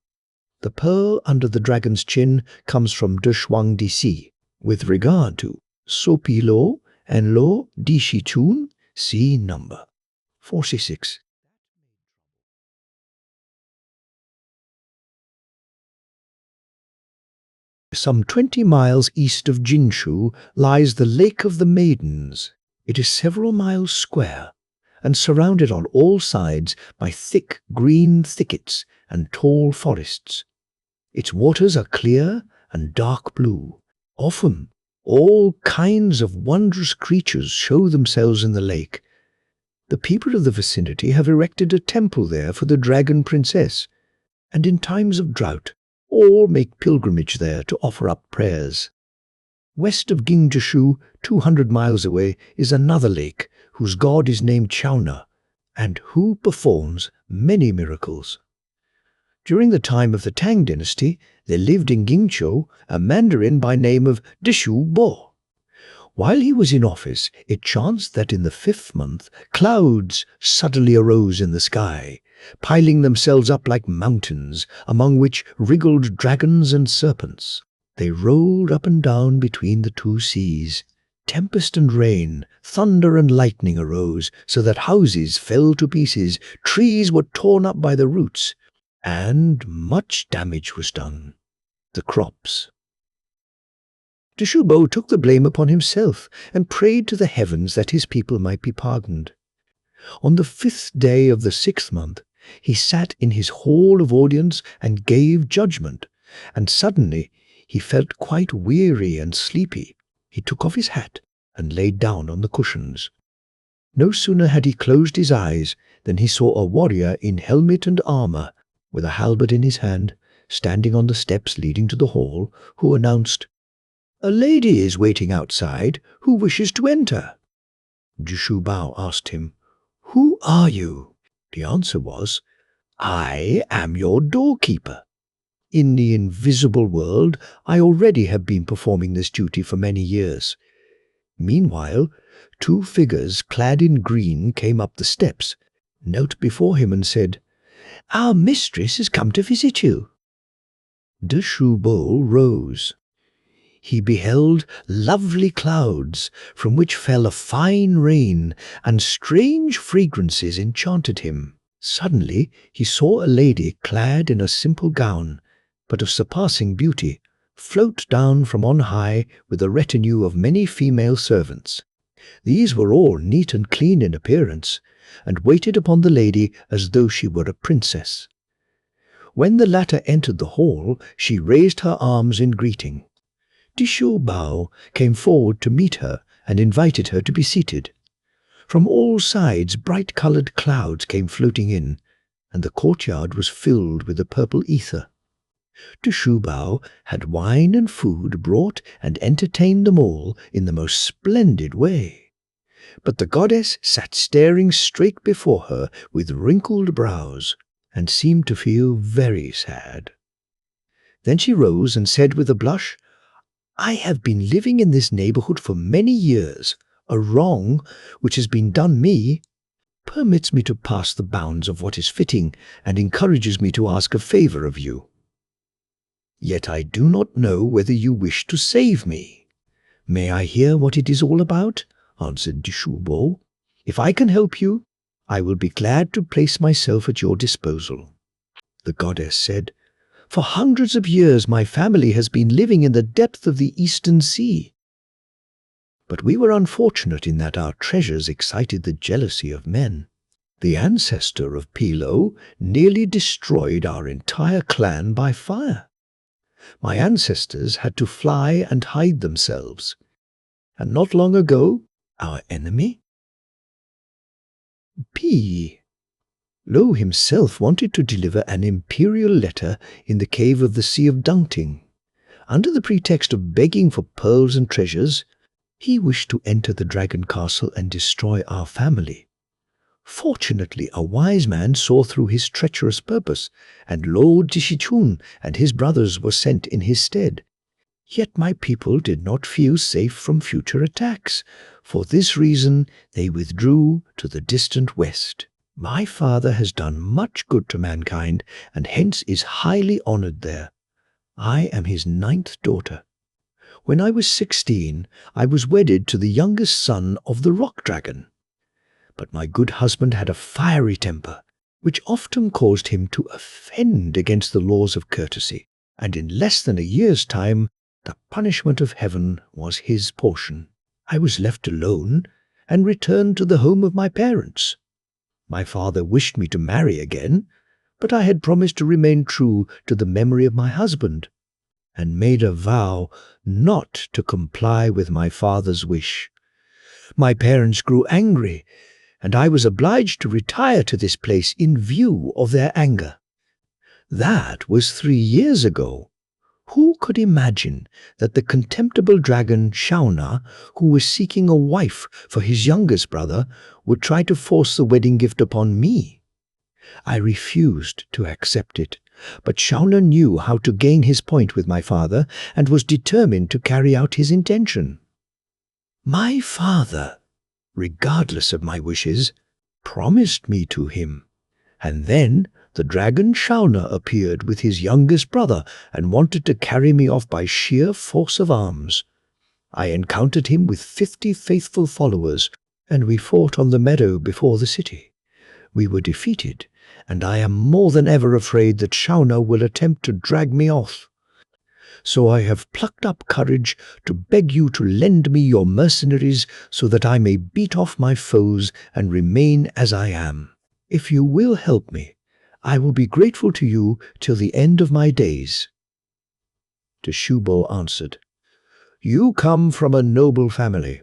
The pearl under the dragon's chin comes from De Shuang Di Si. With regard to Sopi Lo and Lo Di Shi Chun, see number 46. Some 20 miles east of Jinshu lies the Lake of the Maidens. It is several miles square, and surrounded on all sides by thick green thickets and tall forests. Its waters are clear and dark blue. Often, all kinds of wondrous creatures show themselves in the lake. The people of the vicinity have erected a temple there for the dragon princess, and in times of drought, all make pilgrimage there to offer up prayers. West of Gingjishu, 200 miles away, is another lake whose god is named Chauna, and who performs many miracles. During the time of the Tang dynasty, there lived in Gingzhou a mandarin by name of Dishu Bo. While he was in office, it chanced that in the 5th month, clouds suddenly arose in the sky, piling themselves up like mountains, among which wriggled dragons and serpents. They rolled up and down between the two seas. Tempest and rain, thunder and lightning arose, so that houses fell to pieces, trees were torn up by the roots, and much damage was done. The crops. Dishubo took the blame upon himself and prayed to the heavens that his people might be pardoned. On the 5th day of the 6th month, he sat in his hall of audience and gave judgment, and suddenly he felt quite weary and sleepy. He took off his hat and lay down on the cushions. No sooner had he closed his eyes than he saw a warrior in helmet and armor, with a halberd in his hand, standing on the steps leading to the hall, who announced, "A lady is waiting outside who wishes to enter." Jushu Bao asked him, "Who are you?" The answer was, "I am your doorkeeper. In the invisible world, I already have been performing this duty for many years." Meanwhile, 2 figures clad in green came up the steps, knelt before him and said, "Our mistress has come to visit you." De Shubo rose. He beheld lovely clouds, from which fell a fine rain, and strange fragrances enchanted him. Suddenly he saw a lady clad in a simple gown, but of surpassing beauty, float down from on high with a retinue of many female servants. These were all neat and clean in appearance, and waited upon the lady as though she were a princess. When the latter entered the hall, she raised her arms in greeting. Dishu Bao came forward to meet her and invited her to be seated. From all sides bright-coloured clouds came floating in, and the courtyard was filled with a purple ether. Dishu Bao had wine and food brought and entertained them all in the most splendid way. But the goddess sat staring straight before her with wrinkled brows, and seemed to feel very sad. Then she rose and said with a blush, "I have been living in this neighborhood for many years. A wrong which has been done me permits me to pass the bounds of what is fitting and encourages me to ask a favor of you." Yet I do not know whether you wish to save me." "May I hear what it is all about?" answered Dishubo. "If I can help you, I will be glad to place myself at your disposal." The goddess said, "For hundreds of years my family has been living in the depth of the Eastern Sea. But we were unfortunate in that our treasures excited the jealousy of men. The ancestor of Pilo nearly destroyed our entire clan by fire. My ancestors had to fly and hide themselves. And not long ago, our enemy, Lo himself wanted to deliver an imperial letter in the cave of the Sea of Dungting. Under the pretext of begging for pearls and treasures, he wished to enter the dragon castle and destroy our family. Fortunately, a wise man saw through his treacherous purpose, and Lord Tishichun and his brothers were sent in his stead. Yet my people did not feel safe from future attacks. For this reason, they withdrew to the distant west. My father has done much good to mankind, and hence is highly honored there. I am his 9th daughter. When I was 16, I was wedded to the youngest son of the rock dragon. But my good husband had a fiery temper, which often caused him to offend against the laws of courtesy, and in less than a year's time, the punishment of heaven was his portion. I was left alone and returned to the home of my parents. My father wished me to marry again, but I had promised to remain true to the memory of my husband, and made a vow not to comply with my father's wish. My parents grew angry, and I was obliged to retire to this place in view of their anger. That was 3 years ago. Who could imagine that the contemptible dragon Shauna, who was seeking a wife for his youngest brother, would try to force the wedding gift upon me? I refused to accept it, but Shauna knew how to gain his point with my father and was determined to carry out his intention. My father, regardless of my wishes, promised me to him, and then the dragon Shauna appeared with his youngest brother and wanted to carry me off by sheer force of arms. I encountered him with 50 faithful followers, and we fought on the meadow before the city. We were defeated, and I am more than ever afraid that Shauna will attempt to drag me off. So I have plucked up courage to beg you to lend me your mercenaries so that I may beat off my foes and remain as I am. If you will help me, I will be grateful to you till the end of my days." Teshubo answered, "You come from a noble family.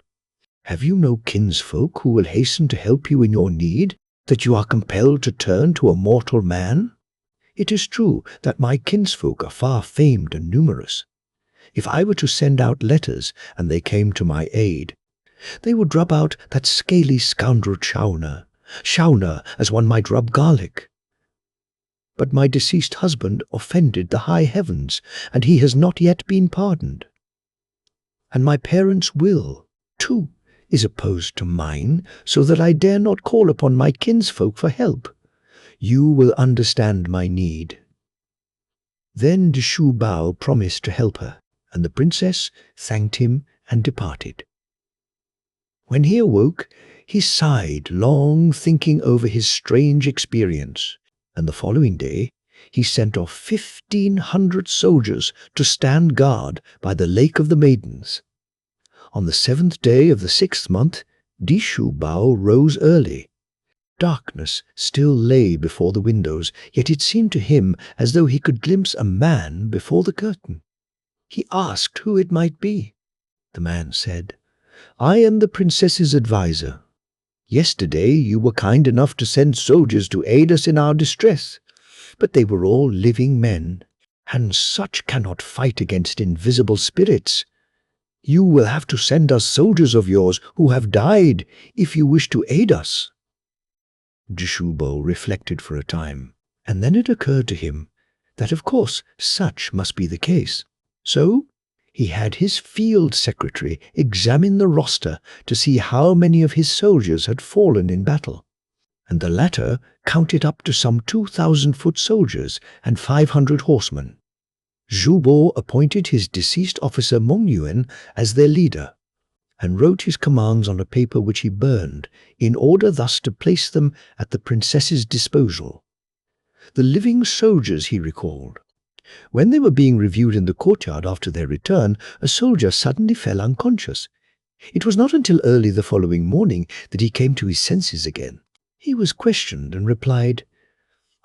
Have you no kinsfolk who will hasten to help you in your need, that you are compelled to turn to a mortal man? It is true that my kinsfolk are far famed and numerous. If I were to send out letters and they came to my aid, they would rub out that scaly scoundrel Shauna as one might rub garlic. But my deceased husband offended the high heavens, and he has not yet been pardoned. And my parents' will, too, is opposed to mine, so that I dare not call upon my kinsfolk for help. You will understand my need." Then Deshubao promised to help her, and the princess thanked him and departed. When he awoke, he sighed long, thinking over his strange experience, and the following day he sent off 1,500 soldiers to stand guard by the Lake of the Maidens. On the 7th day of the 6th month, Deshubao rose early. Darkness still lay before the windows, yet it seemed to him as though he could glimpse a man before the curtain. He asked who it might be. The man said, "I am the princess's adviser. Yesterday you were kind enough to send soldiers to aid us in our distress, but they were all living men, and such cannot fight against invisible spirits. You will have to send us soldiers of yours who have died if you wish to aid us." Deshubao reflected for a time, and then it occurred to him that of course such must be the case. So he had his field secretary examine the roster to see how many of his soldiers had fallen in battle, and the latter counted up to some 2,000 foot soldiers and 500 horsemen. Zhu Bo appointed his deceased officer Meng Yuan as their leader, and wrote his commands on a paper which he burned, in order thus to place them at the princess's disposal. The living soldiers, he recalled. When they were being reviewed in the courtyard after their return, a soldier suddenly fell unconscious. It was not until early the following morning that he came to his senses again. He was questioned and replied,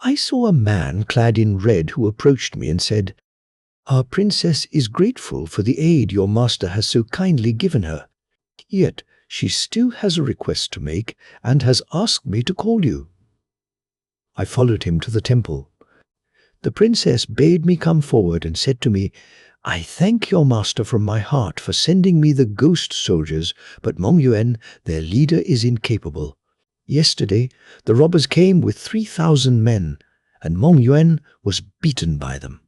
"I saw a man clad in red who approached me and said, 'Our princess is grateful for the aid your master has so kindly given her. Yet she still has a request to make and has asked me to call you.' I followed him to the temple. The princess bade me come forward and said to me, 'I thank your master from my heart for sending me the ghost soldiers, but Meng Yuan, their leader, is incapable. Yesterday the robbers came with 3,000 men, and Meng Yuan was beaten by them.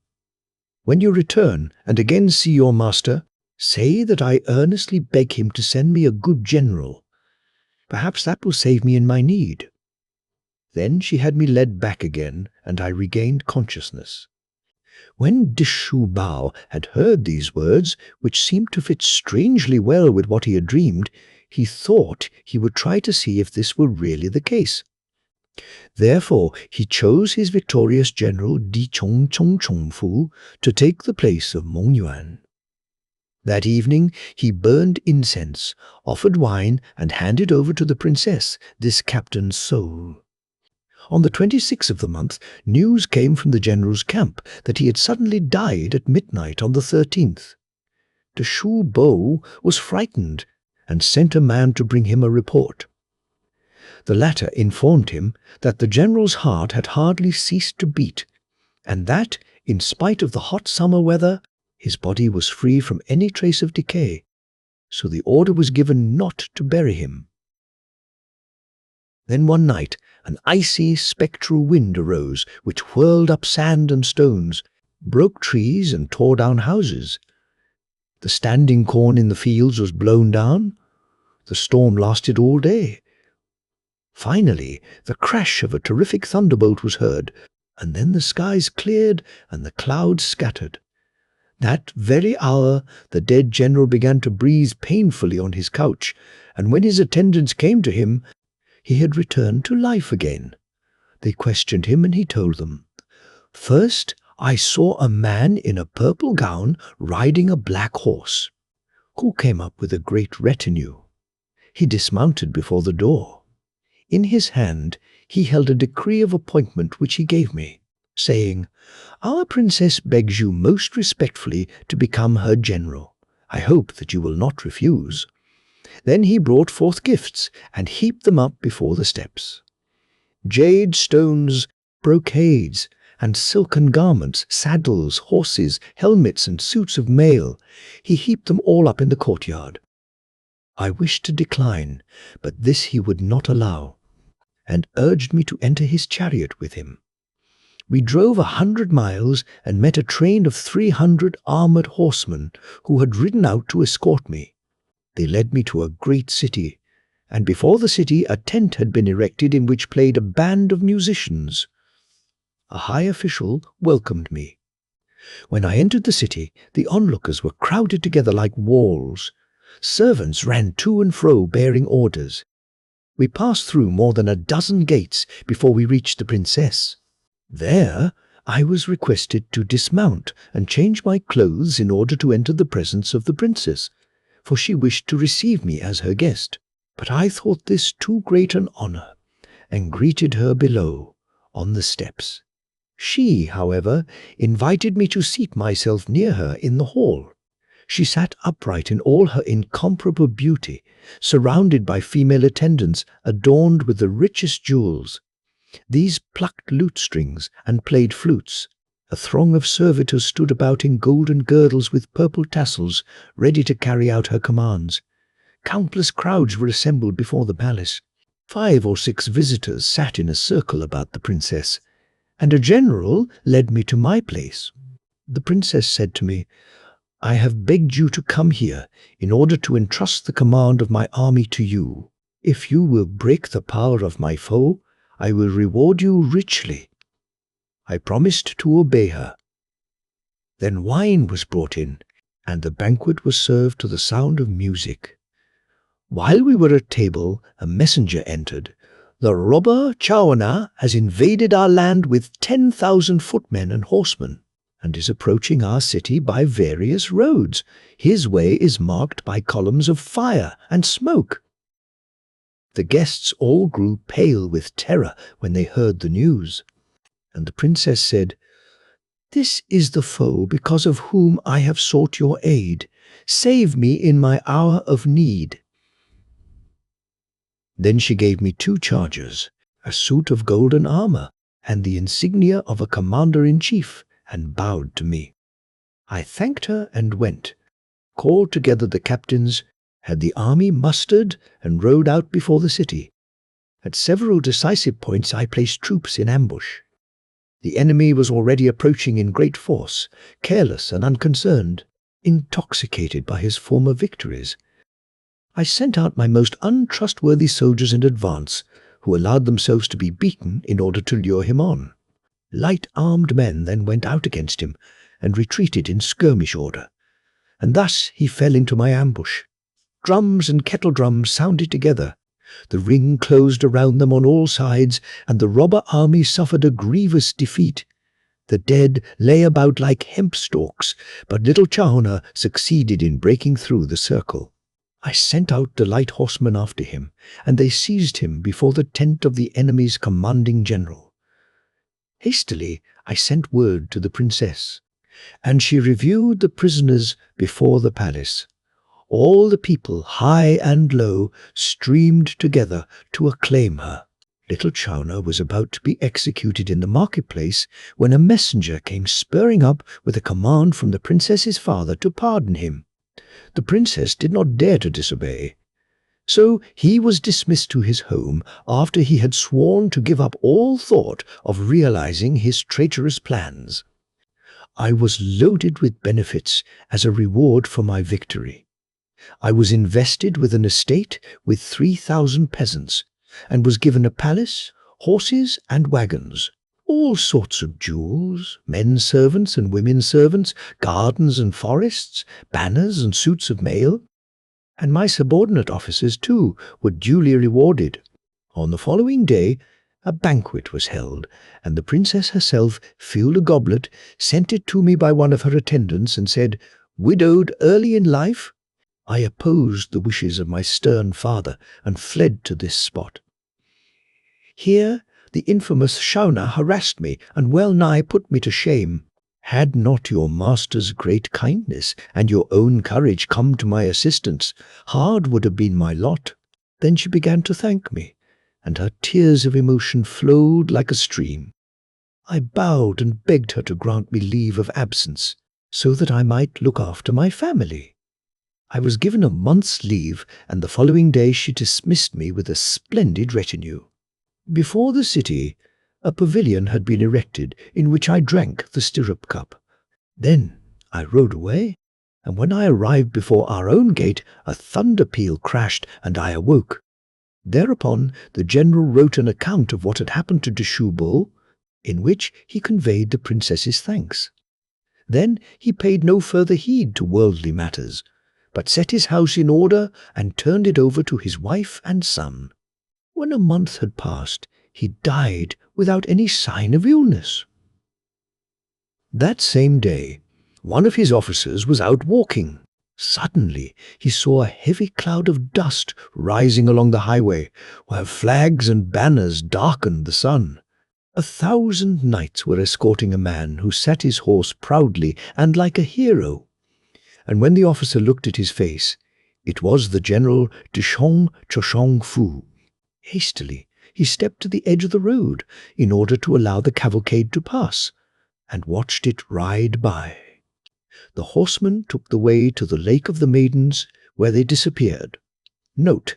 When you return and again see your master, say that I earnestly beg him to send me a good general. Perhaps that will save me in my need.' Then she had me led back again, and I regained consciousness. When Dishu Bao had heard these words, which seemed to fit strangely well with what he had dreamed, he thought he would try to see if this were really the case. Therefore he chose his victorious general Di Chong Chong Chong Fu to take the place of Meng Yuan. That evening he burned incense, offered wine, and handed over to the princess this captain's soul. On the 26th of the month, news came from the general's camp that he had suddenly died at midnight on the 13th. The Shu Bo was frightened and sent a man to bring him a report. The latter informed him that the general's heart had hardly ceased to beat, and that, in spite of the hot summer weather, his body was free from any trace of decay, so the order was given not to bury him. Then one night an icy, spectral wind arose, which whirled up sand and stones, broke trees and tore down houses. The standing corn in the fields was blown down. The storm lasted all day. Finally, the crash of a terrific thunderbolt was heard, and then the skies cleared and the clouds scattered. That very hour the dead general began to breathe painfully on his couch, and when his attendants came to him, he had returned to life again. They questioned him, and he told them, "First, I saw a man in a purple gown riding a black horse, who came up with a great retinue. He dismounted before the door. In his hand he held a decree of appointment which he gave me, saying, 'Our princess begs you most respectfully to become her general. I hope that you will not refuse.' Then he brought forth gifts and heaped them up before the steps. Jade stones, brocades, and silken garments, saddles, horses, helmets, and suits of mail, he heaped them all up in the courtyard. I wished to decline, but this he would not allow, and urged me to enter his chariot with him. We drove 100 miles and met a train of 300 armored horsemen who had ridden out to escort me. They led me to a great city, and before the city a tent had been erected in which played a band of musicians. A high official welcomed me. When I entered the city, the onlookers were crowded together like walls. Servants ran to and fro bearing orders. We passed through more than a dozen gates before we reached the princess. There I was requested to dismount and change my clothes in order to enter the presence of the princess, for she wished to receive me as her guest. But I thought this too great an honor, and greeted her below, on the steps. She, however, invited me to seat myself near her in the hall. She sat upright in all her incomparable beauty, surrounded by female attendants adorned with the richest jewels. These plucked lute strings and played flutes. A throng of servitors stood about in golden girdles with purple tassels, ready to carry out her commands. Countless crowds were assembled before the palace. 5 or 6 visitors sat in a circle about the princess, and a general led me to my place. The princess said to me, "I have begged you to come here in order to entrust the command of my army to you. If you will break the power of my foe, I will reward you richly." I promised to obey her. Then wine was brought in, and the banquet was served to the sound of music. While we were at table, a messenger entered. "The robber Chaona has invaded our land with 10,000 footmen and horsemen, and is approaching our city by various roads. His way is marked by columns of fire and smoke." The guests all grew pale with terror when they heard the news, and the princess said, "This is the foe because of whom I have sought your aid. Save me in my hour of need." Then she gave me 2 chargers, a suit of golden armor, and the insignia of a commander-in-chief, and bowed to me. I thanked her and went, called together the captains, had the army mustered, and rode out before the city. At several decisive points I placed troops in ambush. The enemy was already approaching in great force, careless and unconcerned, intoxicated by his former victories. I sent out my most untrustworthy soldiers in advance, who allowed themselves to be beaten in order to lure him on. Light-armed men then went out against him, and retreated in skirmish order, and thus he fell into my ambush. Drums and kettle-drums sounded together. The ring closed around them on all sides, and the robber army suffered a grievous defeat. The dead lay about like hemp stalks, but little Chaona succeeded in breaking through the circle. I sent out the light horsemen after him, and they seized him before the tent of the enemy's commanding general. Hastily I sent word to the princess, and she reviewed the prisoners before the palace. All the people, high and low, streamed together to acclaim her. Little Chaona was about to be executed in the marketplace when a messenger came spurring up with a command from the princess's father to pardon him. The princess did not dare to disobey, so he was dismissed to his home after he had sworn to give up all thought of realizing his traitorous plans. I was loaded with benefits as a reward for my victory. I was invested with an estate with 3,000 peasants, and was given a palace, horses and wagons, all sorts of jewels, men servants and women servants, gardens and forests, banners and suits of mail. And my subordinate officers, too, were duly rewarded. On the following day, a banquet was held, and the princess herself filled a goblet, sent it to me by one of her attendants, and said, "Widowed early in life?" I opposed the wishes of my stern father, and fled to this spot. Here the infamous Chaona harassed me, and well-nigh put me to shame. Had not your master's great kindness and your own courage come to my assistance, hard would have been my lot. Then she began to thank me, and her tears of emotion flowed like a stream. I bowed and begged her to grant me leave of absence, so that I might look after my family. I was given a month's leave, and the following day she dismissed me with a splendid retinue. Before the city, a pavilion had been erected in which I drank the stirrup cup. Then I rode away, and when I arrived before our own gate, a thunder peal crashed, and I awoke. Thereupon the general wrote an account of what had happened to Deshubal, in which he conveyed the princess's thanks. Then he paid no further heed to worldly matters, but set his house in order and turned it over to his wife and son. When a month had passed, he died without any sign of illness. That same day, one of his officers was out walking. Suddenly, he saw a heavy cloud of dust rising along the highway, where flags and banners darkened the sun. 1,000 knights were escorting a man who sat his horse proudly and like a hero. And when the officer looked at his face, it was the general Dishong Choshong Fu. Hastily, he stepped to the edge of the road in order to allow the cavalcade to pass, and watched it ride by. The horsemen took the way to the Lake of the Maidens, where they disappeared. Note,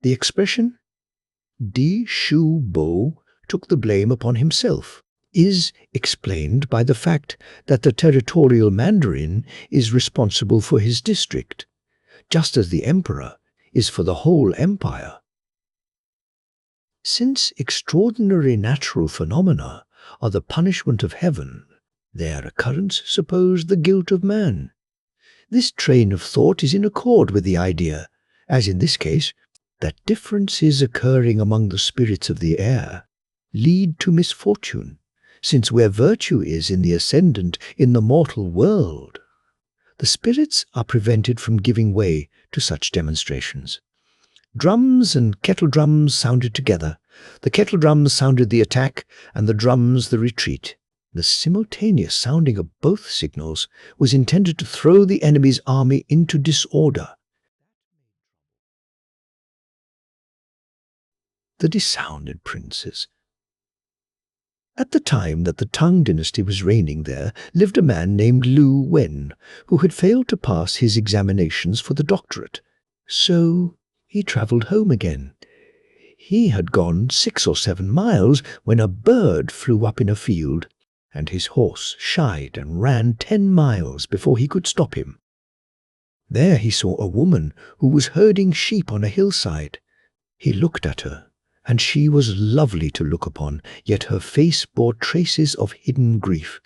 the expression Di Shu Bo took the blame upon himself is explained by the fact that the territorial mandarin is responsible for his district, just as the emperor is for the whole empire. Since extraordinary natural phenomena are the punishment of heaven, Their occurrence supposed the guilt of man. This train of thought is in accord with the idea, as in this case, that differences occurring among the spirits of the air lead to misfortune, since where virtue is in the ascendant in the mortal world, the spirits are prevented from giving way to such demonstrations. Drums and kettle drums sounded together. The kettle drums sounded the attack, and the drums the retreat. The simultaneous sounding of both signals was intended to throw the enemy's army into disorder. The dissounded princes. At the time that the Tang dynasty was reigning there lived a man named Lu Wen, who had failed to pass his examinations for the doctorate. So he travelled home again. He had gone 6 or 7 miles when a bird flew up in a field, and his horse shied and ran 10 miles before he could stop him. There he saw a woman who was herding sheep on a hillside. He looked at her, and she was lovely to look upon, yet her face bore traces of hidden grief.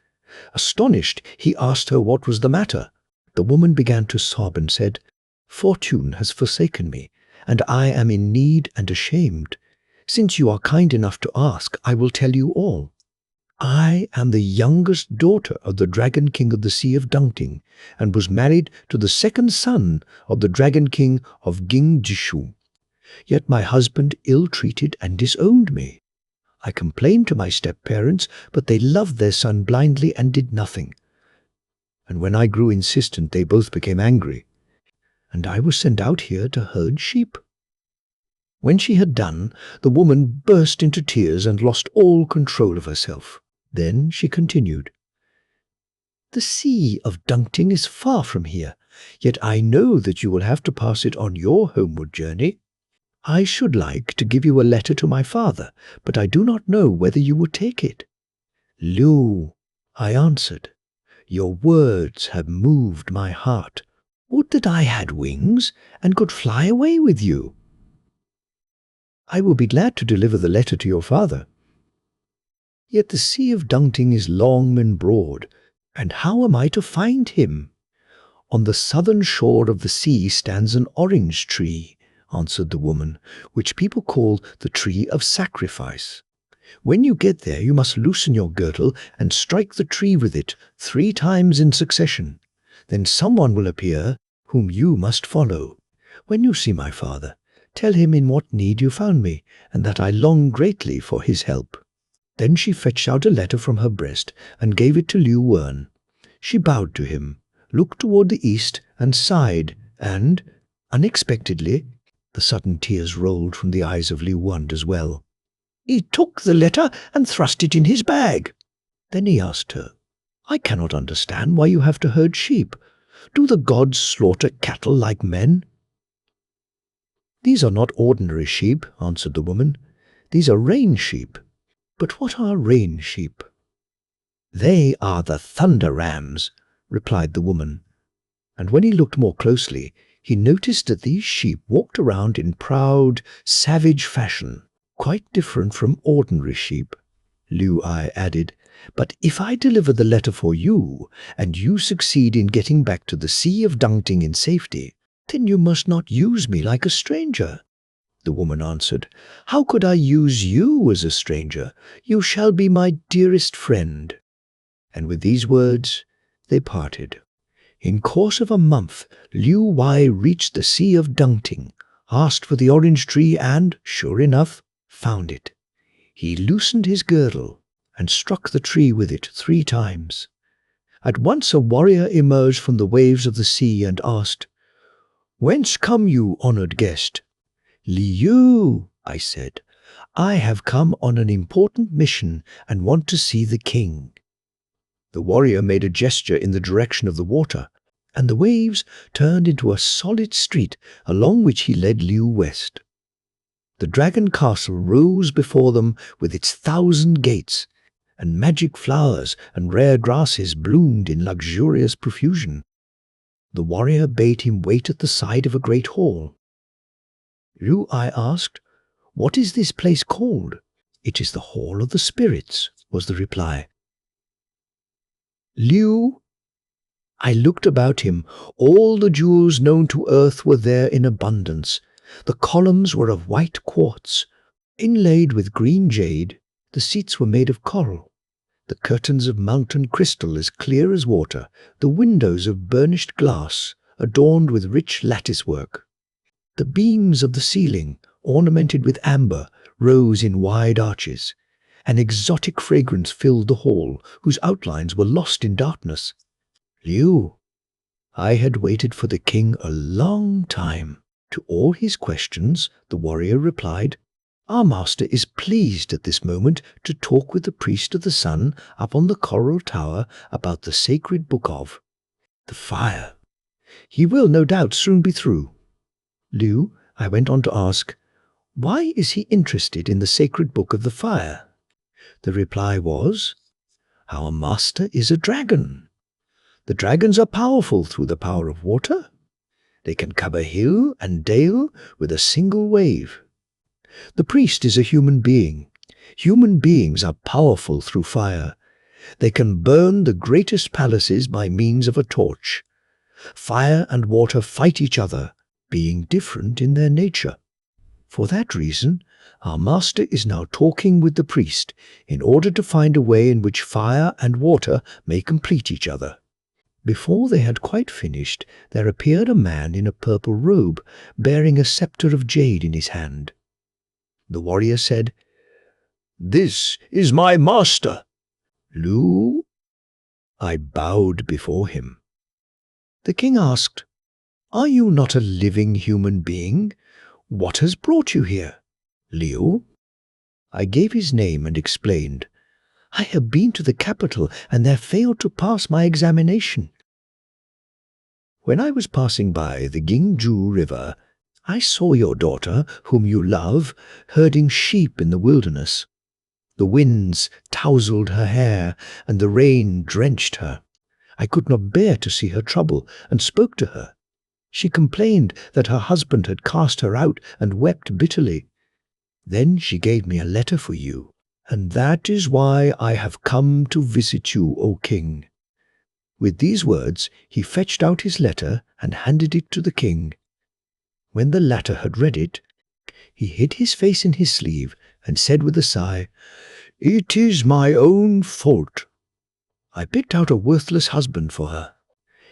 Astonished, he asked her what was the matter. The woman began to sob and said, "Fortune has forsaken me, and I am in need and ashamed. Since you are kind enough to ask, I will tell you all. I am the youngest daughter of the Dragon King of the Sea of Dungting, and was married to the second son of the Dragon King of Jingjishu. Yet my husband ill-treated and disowned me. I complained to my step-parents, but they loved their son blindly and did nothing. And when I grew insistent, they both became angry, and I was sent out here to herd sheep." When she had done, the woman burst into tears and lost all control of herself. Then she continued, "The Sea of Dungting is far from here, yet I know that you will have to pass it on your homeward journey. I should like to give you a letter to my father, but I do not know whether you will take it." "Liu," I answered, "your words have moved my heart. Would that I had wings and could fly away with you." "I will be glad to deliver the letter to your father. Yet the Sea of Dungting is long and broad, and how am I to find him?" "On the southern shore of the sea stands an orange tree," answered the woman, "which people call the tree of sacrifice. When you get there, you must loosen your girdle and strike the tree with it 3 times in succession. Then someone will appear whom you must follow. When you see my father, tell him in what need you found me, and that I long greatly for his help." Then she fetched out a letter from her breast and gave it to Liu Wen. She bowed to him, looked toward the east, and sighed, and, unexpectedly, the sudden tears rolled from the eyes of Liu Wen as well. "He took the letter and thrust it in his bag." Then he asked her, "I cannot understand why you have to herd sheep. Do the gods slaughter cattle like men?" "These are not ordinary sheep," answered the woman. "These are rain sheep." "But what are rain sheep?" "They are the thunder rams," replied the woman. And when he looked more closely, he noticed that these sheep walked around in proud, savage fashion, quite different from ordinary sheep. Liu Ai added, "But if I deliver the letter for you, and you succeed in getting back to the Sea of Dungting in safety, then you must not use me like a stranger." The woman answered, "How could I use you as a stranger? You shall be my dearest friend." And with these words, they parted. In course of a month, Liu Wei reached the Sea of Dungting, asked for the orange tree, and, sure enough, found it. He loosened his girdle and struck the tree with it 3 times. At once a warrior emerged from the waves of the sea and asked, "Whence come you, honored guest?" "Liu," I said, "I have come on an important mission and want to see the king." The warrior made a gesture in the direction of the water, and the waves turned into a solid street along which he led Liu west. The dragon castle rose before them with its 1,000 gates, and magic flowers and rare grasses bloomed in luxurious profusion. The warrior bade him wait at the side of a great hall. Liu Ai asked, "What is this place called?" "It is the Hall of the Spirits," was the reply. Liu, I looked about him. All the jewels known to earth were there in abundance. The columns were of white quartz, inlaid with green jade. The seats were made of coral, the curtains of mountain crystal as clear as water, the windows of burnished glass, adorned with rich lattice work. The beams of the ceiling, ornamented with amber, rose in wide arches. An exotic fragrance filled the hall, whose outlines were lost in darkness. Liu, I had waited for the king a long time. To all his questions, the warrior replied, "Our master is pleased at this moment to talk with the priest of the sun up on the coral tower about the sacred book of the fire. He will no doubt soon be through." Liu, I went on to ask, "Why is he interested in the sacred book of the fire?" The reply was, "Our master is a dragon. The dragons are powerful through the power of water. They can cover hill and dale with a single wave. The priest is a human being. Human beings are powerful through fire. They can burn the greatest palaces by means of a torch. Fire and water fight each other, being different in their nature. For that reason, our master is now talking with the priest in order to find a way in which fire and water may complete each other." Before they had quite finished, there appeared a man in a purple robe, bearing a scepter of jade in his hand. The warrior said, "This is my master." "Liu?" I bowed before him. The king asked, "Are you not a living human being? What has brought you here?" "Liu?" I gave his name and explained, "I have been to the capital and there failed to pass my examination. When I was passing by the Gingju River, I saw your daughter, whom you love, herding sheep in the wilderness. The winds tousled her hair, and the rain drenched her. I could not bear to see her trouble, and spoke to her. She complained that her husband had cast her out and wept bitterly. Then she gave me a letter for you, and that is why I have come to visit you, O king." With these words, he fetched out his letter and handed it to the king. When the latter had read it, he hid his face in his sleeve and said with a sigh, "It is my own fault. I picked out a worthless husband for her.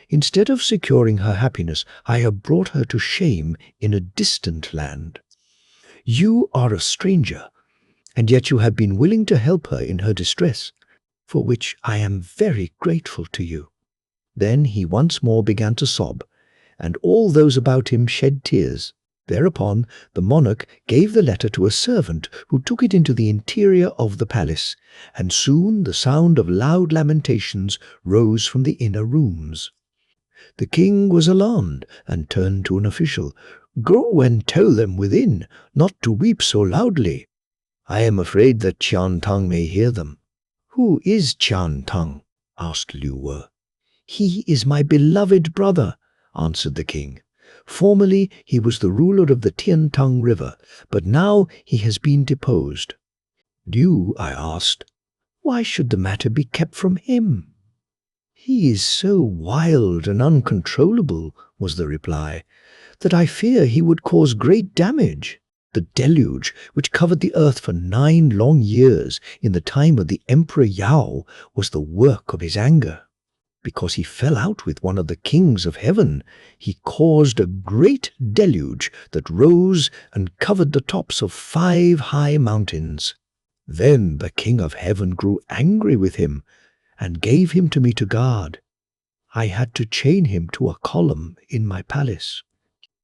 Instead of securing her happiness, I have brought her to shame in a distant land. You are a stranger, and yet you have been willing to help her in her distress, for which I am very grateful to you." Then he once more began to sob, and all those about him shed tears. Thereupon the monarch gave the letter to a servant who took it into the interior of the palace, and soon the sound of loud lamentations rose from the inner rooms. The king was alarmed and turned to an official. "Go and tell them within not to weep so loudly. I am afraid that Qian Tang may hear them." "Who is Qian Tang?" asked Liu Wu. "He is my beloved brother," answered the king. "Formerly he was the ruler of the Tiantang River, but now he has been deposed." "Liu," I asked, "why should the matter be kept from him?" "He is so wild and uncontrollable," was the reply, "that I fear he would cause great damage. The deluge, which covered the earth for 9 long years in the time of the Emperor Yao, was the work of his anger. Because he fell out with one of the kings of heaven, he caused a great deluge that rose and covered the tops of 5 high mountains. Then the king of heaven grew angry with him and gave him to me to guard. I had to chain him to a column in my palace."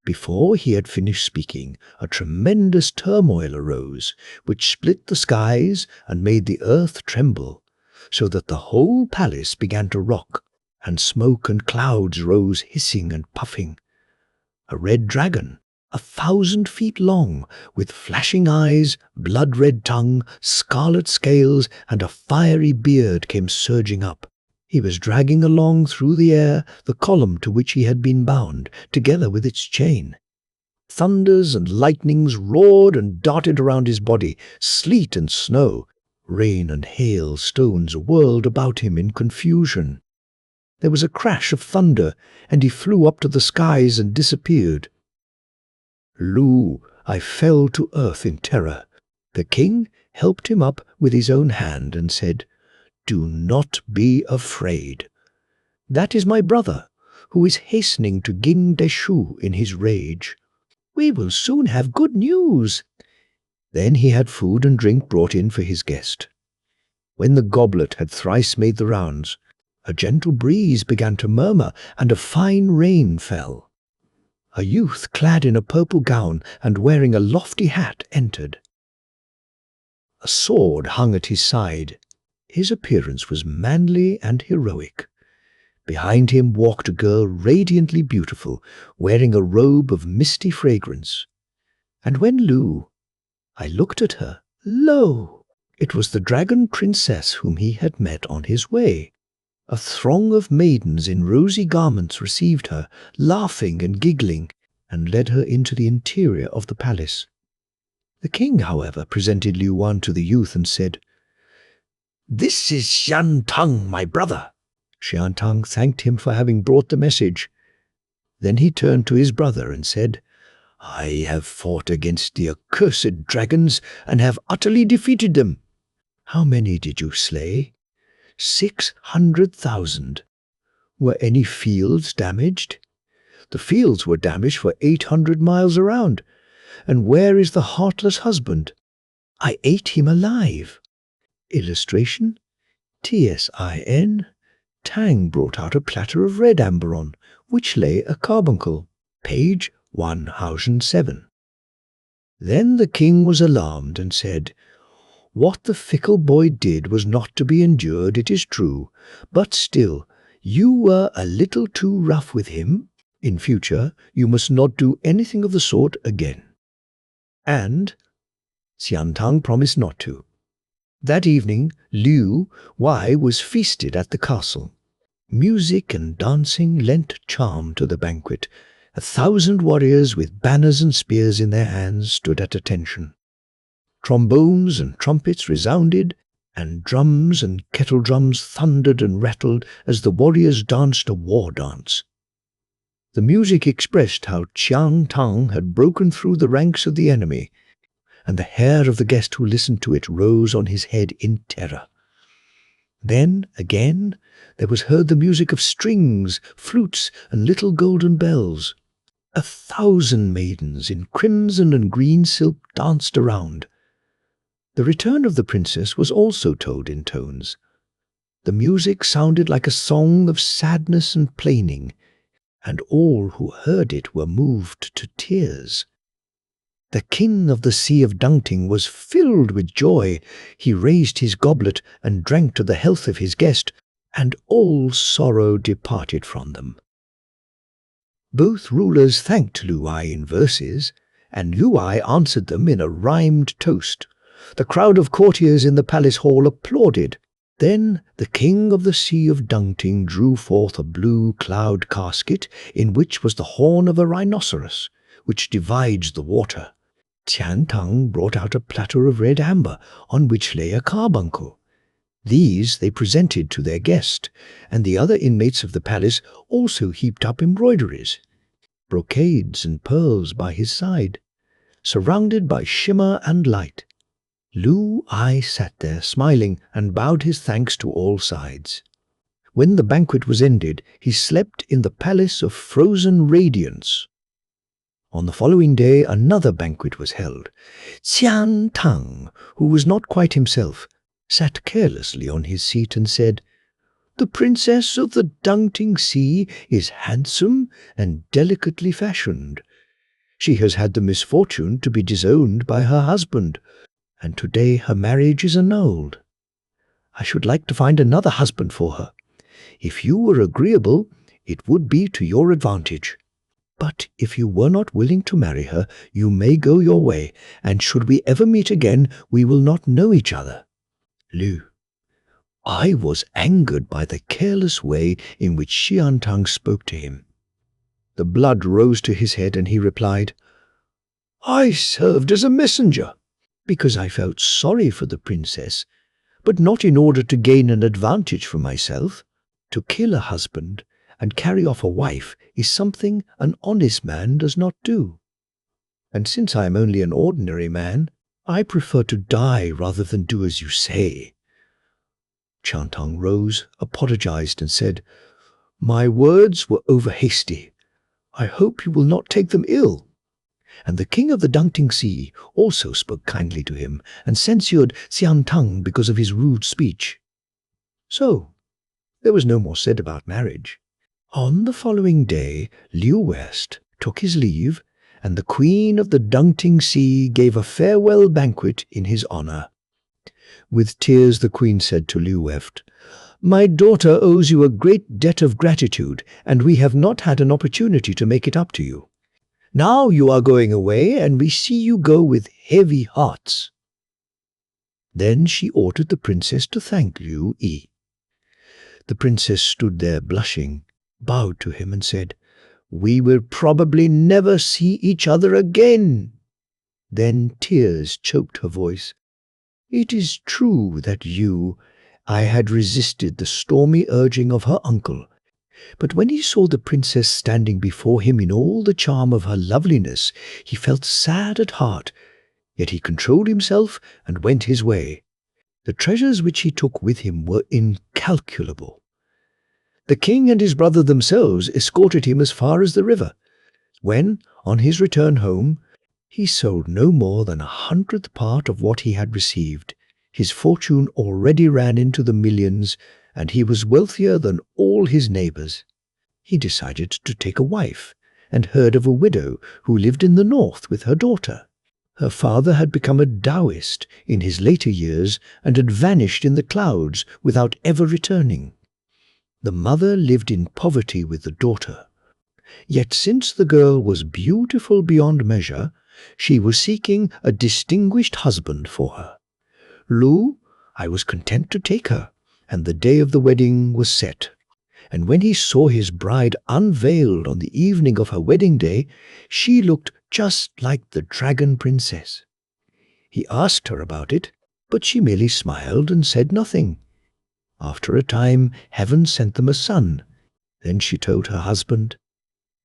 Before he had finished speaking, a tremendous turmoil arose, which split the skies and made the earth tremble, so that the whole palace began to rock, and smoke and clouds rose hissing and puffing. A red dragon, 1,000 feet long, with flashing eyes, blood-red tongue, scarlet scales, and a fiery beard came surging up. He was dragging along through the air the column to which he had been bound, together with its chain. Thunders and lightnings roared and darted around his body, sleet and snow, rain and hail stones whirled about him in confusion. There was a crash of thunder, and he flew up to the skies and disappeared. I fell to earth in terror. The king helped him up with his own hand and said, "Do not be afraid. That is my brother, who is hastening to Ging Deshu in his rage. We will soon have good news." Then he had food and drink brought in for his guest. When the goblet had thrice made the rounds, a gentle breeze began to murmur, and a fine rain fell. A youth clad in a purple gown and wearing a lofty hat entered. A sword hung at his side. His appearance was manly and heroic. Behind him walked a girl radiantly beautiful, wearing a robe of misty fragrance. And when I looked at her, lo! It was the dragon princess whom he had met on his way. A throng of maidens in rosy garments received her, laughing and giggling, and led her into the interior of the palace. The king, however, presented Liu Wan to the youth and said, "This is Xian Tang, my brother." Xian Tang thanked him for having brought the message. Then he turned to his brother and said, "I have fought against the accursed dragons and have utterly defeated them." "How many did you slay?" 600,000. Were any fields damaged? The fields were damaged for 800 miles around. And where is the heartless husband? I ate him alive. Illustration: TSIN. Tang brought out a platter of red amber on which lay a carbuncle. Page 1007. Then the king was alarmed and said, "What the fickle boy did was not to be endured, it is true, but still, you were a little too rough with him. In future, you must not do anything of the sort again." And Xian Tang promised not to. That evening, Liu Wei was feasted at the castle. Music and dancing lent charm to the banquet. 1,000 warriors with banners and spears in their hands stood at attention. Trombones and trumpets resounded, and drums and kettle drums thundered and rattled as the warriors danced a war dance. The music expressed how Xian Tang had broken through the ranks of the enemy, and the hair of the guest who listened to it rose on his head in terror. Then, again, there was heard the music of strings, flutes, and little golden bells. 1,000 maidens in crimson and green silk danced around. The return of the princess was also told in tones. The music sounded like a song of sadness and plaining, and all who heard it were moved to tears. The king of the Sea of Dungting was filled with joy. He raised his goblet and drank to the health of his guest, and all sorrow departed from them. Both rulers thanked Liu Wei in verses, and Liu Wei answered them in a rhymed toast. The crowd of courtiers in the palace hall applauded. Then the king of the Sea of Dungting drew forth a blue cloud casket in which was the horn of a rhinoceros, which divides the water. Xian Tang brought out a platter of red amber on which lay a carbuncle. These they presented to their guest, and the other inmates of the palace also heaped up embroideries, brocades and pearls by his side, surrounded by shimmer and light. Liu Wei sat there smiling and bowed his thanks to all sides. When the banquet was ended, he slept in the palace of frozen radiance. On the following day another banquet was held. Xian Tang, who was not quite himself, sat carelessly on his seat and said, "The princess of the Dungting Sea is handsome and delicately fashioned. She has had the misfortune to be disowned by her husband, and today her marriage is annulled. I should like to find another husband for her. If you were agreeable, it would be to your advantage. But if you were not willing to marry her, you may go your way, and should we ever meet again, we will not know each other." I was angered by the careless way in which Xian Tang spoke to him. The blood rose to his head, and he replied, "I served as a messenger, because I felt sorry for the princess, but not in order to gain an advantage for myself. To kill a husband and carry off a wife is something an honest man does not do. And since I am only an ordinary man, I prefer to die rather than do as you say." Chantang rose, apologized, and said, "My words were over hasty. I hope you will not take them ill." And the king of the Dangting Sea also spoke kindly to him and censured Xiantang because of his rude speech. So there was no more said about marriage. On the following day, Liu West took his leave, and the queen of the Dangting Sea gave a farewell banquet in his honor. With tears the queen said to Liu West, "My daughter owes you a great debt of gratitude, and we have not had an opportunity to make it up to you. Now you are going away, and we see you go with heavy hearts." Then she ordered the princess to thank Liu Yi. The princess stood there blushing, bowed to him and said, "We will probably never see each other again." Then tears choked her voice. "It is true that I had resisted the stormy urging of her uncle, but when he saw the princess standing before him in all the charm of her loveliness, he felt sad at heart, yet he controlled himself and went his way. The treasures which he took with him were incalculable. The king and his brother themselves escorted him as far as the river. When, on his return home, he sold no more than 100th part of what he had received. His fortune already ran into the millions, and he was wealthier than all his neighbors. He decided to take a wife, and heard of a widow who lived in the north with her daughter. Her father had become a Taoist in his later years and had vanished in the clouds without ever returning. The mother lived in poverty with the daughter. Yet since the girl was beautiful beyond measure, she was seeking a distinguished husband for her. I was content to take her, and the day of the wedding was set. And when he saw his bride unveiled on the evening of her wedding day, she looked just like the dragon princess. He asked her about it, but she merely smiled and said nothing. After a time, heaven sent them a son. Then she told her husband,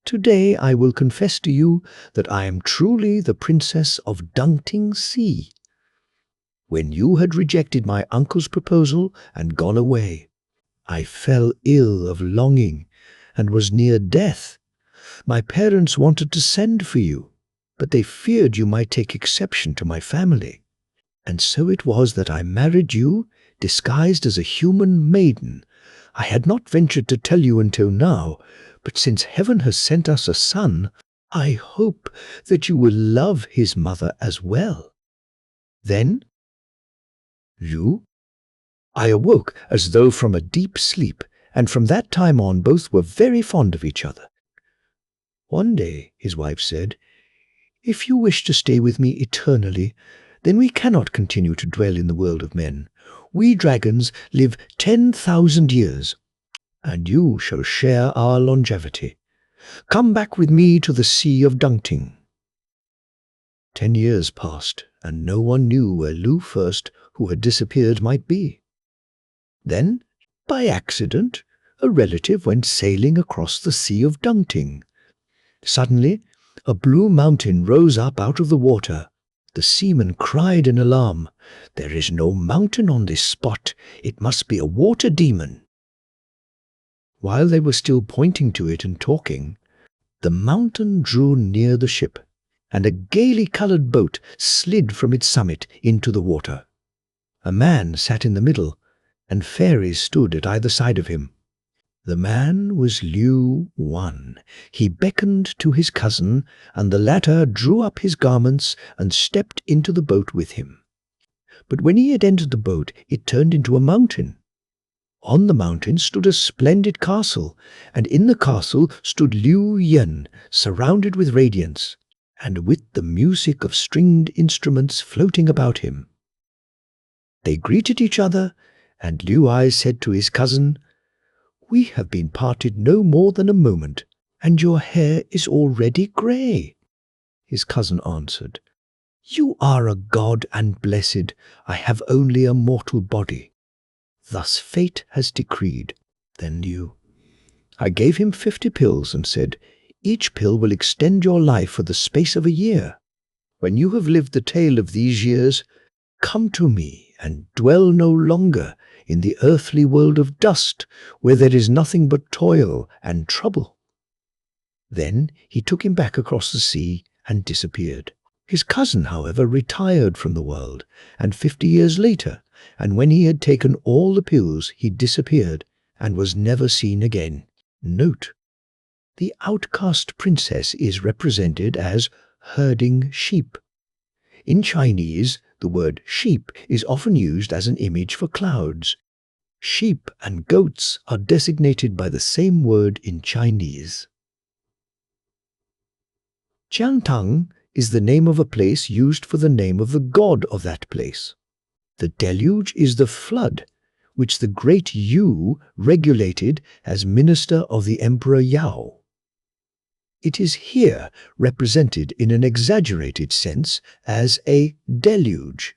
"Today I will confess to you that I am truly the princess of Dangting Sea. When you had rejected my uncle's proposal and gone away, I fell ill of longing and was near death. My parents wanted to send for you, but they feared you might take exception to my family. And so it was that I married you, disguised as a human maiden. I had not ventured to tell you until now, but since heaven has sent us a son, I hope that you will love his mother as well." Then I awoke as though from a deep sleep, and from that time on both were very fond of each other. One day his wife said, "If you wish to stay with me eternally, then we cannot continue to dwell in the world of men. We dragons live 10,000 years, and you shall share our longevity. Come back with me to the Sea of Dangting." 10 years passed, and no one knew where Lu First, who had disappeared, might be. Then, by accident, a relative went sailing across the Sea of Dangting. Suddenly, a blue mountain rose up out of the water. The seaman cried in alarm, "There is no mountain on this spot. It must be a water demon." While they were still pointing to it and talking, the mountain drew near the ship, and a gaily colored boat slid from its summit into the water. A man sat in the middle, and fairies stood at either side of him. The man was Liu Wan. He beckoned to his cousin, and the latter drew up his garments and stepped into the boat with him. But when he had entered the boat, it turned into a mountain. On the mountain stood a splendid castle, and in the castle stood Liu Yen, surrounded with radiance, and with the music of stringed instruments floating about him. They greeted each other, and Liu Ai said to his cousin, "We have been parted no more than a moment, and your hair is already grey." His cousin answered, "You are a god and blessed. I have only a mortal body. Thus fate has decreed. Then I gave him 50 pills and said, "Each pill will extend your life for the space of a year. When you have lived the tale of these years, come to me and dwell no longer in the earthly world of dust, where there is nothing but toil and trouble." Then he took him back across the sea and disappeared. His cousin, however, retired from the world, and 50 years later, and when he had taken all the pills, he disappeared and was never seen again. Note: the outcast princess is represented as herding sheep. In Chinese, the word sheep is often used as an image for clouds. Sheep and goats are designated by the same word in Chinese. Jiantang is the name of a place used for the name of the god of that place. The deluge is the flood, which the great Yu regulated as minister of the Emperor Yao. It is here represented in an exaggerated sense as a deluge.